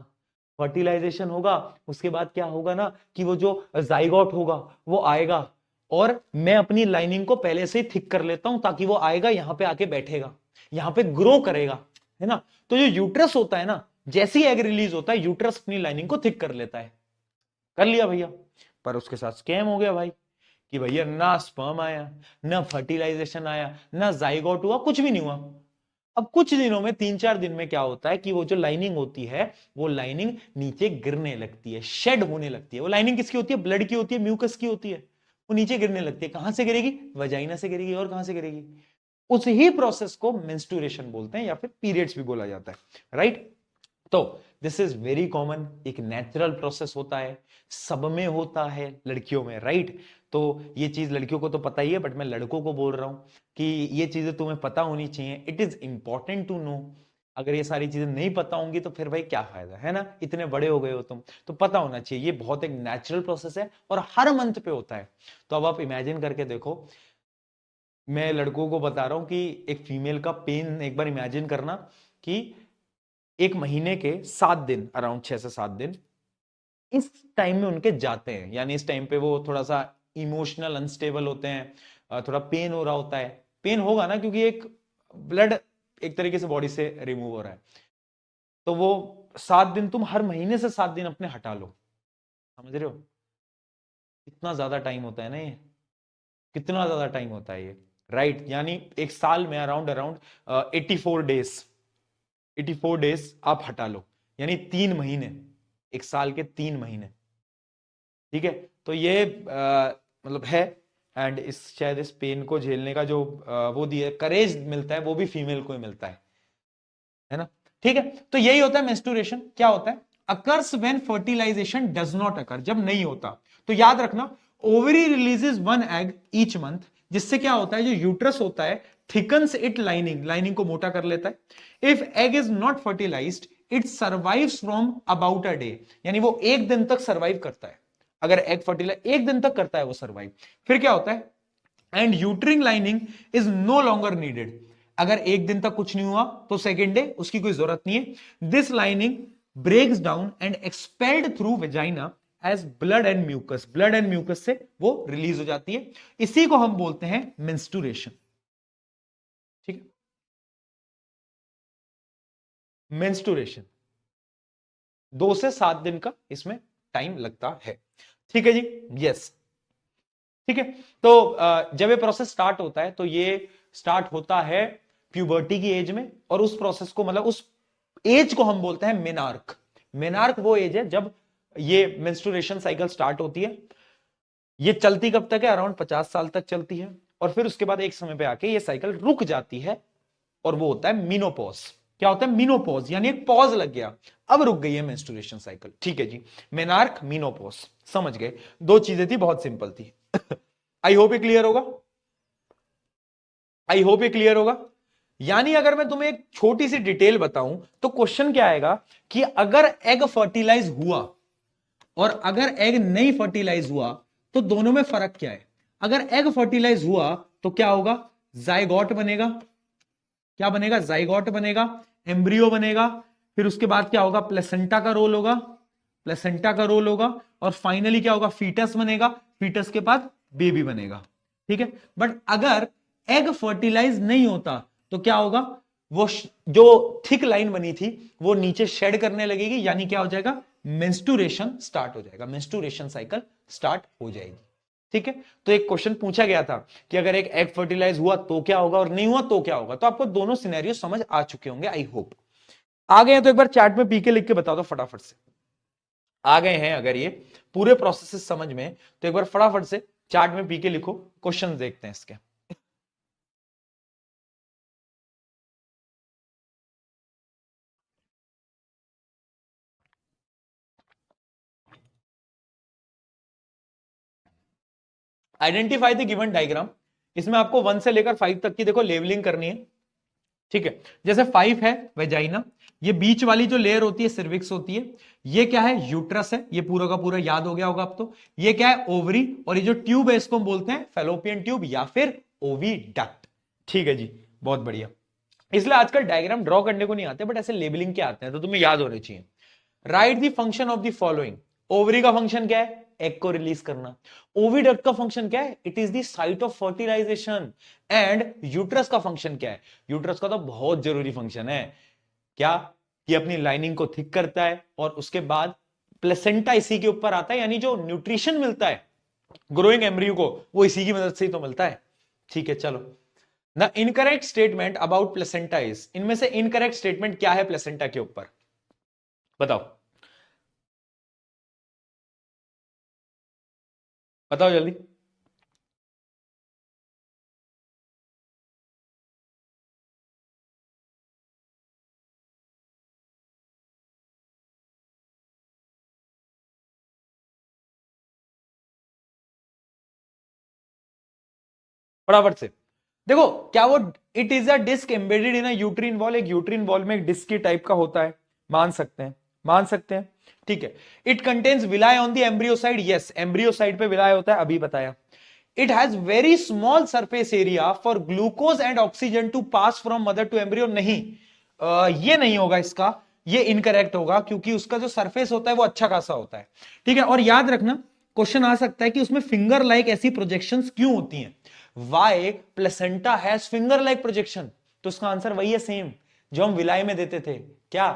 फर्टिलाइजेशन होगा, उसके बाद क्या होगा ना कि वो जो जाइगोट होगा वो आएगा, और मैं अपनी लाइनिंग को पहले से ही थिक कर लेता हूं ताकि वो आएगा, यहां पे आके बैठेगा, यहां पे ग्रो करेगा, है ना। तो जो यूट्रस होता है ना, जैसे ही एग रिलीज होता है यूट्रस अपनी लाइनिंग को थिक कर लेता है। कर लिया भैया, पर उसके साथ स्कैम हो गया भाई, कि भैया ना स्पर्म आया, ना फर्टिलाइजेशन आया, ना जाइगोट हुआ, कुछ भी नहीं हुआ। अब कुछ दिनों में, 3-4 दिन में क्या होता है कि वो जो लाइनिंग होती है वो लाइनिंग नीचे गिरने लगती है, शेड होने लगती है। वो लाइनिंग किसकी होती है? ब्लड की होती है, म्यूकस की होती है। वो नीचे गिरने लगती है। कहां से गिरेगी? वजाइना से गिरेगी। और कहां से गिरेगी? उस ही प्रोसेस को मेंस्ट्रुएशन बोलते हैं या फिर पीरियड्स भी बोला जाता है, राइट। तो दिस इज वेरी कॉमन, एक नेचुरल प्रोसेस होता है, सब में होता है, लड़कियों में, राइट। तो ये चीज लड़कियों को तो पता ही है, बट मैं लड़कों को बोल रहा हूं कि ये चीजें तुम्हें पता होनी चाहिए। It is important to know. अगर ये सारी चीजें नहीं पता होंगी तो फिर भाई क्या फायदा, है ना? इतने बड़े हो गए हो तुम, तो पता होना चाहिए। ये बहुत एक नेचुरल प्रोसेस है और हर मंथ पे होता है। तो अब आप इमेजिन करके देखो, मैं लड़कों को बता रहा हूं कि एक फीमेल का पेन एक बार इमेजिन करना कि एक महीने के 7 दिन, अराउंड 6 से 7 दिन इस टाइम में उनके जाते हैं। यानी इस टाइम पे वो थोड़ा सा इमोशनल अनस्टेबल होते हैं, थोड़ा पेन हो रहा होता है। पेन होगा ना, क्योंकि एक ब्लड एक तरीके से बॉडी से रिमूव हो रहा है। तो वो 7 दिन, तुम हर महीने से 7 दिन अपने हटा लो, समझ रहे हो कितना ज्यादा टाइम होता है ना ये? कितना ज्यादा टाइम होता है ये, राइट। यानी एक साल में अराउंड अराउंड 84 डेज, 84 डेज आप हटा लो, यानी 3 महीने, एक साल के 3 महीने, ठीक है। तो ये मतलब है। एंड इस शायद इस पेन को झेलने का जो वो दिया करेज मिलता है, वो भी फीमेल को ही मिलता है ना? ठीक है। तो यही होता है मेंस्ट्रुएशन। क्या होता है? Occurs when fertilization does not occur, जब नहीं होता। तो याद रखना, ovary releases 1 egg each month, जिससे क्या होता है, जो यूट्रस होता है थिकन्स इट लाइनिंग, लाइनिंग को मोटा कर लेता है। If egg is not fertilized it survives from about a day, यानी वो 1 दिन तक सर्वाइव करता है। अगर एग फर्टिलाइज 1 दिन तक करता है वो सर्वाइव, फिर क्या होता है? And uterine lining is no longer needed. अगर 1 दिन तक कुछ नहीं हुआ तो सेकेंड डे उसकी कोई जरूरत नहीं है। This lining breaks down and expelled through vagina as blood and mucus, blood and mucus से वो रिलीज हो जाती है। इसी को हम बोलते हैं मेंस्ट्रुएशन, ठीक है। मेंस्ट्रुएशन 2 से 7 दिन का इसमें टाइम लगता है, ठीक है जी, यस। ठीक है। तो जब ये प्रोसेस स्टार्ट होता है तो ये स्टार्ट होता है प्यूबर्टी की एज में, और उस प्रोसेस को, मतलब उस एज को हम बोलते हैं मेनार्क। मेनार्क वो एज है जब ये मेंस्ट्रुएशन साइकिल स्टार्ट होती है। ये चलती कब तक है? अराउंड 50 साल तक चलती है, और फिर उसके बाद एक समय पे आके ये साइकिल रुक जाती है, और वो होता है मीनोपॉज। क्या होता है? मीनोपॉज, यानी एक पॉज लग गया, अब रुक गई है मेंस्ट्रुएशन साइकिल, ठीक है जी। मेनार्क, मीनोपॉज, समझ गए? दो चीजें थी, बहुत सिंपल थी। आई होप ये क्लियर होगा, आई होप ये क्लियर होगा। यानी अगर मैं तुम्हें एक छोटी सी डिटेल बताऊं तो क्वेश्चन क्या आएगा कि अगर एग फर्टिलाइज हुआ और अगर एग नहीं फर्टिलाइज हुआ तो दोनों में फर्क क्या है? अगर एग फर्टिलाइज हुआ तो क्या होगा? जाइगोट बनेगा। क्या बनेगा? जाइगोट बनेगा, एम्ब्रियो बनेगा। फिर उसके बाद क्या होगा? प्लेसेंटा का रोल होगा, प्लेसेंटा का रोल होगा, और फाइनली क्या होगा? फीटस बनेगा। फीटस के बाद बेबी बनेगा, ठीक है। बट अगर एग फर्टिलाइज नहीं होता तो क्या होगा? वो जो थिक लाइन बनी थी वो नीचे शेड करने लगेगी, यानी क्या हो जाएगा? मेंस्ट्रुएशन स्टार्ट हो जाएगा, मेंस्ट्रुएशन साइकिल स्टार्ट हो जाएगी, ठीक है। तो एक क्वेश्चन पूछा गया था कि अगर एक एग फर्टिलाइज हुआ तो क्या होगा और नहीं हुआ तो क्या होगा। तो आपको दोनों सिनेरियो समझ आ चुके होंगे, आई होप। आ गए हैं तो एक बार चैट में पीके लिख के बता दो फटाफट से। आ गए हैं अगर ये पूरे प्रोसेस समझ में, तो एक बार फटाफट से चैट में पीके लिखो, क्वेश्चन देखते हैं इसके। Identify the given diagram. इसमें आपको 1 से लेकर 5 तक की देखो लेवलिंग करनी है, ठीक है। जैसे 5 है वेजाइना, ये बीच वाली जो लेयर होती है सिर्विक्स होती है। ये क्या है? यूट्रस है, ये पूरा का पूरा याद हो गया होगा अब तो। ये क्या है? ओवरी, और ये जो ट्यूब है इसको हम बोलते हैं फेलोपियन ट्यूब या फिर ओविडक्ट, ठीक है जी, बहुत बढ़िया। इसलिए आजकल डायग्राम ड्रॉ करने को नहीं आते, बट ऐसे लेबलिंग के आते हैं, तो तुम्हें याद होने चाहिए। Right the function of the following. Ovary का फंक्शन क्या है? एग को रिलीज करना। ओविडक्ट का फंक्शन क्या है? It is the site of fertilization. And uterus का फंक्शन क्या है? यूट्रस का तो बहुत जरूरी फंक्शन है, क्या? कि अपनी लाइनिंग को थिक करता है, और उसके बाद प्लेसेंटा इसी के ऊपर आता है, यानी जो न्यूट्रिशन मिलता है ग्रोइंग एम्ब्रियो को वो इसी की मदद से ही तो मिलता है। ठीक है, चलो। The incorrect statement about placenta is, इनमें से इनकरेक्ट स्टेटमेंट क्या है प्लेसेंटा के ऊपर, बताओ बताओ जल्दी। फटाफट से देखो, क्या वो it is a disc embedded in a uterine wall, एक यूट्रीन वॉल में एक डिस्क की टाइप का होता है, मान सकते हैं, मान सकते हैं, ठीक है। It contains villi on the embryo side, yes embryo side पे विलाय होता है, अभी बताया। It has very small surface area for glucose and oxygen to pass from mother to embryo, नहीं ये नहीं होगा इसका, ये इनकरेक्ट होगा, क्योंकि उसका जो सरफेस होता है वो अच्छा खासा होता है, ठीक है। और याद रखना क्वेश्चन आ सकता है कि उसमें फिंगर लाइक ऐसी प्रोजेक्शंस क्यों होती हैं, why placenta has finger like projection, तो उसका आंसर वही है सेम जो हम विलाय में देते थे, क्या,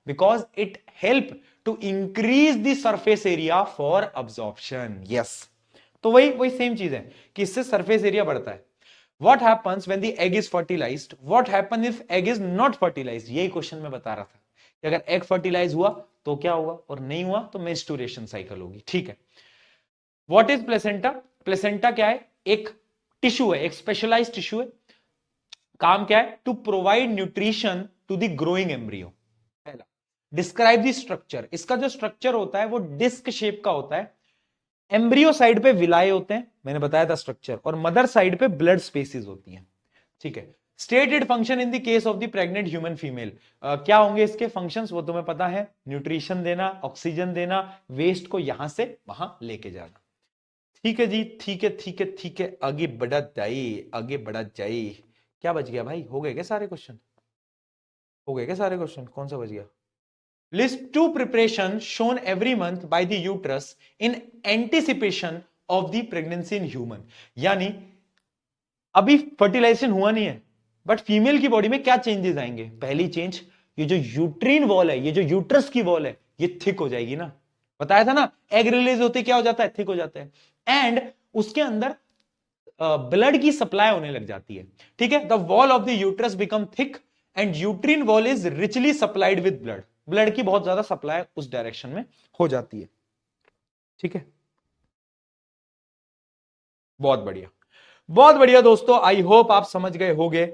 because it help to increase the surface area for absorption, yes. तो वही वही सेम चीज है कि इससे सरफेस एरिया बढ़ता है। What happens when the egg is fertilized? What happens if egg is not fertilized? यही क्वेश्चन में बता रहा था कि अगर एग फर्टिलाइज हुआ तो क्या होगा, और नहीं हुआ तो मेंस्ट्रुएशन साइकिल होगी, ठीक है। What is placenta? प्लेसेंटा क्या है, एक टिश्यू है, एक स्पेशलाइज्ड टिश्यू है। काम क्या है, to provide nutrition to the growing embryo. पहला, डिस्क्राइब द स्ट्रक्चर, इसका जो स्ट्रक्चर होता है वो डिस्क शेप का होता है। एम्ब्रियो साइड पे विलाय होते हैं, मैंने बताया था स्ट्रक्चर, और मदर साइड पे ब्लड स्पेसिस होती हैं, ठीक है। Stated function in the case of the pregnant human female, क्या होंगे इसके फंक्शंस, वो तुम्हें पता है, न्यूट्रिशन देना, ऑक्सीजन देना, वेस्ट को यहां से वहां लेके जाना, ठीक है जी, ठीक है ठीक है ठीक है, आगे बढ़ा जाए, आगे बढ़ा जाए। क्या बच गया भाई, हो गए क्या सारे क्वेश्चन, हो गए क्या सारे क्वेश्चन, कौन सा बच गया? List two preparation shown every month by the uterus in anticipation of the pregnancy in human, यानी अभी फर्टिलाइजेशन हुआ नहीं है, बट फीमेल की बॉडी में क्या चेंजेस आएंगे, पहली चेंज, ये जो यूट्रीन वॉल है, ये जो यूट्रस की वॉल है, ये थिक हो जाएगी ना, बताया था ना, एग रिलीज होते क्या हो जाता है, थिक हो जाता है, एंड उसके अंदर ब्लड की सप्लाई होने लग जाती है, ठीक है। The wall of the uterus become thick and uterine wall is richly supplied with blood, blood की बहुत ज्यादा सप्लाई उस डायरेक्शन में हो जाती है, ठीक है। बहुत बढ़िया, बहुत बढ़िया दोस्तों, आई होप आप समझ गए होंगे,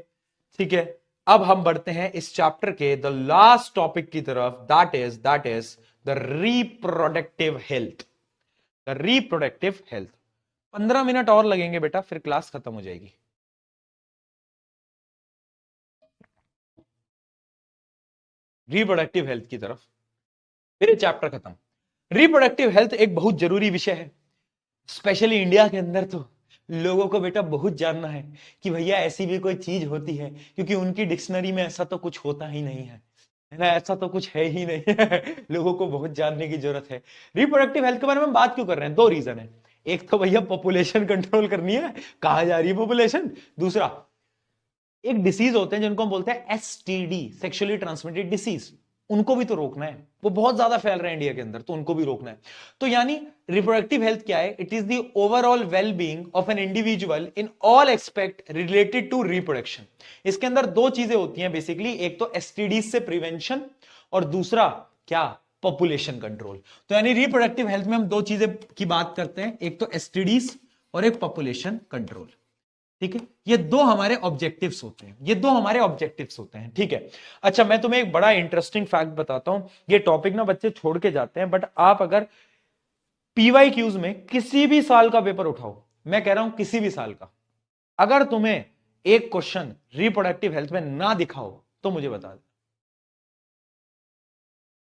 ठीक है। अब हम बढ़ते हैं इस चैप्टर के द लास्ट टॉपिक की तरफ, that is the reproductive health, the reproductive health. 15 minute और लगेंगे बेटा, फिर क्लास खत्म हो जाएगी। रिप्रोडक्टिव हेल्थ की तरफ, फिर ये चैप्टर खत्म। रिप्रोडक्टिव हेल्थ एक बहुत जरूरी विषय है, स्पेशली इंडिया के अंदर तो लोगों को बेटा बहुत जानना है कि भैया ऐसी भी कोई चीज होती है, क्योंकि उनकी डिक्शनरी में ऐसा तो कुछ होता ही नहीं है ना, ऐसा तो कुछ है ही नहीं है। लोगों को बहुत जानने की जरूरत है। रिप्रोडक्टिव हेल्थ के बारे में बात क्यों कर रहे हैं, दो रीजन है, एक तो भैया पॉपुलेशन कंट्रोल करनी है, कहा जा रही है पॉपुलेशन, दूसरा एक डिसीज होते हैं जिनको हम बोलते हैं एसटीडी, सेक्सुअली ट्रांसमिटेड डिसीज, उनको भी तो रोकना है, वो बहुत ज्यादा फैल रहे हैं इंडिया के अंदर, तो उनको भी रोकना है। तो यानी रिप्रोडक्टिव हेल्थ क्या है, it is the overall well being of an individual in all expect related to reproduction. इसके अंदर दो चीजें होती हैं बेसिकली, एक तो एसटीडी से प्रिवेंशन, और दूसरा क्या, पॉपुलेशन कंट्रोल। तो यानी रिप्रोडक्टिव हेल्थ में हम दो चीजें की बात करते हैं, एक तो एसटीडीज और एक पॉपुलेशन कंट्रोल, ठीक है। ये दो हमारे ऑब्जेक्टिव्स होते हैं, ये दो हमारे ऑब्जेक्टिव्स होते हैं, ठीक है। अच्छा, मैं तुम्हें एक बड़ा इंटरेस्टिंग फैक्ट बताता हूं, ये टॉपिक ना बच्चे छोड़ के जाते हैं, बट आप अगर पीवाई क्यूज में किसी भी साल का पेपर उठाओ, मैं कह रहा हूं किसी भी साल का, अगर तुम्हें एक क्वेश्चन रिप्रोडक्टिव हेल्थ में ना दिखाओ तो मुझे बता दे,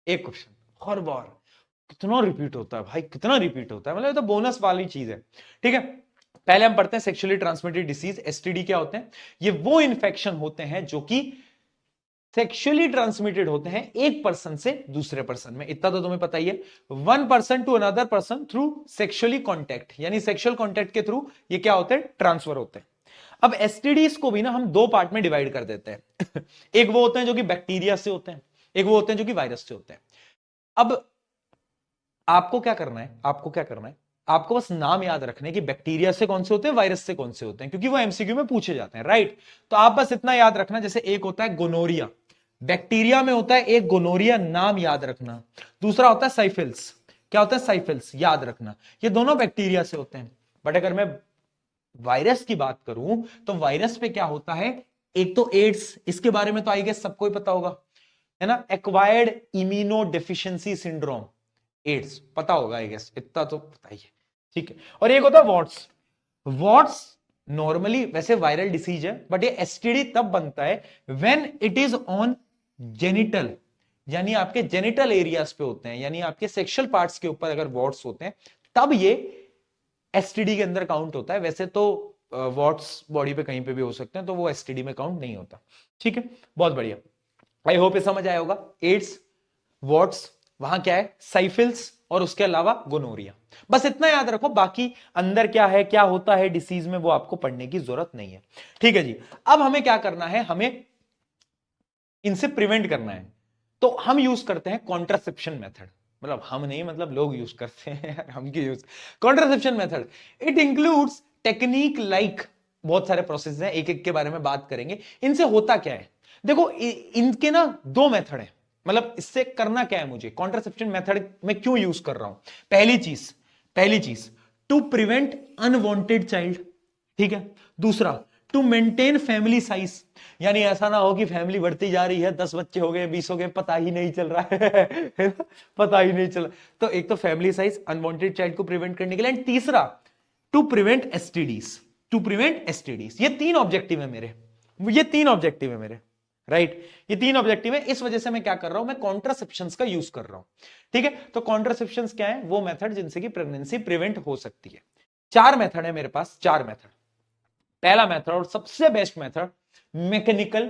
एक क्वेश्चन हर बार, कितना रिपीट होता है भाई, कितना रिपीट होता है, मतलब ये तो बोनस वाली चीज है, ठीक है। पहले हम पढ़ते हैं सेक्सुअली ट्रांसमिटेड डिसीज, एसटीडी क्या होते हैं, ये वो इन्फेक्शन होते हैं जो कि सेक्सुअली ट्रांसमिटेड होते हैं एक पर्सन से दूसरे पर्सन में, इतना तो तुम्हें पता ही है, one person to another person through sexually contact, यानी सेक्सुअल कॉन्टैक्ट के थ्रू ये क्या होते हैं, ट्रांसफर होते हैं। अब एसटीडीज को भी ना हम दो पार्ट में डिवाइड कर देते हैं। एक वो होते हैं जो कि बैक्टीरिया से होते हैं, एक वो होते हैं जो कि वायरस से होते हैं। अब आपको क्या करना है, आपको क्या करना है, आपको बस नाम याद रखने कि बैक्टीरिया से कौन से होते हैं, वायरस से कौन से होते हैं, क्योंकि वो एमसीक्यू में पूछे जाते हैं, राइट। तो आप बस इतना याद रखना, जैसे एक होता है गोनोरिया, बैक्टीरिया में होता है एक गोनोरिया, नाम याद रखना। दूसरा होता है साइफिल्स, क्या होता है साइफिल्स, याद रखना। ये दोनों बैक्टीरिया से होते हैं। बट अगर मैं वायरस की बात करूं तो वायरस पे क्या होता है, एक तो एड्स, इसके बारे में तो आई गेस सबको ही पता होगा, है ना, acquired immuno deficiency syndrome, AIDS पता होगा आई गेस, इतना तो पता ही है, ठीक है। और एक होता है वॉट्स। वॉट्स नॉर्मली वैसे वायरल डिसीज है, बट ये एसटीडी तब बनता है when it is on genital, यानी आपके जेनिटल एरियाज पे होते हैं, यानी आपके सेक्सुअल पार्ट्स के ऊपर अगर वॉट्स होते हैं तब ये एसटीडी के अंदर काउंट होता है। वैसे तो वॉट्स बॉडी पे कहीं पे भी हो सकते हैं, तो वो एसटीडी में काउंट नहीं होता, ठीक है। बहुत बढ़िया, आई होप ये समझ आया होगा। एड्स, वॉट्स, वहां क्या है साइफिल्स, और उसके अलावा गोनोरिया, बस इतना याद रखो। बाकी अंदर क्या है, क्या होता है डिसीज में, वो आपको पढ़ने की जरूरत नहीं है, ठीक है जी। अब हमें क्या करना है, हमें इनसे प्रिवेंट करना है, तो हम यूज करते हैं कॉन्ट्रासेप्शन मेथड। मतलब हम नहीं, मतलब लोग यूज करते हैं हम क्यों use, contraception method it includes technique like, बहुत सारे प्रोसेस हैं, एक एक के बारे में बात करेंगे। इनसे होता क्या है, देखो इनके ना दो मेथड है, मतलब इससे करना क्या है मुझे, कॉन्ट्रासेप्शन मेथड में क्यों यूज कर रहा हूं। पहली चीज टू प्रिवेंट अनवांटेड चाइल्ड, ठीक है। दूसरा टू मेंटेन फैमिली साइज, यानी ऐसा ना हो कि फैमिली बढ़ती जा रही है, 10 बच्चे हो गए, 20 हो गए, पता ही नहीं चल रहा है पता ही नहीं चल रहा। तो एक तो फैमिली साइज, अनवांटेड चाइल्ड को प्रिवेंट करने के लिए, एंड तीसरा to prevent STDs, to prevent STDs. ये तीन ऑब्जेक्टिव है मेरे, ये तीन ऑब्जेक्टिव है मेरे, राइट। ये तीन ऑब्जेक्टिव है, इस वजह से मैं क्या कर रहा हूं, मैं कॉन्ट्रासेप्शंस का यूज कर रहा हूं, ठीक है। तो कॉन्ट्रासेप्शंस क्या है, वो मेथड जिनसे कि प्रेगनेंसी प्रिवेंट हो सकती है। चार मेथड है मेरे पास, चार मेथड। पहला मेथड और सबसे best method mechanical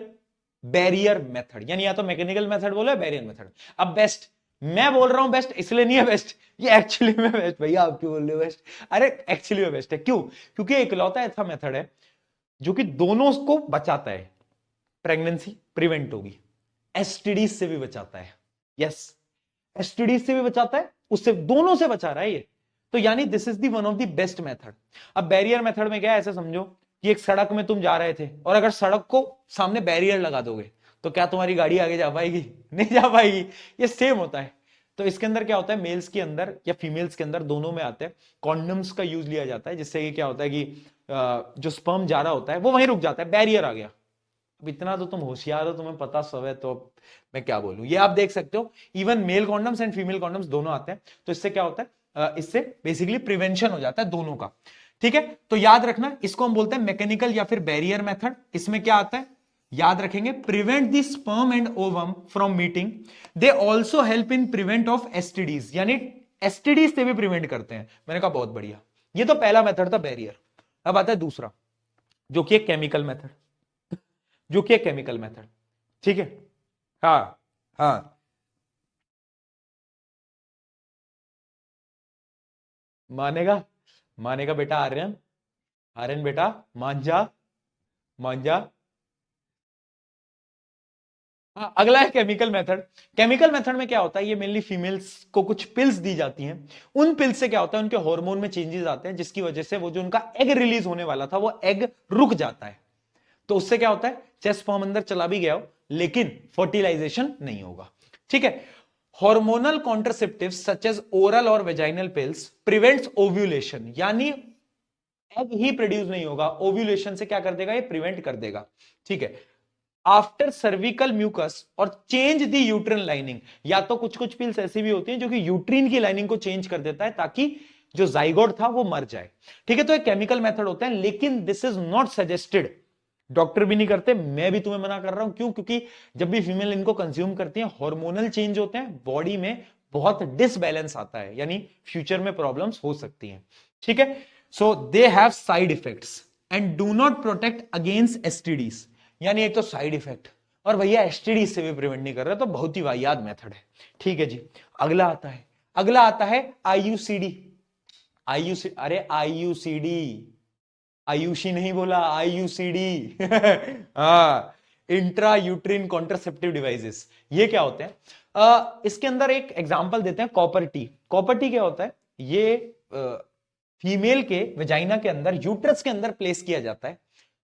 barrier method, यानी या तो मैकेनिकल मेथड बोलो, बैरियर मेथड। अब बेस्ट मैं बोल रहा हूं बेस्ट इसलिए नहीं है बेस्ट, ये एक्चुअली में बेस्ट, भैया आप क्यों बोल रहे हो बेस्ट, अरे एक्चुअली में बेस्ट है, क्यों, क्योंकि इकलौता ऐसा मेथड है जो कि दोनों को बचाता है, प्रेगनेंसी प्रिवेंट होगी, एसटीडी से भी बचाता है, यस, एसटीडी से भी बचाता है, उससे दोनों से बचा रहा है ये, तो यानी this is the one of the best method. अब बैरियर मेथड में क्या है, ऐसे समझो कि एक सड़क में तुम जा रहे थे, और अगर सड़क को सामने बैरियर लगा दोगे तो क्या तुम्हारी गाड़ी आगे जा पाएगी, नहीं जा पाएगी, ये सेम होता है। तो इसके अंदर क्या होता है, मेल्स के अंदर या फीमेल्स के अंदर दोनों में आते हैं, कॉन्डम्स का यूज लिया जाता है, जिससे क्या होता है कि जो स्पर्म जा रहा होता है वो वहीं रुक जाता है, बैरियर आ गया। अब इतना तो तुम होशियार हो, तुम्हें पता सब है, तो मैं क्या बोलूं, ये आप देख सकते हो, even male condoms and female condoms दोनों आते हैं। तो इससे क्या होता है, इससे बेसिकली प्रिवेंशन हो जाता है दोनों का, ठीक है। तो याद रखना, इसको हम बोलते हैं मैकेनिकल या फिर बैरियर मेथड। इसमें क्या आता है, याद रखेंगे, prevent the sperm and ovum from meeting, they also help in prevent of STDs, यानी एसटीडीज से भी प्रिवेंट करते हैं। मैंने कहा बहुत बढ़िया, ये तो पहला मेथड था बैरियर। अब आता है दूसरा, जो कि एक केमिकल मेथड, जो कि एक केमिकल मेथड, ठीक है। हाँ हाँ, मानेगा, मानेगा बेटा आर्यन, आर्यन बेटा मान जा, मान जा। हाँ, अगला है केमिकल मेथड। केमिकल मेथड में क्या होता है, ये मेनली फीमेल्स को कुछ पिल्स दी जाती हैं, उन पिल्स से क्या होता है, उनके हार्मोन में चेंजेस आते हैं, जिसकी वजह से वो जो उनका एग रिलीज होने वाला था वो एग रुक जाता है। तो उससे क्या होता है, चेस्ट फॉर्म अंदर चला भी गया हो लेकिन फर्टिलाइजेशन नहीं होगा, ठीक है। Hormonal contraceptives such as oral और वेजाइनल पिल्स प्रिवेंट्स ओव्यूलेशन, यानी एग ही प्रोड्यूस नहीं होगा, ओव्यूलेशन से क्या कर देगा, ये प्रिवेंट कर देगा, ठीक है। आफ्टर सर्विकल म्यूकस और चेंज द यूट्रिन लाइनिंग, या तो कुछ कुछ पिल्स ऐसी भी होती हैं जो कि यूट्रिन की लाइनिंग को चेंज कर देता है ताकि जो जाइगोट था वो मर जाए, ठीक है। तो एक केमिकल मेथड होता है, लेकिन this is not suggested, doctor भी नहीं करते, मैं भी तुम्हें मना कर रहा हूं, क्यों, क्योंकि जब भी फीमेल इनको कंज्यूम करती है हार्मोनल चेंज होते हैं, बॉडी में बहुत डिसबैलेंस आता है, यानी फ्यूचर में प्रॉब्लम्स हो सकती हैं, ठीक है। So they have side effects and do not protect against STDs, यानी एक तो साइड इफेक्ट, और भैया एसटीडी से भी प्रिवेंट नहीं कर रहा, तो बहुत ही वाहियात मेथड है, ठीक है जी। अगला आता है आईयूसीडी, आईयूसी, अरे आईयूसीडी, आयुषी नहीं बोला, आईयूसीडी हाँ, इंट्रा यूट्रिन कॉन्ट्रासेप्टिव डिवाइसेस। ये क्या होते हैं, इसके अंदर एक एग्जांपल देते हैं, कॉपर टी। कॉपर टी क्या होता है, ये फीमेल के वेजाइना के अंदर, यूट्रस के अंदर प्लेस किया जाता है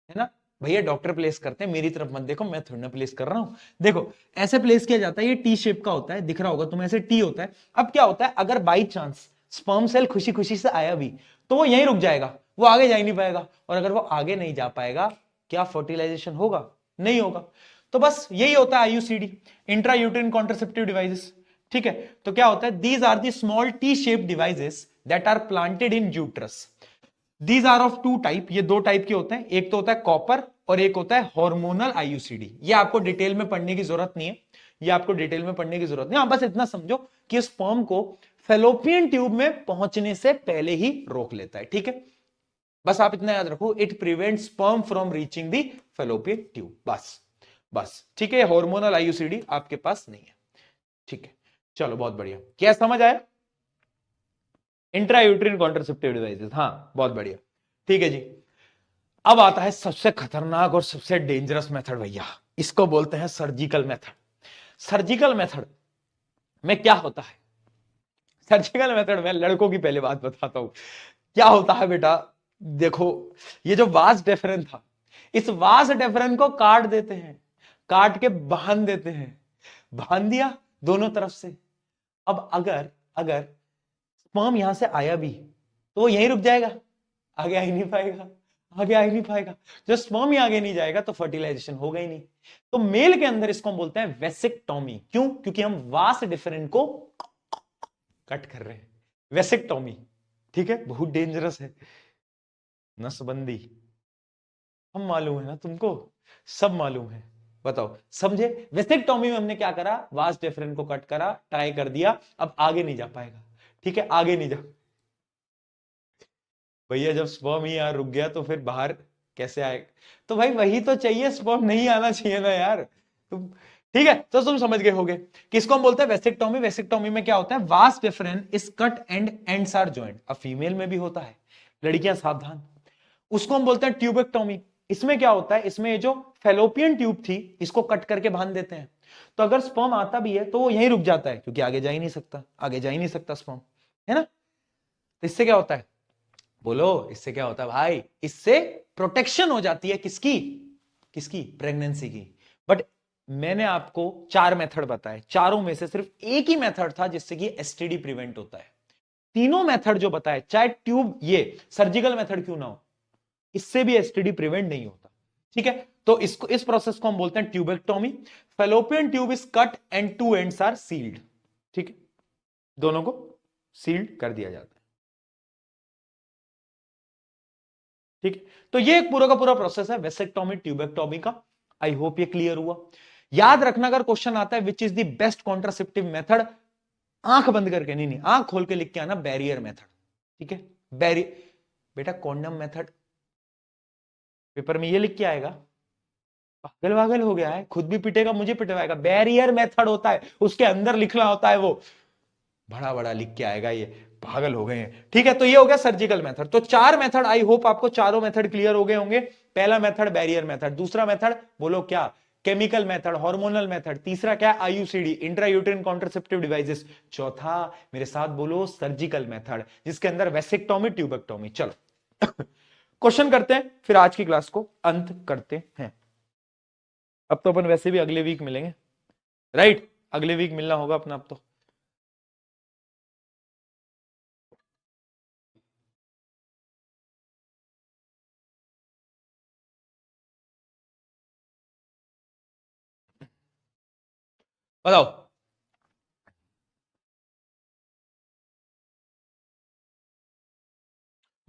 ना भैया, डॉक्टर प्लेस करते हैं, मेरी तरफ मत देखो, मैं थोड़ी ना प्लेस कर रहा हूं, देखो ऐसे प्लेस किया जाता है, ये टी शेप का होता है, दिख रहा होगा तुम्हें, ऐसे टी होता है। अब क्या होता है, अगर बाई चांस स्पर्म सेल खुशी खुशी से आया भी, तो वो यहीं रुक जाएगा, वो आगे जा ही नहीं पाएगा, और अगर वो आगे नहीं जा पाएगा, क्या फर्टिलाइजेशन होगा? नहीं होगा। तो बस यही होता है IUCD, intra uterine contraceptive devices. ठीक है, तो क्या होता है, these are the small T shape devices that are planted in uterus. These are of two type, ये दो टाइप के होते हैं, एक तो होता है कॉपर और एक होता है हार्मोनल आईयूसीडी। ये आपको डिटेल में पढ़ने की जरूरत नहीं है, ये आपको डिटेल में पढ़ने की जरूरत नहीं है, आप बस इतना समझो कि स्पर्म को फेलोपियन ट्यूब में पहुंचने से पहले ही रोक लेता है। ठीक है, बस आप इतना याद रखो, it prevents sperm from reaching the fallopian tube, बस बस। ठीक है, हार्मोनल आईयूसीडी आपके पास नहीं है। ठीक है, चलो बहुत बढ़िया, क्या समझ आया? इंट्रायूट्रिन कॉन्ट्रासेप्टिव डिवाइसेस, हाँ बहुत बढ़िया। ठीक है जी, अब आता है सबसे खतरनाक और सबसे डेंजरस मेथड भैया, इसको बोलते हैं सर्जिकल मेथड। सर्जिकल मेथड में क्या होता है? सर्जिकल मेथड में लड़कों की पहले बात बताता हूं, क्या होता है बेटा, देखो ये जो वास डेफरेंस था, इस वास डेफरेंस को काट देते हैं, काट के बांध देते हैं, बांध दिया दोनों तरफ से। अब अगर अगर स्पर्म यहां से आया भी, तो वो यहीं रुक जाएगा, आगे आ ही नहीं पाएगा, आगे आ ही नहीं पाएगा। जो स्पर्म ही आगे नहीं जाएगा तो फर्टिलाइजेशन होगा ही नहीं। तो मेल के अंदर इसको हम बोलते हैं वेसेक्टोमी। क्यों? क्योंकि हम वास डिफरेंट को कट कर रहे हैं, वेसेक्टोमी। ठीक है, बहुत डेंजरस है, नसबंदी। हम मालूम है ना तुमको, सब मालूम है, बताओ समझे? वेसेक्टोमी में हमने क्या करा, वास डिफरेंट को कट करा, ट्राई कर दिया, अब आगे नहीं जा पाएगा। ठीक है, आगे नहीं जा, भैया जब स्पर्म ही यहां रुक गया तो फिर बाहर कैसे आएगा? तो भाई वही तो चाहिए, स्पर्म नहीं आना चाहिए ना यार तुम। ठीक है, तो तुम समझ गए होगे किसको हम बोलते हैं वेसेक्टोमी। वेसेक्टोमी में क्या होता है, vas deferens is cut and ends are joint. अब फीमेल में भी होता है, लड़कियां सावधान, उसको हम बोलते हैं ट्यूबेक्टोमी। इसमें क्या होता है, इसमें जो फेलोपियन ट्यूब थी इसको कट करके बांध देते हैं, तो अगर स्पर्म आता भी है तो वो यहीं रुक जाता है, क्योंकि आगे जा ही नहीं सकता, आगे जा ही नहीं सकता स्पर्म, है ना। तो इससे क्या होता है, बोलो इससे क्या होता है भाई? इससे प्रोटेक्शन हो जाती है, किसकी? किसकी? प्रेगनेंसी की। बट मैंने आपको 4 मेथड बताए, चारों में से सिर्फ एक ही मेथड था जिससे कि एसटीडी प्रिवेंट होता है। तीनों मेथड जो बताए, चाहे ट्यूब, ये सर्जिकल मेथड क्यों ना हो, इससे भी एसटीडी प्रिवेंट नहीं होता। ठीक है, तो इसको, इस प्रोसेस को हम बोलते हैं tubectomy. Fallopian tube is cut and two ends are sealed. ठीक है, दोनों को सील्ड कर दिया जाता है। ठीक है, तो ये एक पूरा का पूरा प्रोसेस है वेसेक्टोमी ट्यूबेक्टोमी का। आई होप ये क्लियर हुआ। याद रखना, अगर क्वेश्चन आता है which is the best contraceptive method, आंख बंद करके, नहीं नहीं आंख खोल के लिख के आना, बैरियर मेथड। ठीक है, बैरियर, बेटा कॉन्डम मेथड पेपर में ये लिख के आएगा, पागल वागल हो गया है, खुद भी पिटेगा मुझे पिटवाएगा। बैरियर मेथड होता है, उसके अंदर लिखना होता है, वो बड़ा बड़ा लिख के आएगा, ये पागल हो गए हैं। ठीक है, तो ये हो गया सर्जिकल मेथड। तो 4 मेथड, आई होप आपको चारों मेथड क्लियर हो गए होंगे। पहला मेथड बैरियर मेथड, दूसरा मेथड बोलो क्या, केमिकल मेथड, हार्मोनल मेथड, तीसरा क्या, IUCD intra uterine contraceptive devices, चौथा मेरे साथ बोलो सर्जिकल मेथड, जिसके अंदर वेसेक्टोमी ट्यूबेक्टोमी। चलो क्वेश्चन करते हैं, फिर आज की क्लास को अंत करते हैं। अब तो अपन वैसे भी अगले वीक मिलेंगे, राइट? अगले वीक मिलना होगा अपना अब तो। बताओ,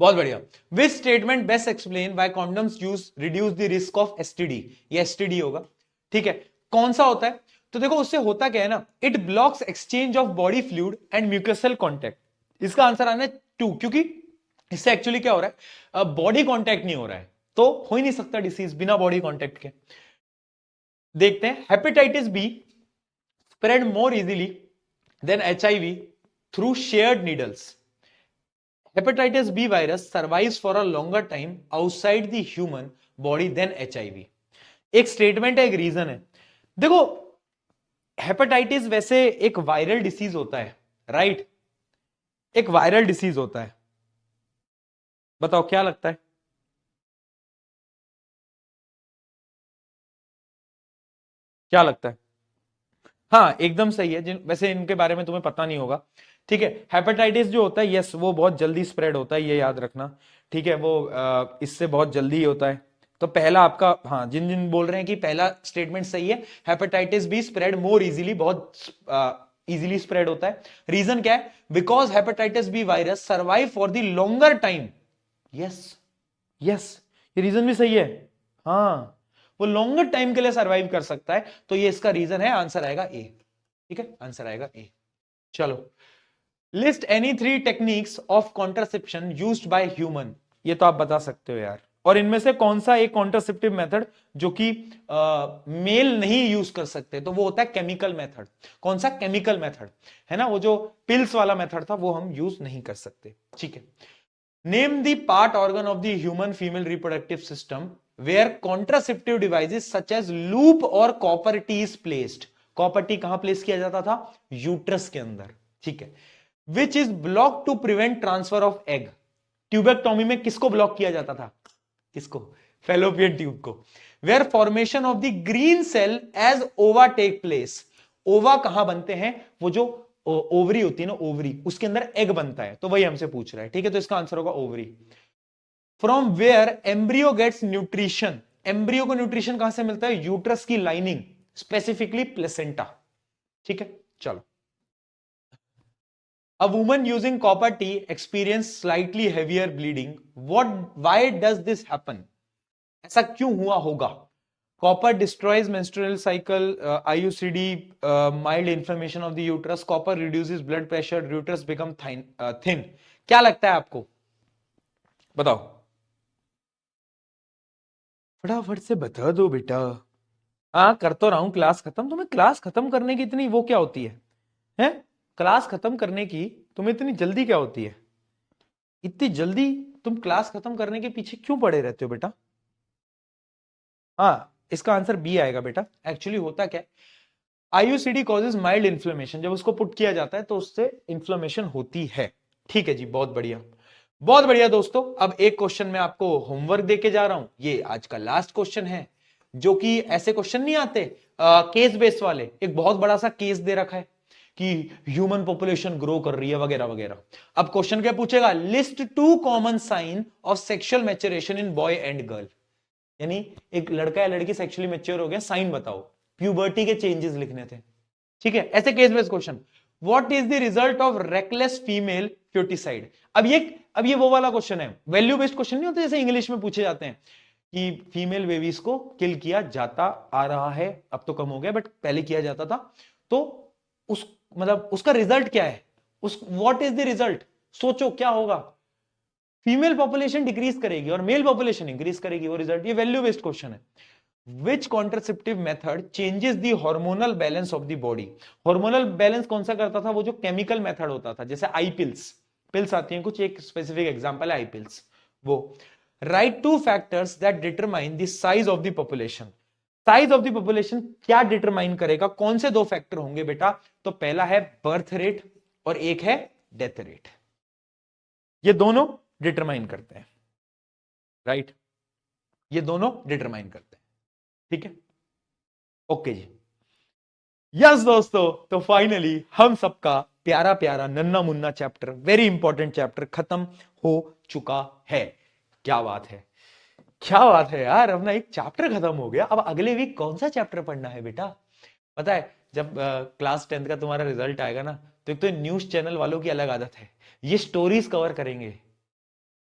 बहुत बढ़िया। Which statement best explain why condoms use reduce the risk of STD? ये एसटीडी होगा। ठीक है, कौन सा होता है? तो देखो उससे होता क्या है ना, it blocks exchange of body fluid and mucosal contact. इसका आंसर आना है 2, क्योंकि इससे एक्चुअली क्या हो रहा है, बॉडी कॉन्टैक्ट नहीं हो रहा है, तो हो ही नहीं सकता डिसीज बिना बॉडी कॉन्टैक्ट के। देखते हैं, hepatitis B spread more easily than HIV through shared needles. Hepatitis B virus survives for a longer time outside the human body than HIV। एक स्टेटमेंट है, एक रीजन है। देखो हेपेटाइटिस वैसे एक वायरल डिसीज होता है, राइट? एक वायरल डिसीज होता है, बताओ क्या लगता है? क्या लगता है? हाँ एकदम सही है। जिन वैसे इनके बारे में तुम्हें पता नहीं होगा, ठीक है। हेपेटाइटिस जो होता है, यस वो बहुत जल्दी स्प्रेड होता है, ये याद रखना, ठीक है। वो इससे बहुत जल्दी ही होता है। तो पहला आपका, हाँ जिन जिन बोल रहे हैं कि पहला स्टेटमेंट सही है, hepatitis B spread more easily, बहुत इजीली स्प्रेड होता है। रीजन क्या है? Because hepatitis B virus survive for the longer time. Yes, yes, ये रीजन भी सही है। हाँ, वो लॉन्गर टाइम के लिए सर्वाइव कर सकता है, तो ये इसका रीजन है। आंसर आएगा ए, ठीक है, आंसर आएगा ए। चलो, list any three techniques of contraception used by human. ये तो आप बता सकते हो यार। और इनमें से कौन सा एक कॉन्ट्रासेप्टिव मेथड जो कि मेल नहीं यूज कर सकते, तो वो होता है केमिकल मेथड। कौन सा? केमिकल मेथड, है ना। वो जो पिल्स वाला मेथड था वो हम यूज नहीं कर सकते, ठीक है। Name the part organ of the human female reproductive system where contraceptive devices such as loop और copper T is placed. Copper T कहां प्लेस किया जाता था? यूट्रस के अंदर, ठीक है। Which is block to prevent transfer of egg. Tubectomy में किसको ब्लॉक किया जाता था? किसको? फेलोपियन ट्यूब को। Where formation of the green cell as ova take place. Ova कहां बनते हैं? वो जो ओवरी होती है ना, ओवरी, उसके अंदर एग बनता है, तो वही हमसे पूछ रहा है, ठीक है। तो इसका आंसर होगा ovary. From where embryo gets nutrition. Embryo को न्यूट्रिशन कहां से मिलता है? यूट्रस की लाइनिंग, स्पेसिफिकली प्लेसेंटा, ठीक है। चलो, a woman using copper tea experience slightly heavier bleeding. Why does this happen? ऐसा क्यों हुआ होगा? Copper destroys menstrual cycle, IUCD, mild inflammation of the uterus. Copper reduces blood pressure, uterus become thin. क्या लगता है आपको? बताओ, फटाफट से बता दो बेटा। हाँ कर तो रहा हूं, क्लास खत्म। तुम्हें क्लास खत्म करने की इतनी वो क्या होती है? क्लास खत्म करने की तुम्हें इतनी जल्दी क्या होती है? इतनी जल्दी तुम क्लास खत्म करने के पीछे क्यों पड़े रहते हो बेटा? हाँ, इसका आंसर बी आएगा बेटा। एक्चुअली होता क्या है, आईयूसीडी कॉजेज माइल्ड इन्फ्लेमेशन। जब उसको पुट किया जाता है तो उससे इन्फ्लेमेशन होती है, ठीक है जी। बहुत बढ़िया, बहुत बढ़िया दोस्तों। अब एक क्वेश्चन मैं आपको होमवर्क देके जा रहा हूं, ये आज का लास्ट क्वेश्चन है, जो कि ऐसे क्वेश्चन नहीं आते केस बेस वाले। एक बहुत बड़ा सा केस दे रखा है कि ह्यूमन पॉपुलेशन ग्रो कर रही है वगैरह वगैरह। अब क्वेश्चन क्या पूछेगा? List two common sign of sexual maturation in boy and girl. यानी एक लड़का या लड़की सेक्सुअली मैच्योर हो गया, साइन बताओ। प्यूबर्टी के चेंजेस लिखने थे, ठीक है। ऐसे case based question. What is the result of reckless female foeticide. अब ये वो वाला क्वेश्चन है, वैल्यू बेस्ड क्वेश्चन नहीं होते जैसे इंग्लिश में पूछे जाते हैं कि फीमेल बेबीज को किल किया जाता आ रहा है, अब तो कम हो गया बट पहले किया जाता था। तो उस मतलब उसका रिजल्ट क्या है? उस व्हाट इज द रिजल्ट? सोचो क्या होगा? फीमेल पॉपुलेशन डिक्रीज करेगी और मेल पॉपुलेशन इंक्रीज करेगी, वो रिजल्ट। ये वैल्यू बेस्ड क्वेश्चन है। Which contraceptive method changes the hormonal balance of the body. Hormonal balance कौन सा करता था? वो जो केमिकल मेथड होता था, जैसे आई पिल्स, पिल्स आती हैं कुछ, एक स्पेसिफिक एग्जांपल है आई पिल्स। वो right two factors that determine the size of the population. Size of the population क्या डिटरमाइन करेगा? कौन से दो फैक्टर होंगे बेटा? तो पहला है बर्थ रेट और एक है डेथ रेट। ये दोनों डिटरमाइन करते हैं, राइट। ये दोनों डिटरमाइन करते हैं, ठीक है। ओके जी, यस दोस्तों, तो फाइनली हम सबका प्यारा प्यारा नन्ना Munna chapter, very important chapter खत्म हो चुका है। क्या बात है, क्या बात है यार, अपना एक चैप्टर खत्म हो गया। अब अगले वीक कौन सा चैप्टर पढ़ना है बेटा? पता है, जब क्लास 10th का तुम्हारा रिजल्ट आएगा ना, तो एक तो न्यूज चैनल वालों की अलग आदत है, ये स्टोरीज कवर करेंगे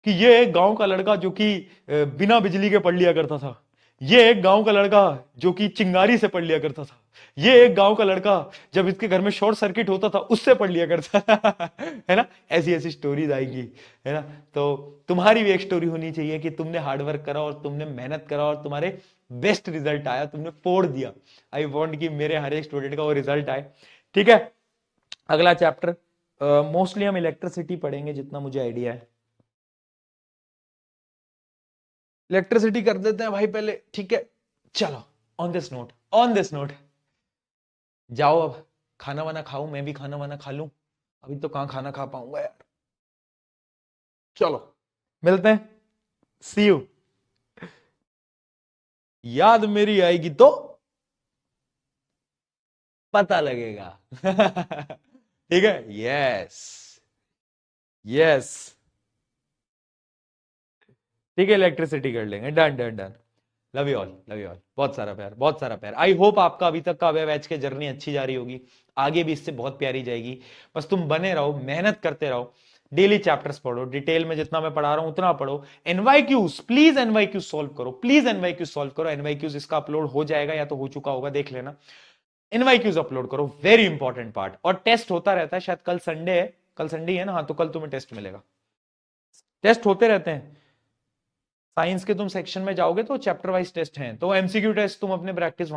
कि ये एक गांव का लड़का जो कि बिना बिजली के पढ़ लिया करता था, ये एक गांव का लड़का जो कि चिंगारी से पढ़ लिया करता था, ये एक गांव का लड़का जब इसके घर में शॉर्ट सर्किट होता था उससे पढ़ लिया करता था है ना। ऐसी ऐसी स्टोरीज आएगी, है ना। तो तुम्हारी भी एक स्टोरी होनी चाहिए कि तुमने हार्डवर्क करा और तुमने मेहनत करा और तुम्हारे बेस्ट रिजल्ट आया, तुमने फोड़ दिया। आई वॉन्ट कि मेरे हर एक स्टूडेंट का वो रिजल्ट आए, ठीक है। अगला चैप्टर मोस्टली हम इलेक्ट्रिसिटी पढ़ेंगे जितना मुझे आइडिया है। इलेक्ट्रिसिटी कर देते हैं भाई पहले, ठीक है। चलो, ऑन दिस नोट जाओ, अब खाना वाना खाओ, मैं भी खाना वाना खा लूं। अभी तो कहां खाना खा पाऊंगा यार। चलो मिलते हैं, सी यू। याद मेरी आएगी तो पता लगेगा। ठीक है, यस यस। ठीक है, इलेक्ट्रिसिटी कर लेंगे, done done done. Love you all, love you all, बहुत सारा प्यार, बहुत सारा प्यार। आई होप आपका अभी तक का अभय बैच के जर्नी अच्छी जा रही होगी, आगे भी इससे बहुत प्यारी जाएगी। बस तुम बने रहो, मेहनत करते रहो, डेली चैप्टर्स पढ़ो, डिटेल में जितना मैं पढ़ा रहा हूं उतना पढ़ो। एनवाईक्यूज प्लीज, एनवाईक्यूज सॉल्व करो, प्लीज एनवाईक्यूज सॉल्व करो। एनवाईक्यूज इसका अपलोड हो जाएगा या तो हो चुका होगा, देख लेना। एनवाईक्यूज अपलोड करो, वेरी इंपॉर्टेंट पार्ट। और टेस्ट होता रहता है, शायद कल संडे है, कल संडे है ना, हाँ, तो कल तुम्हें टेस्ट मिलेगा। टेस्ट होते रहते हैं, साइंस के तुम सेक्शन में जाओगे तो चैप्टर वाइज टेस्ट हैं, तो एमसीक्यू टेस्ट तुम अपने प्रैक्टिस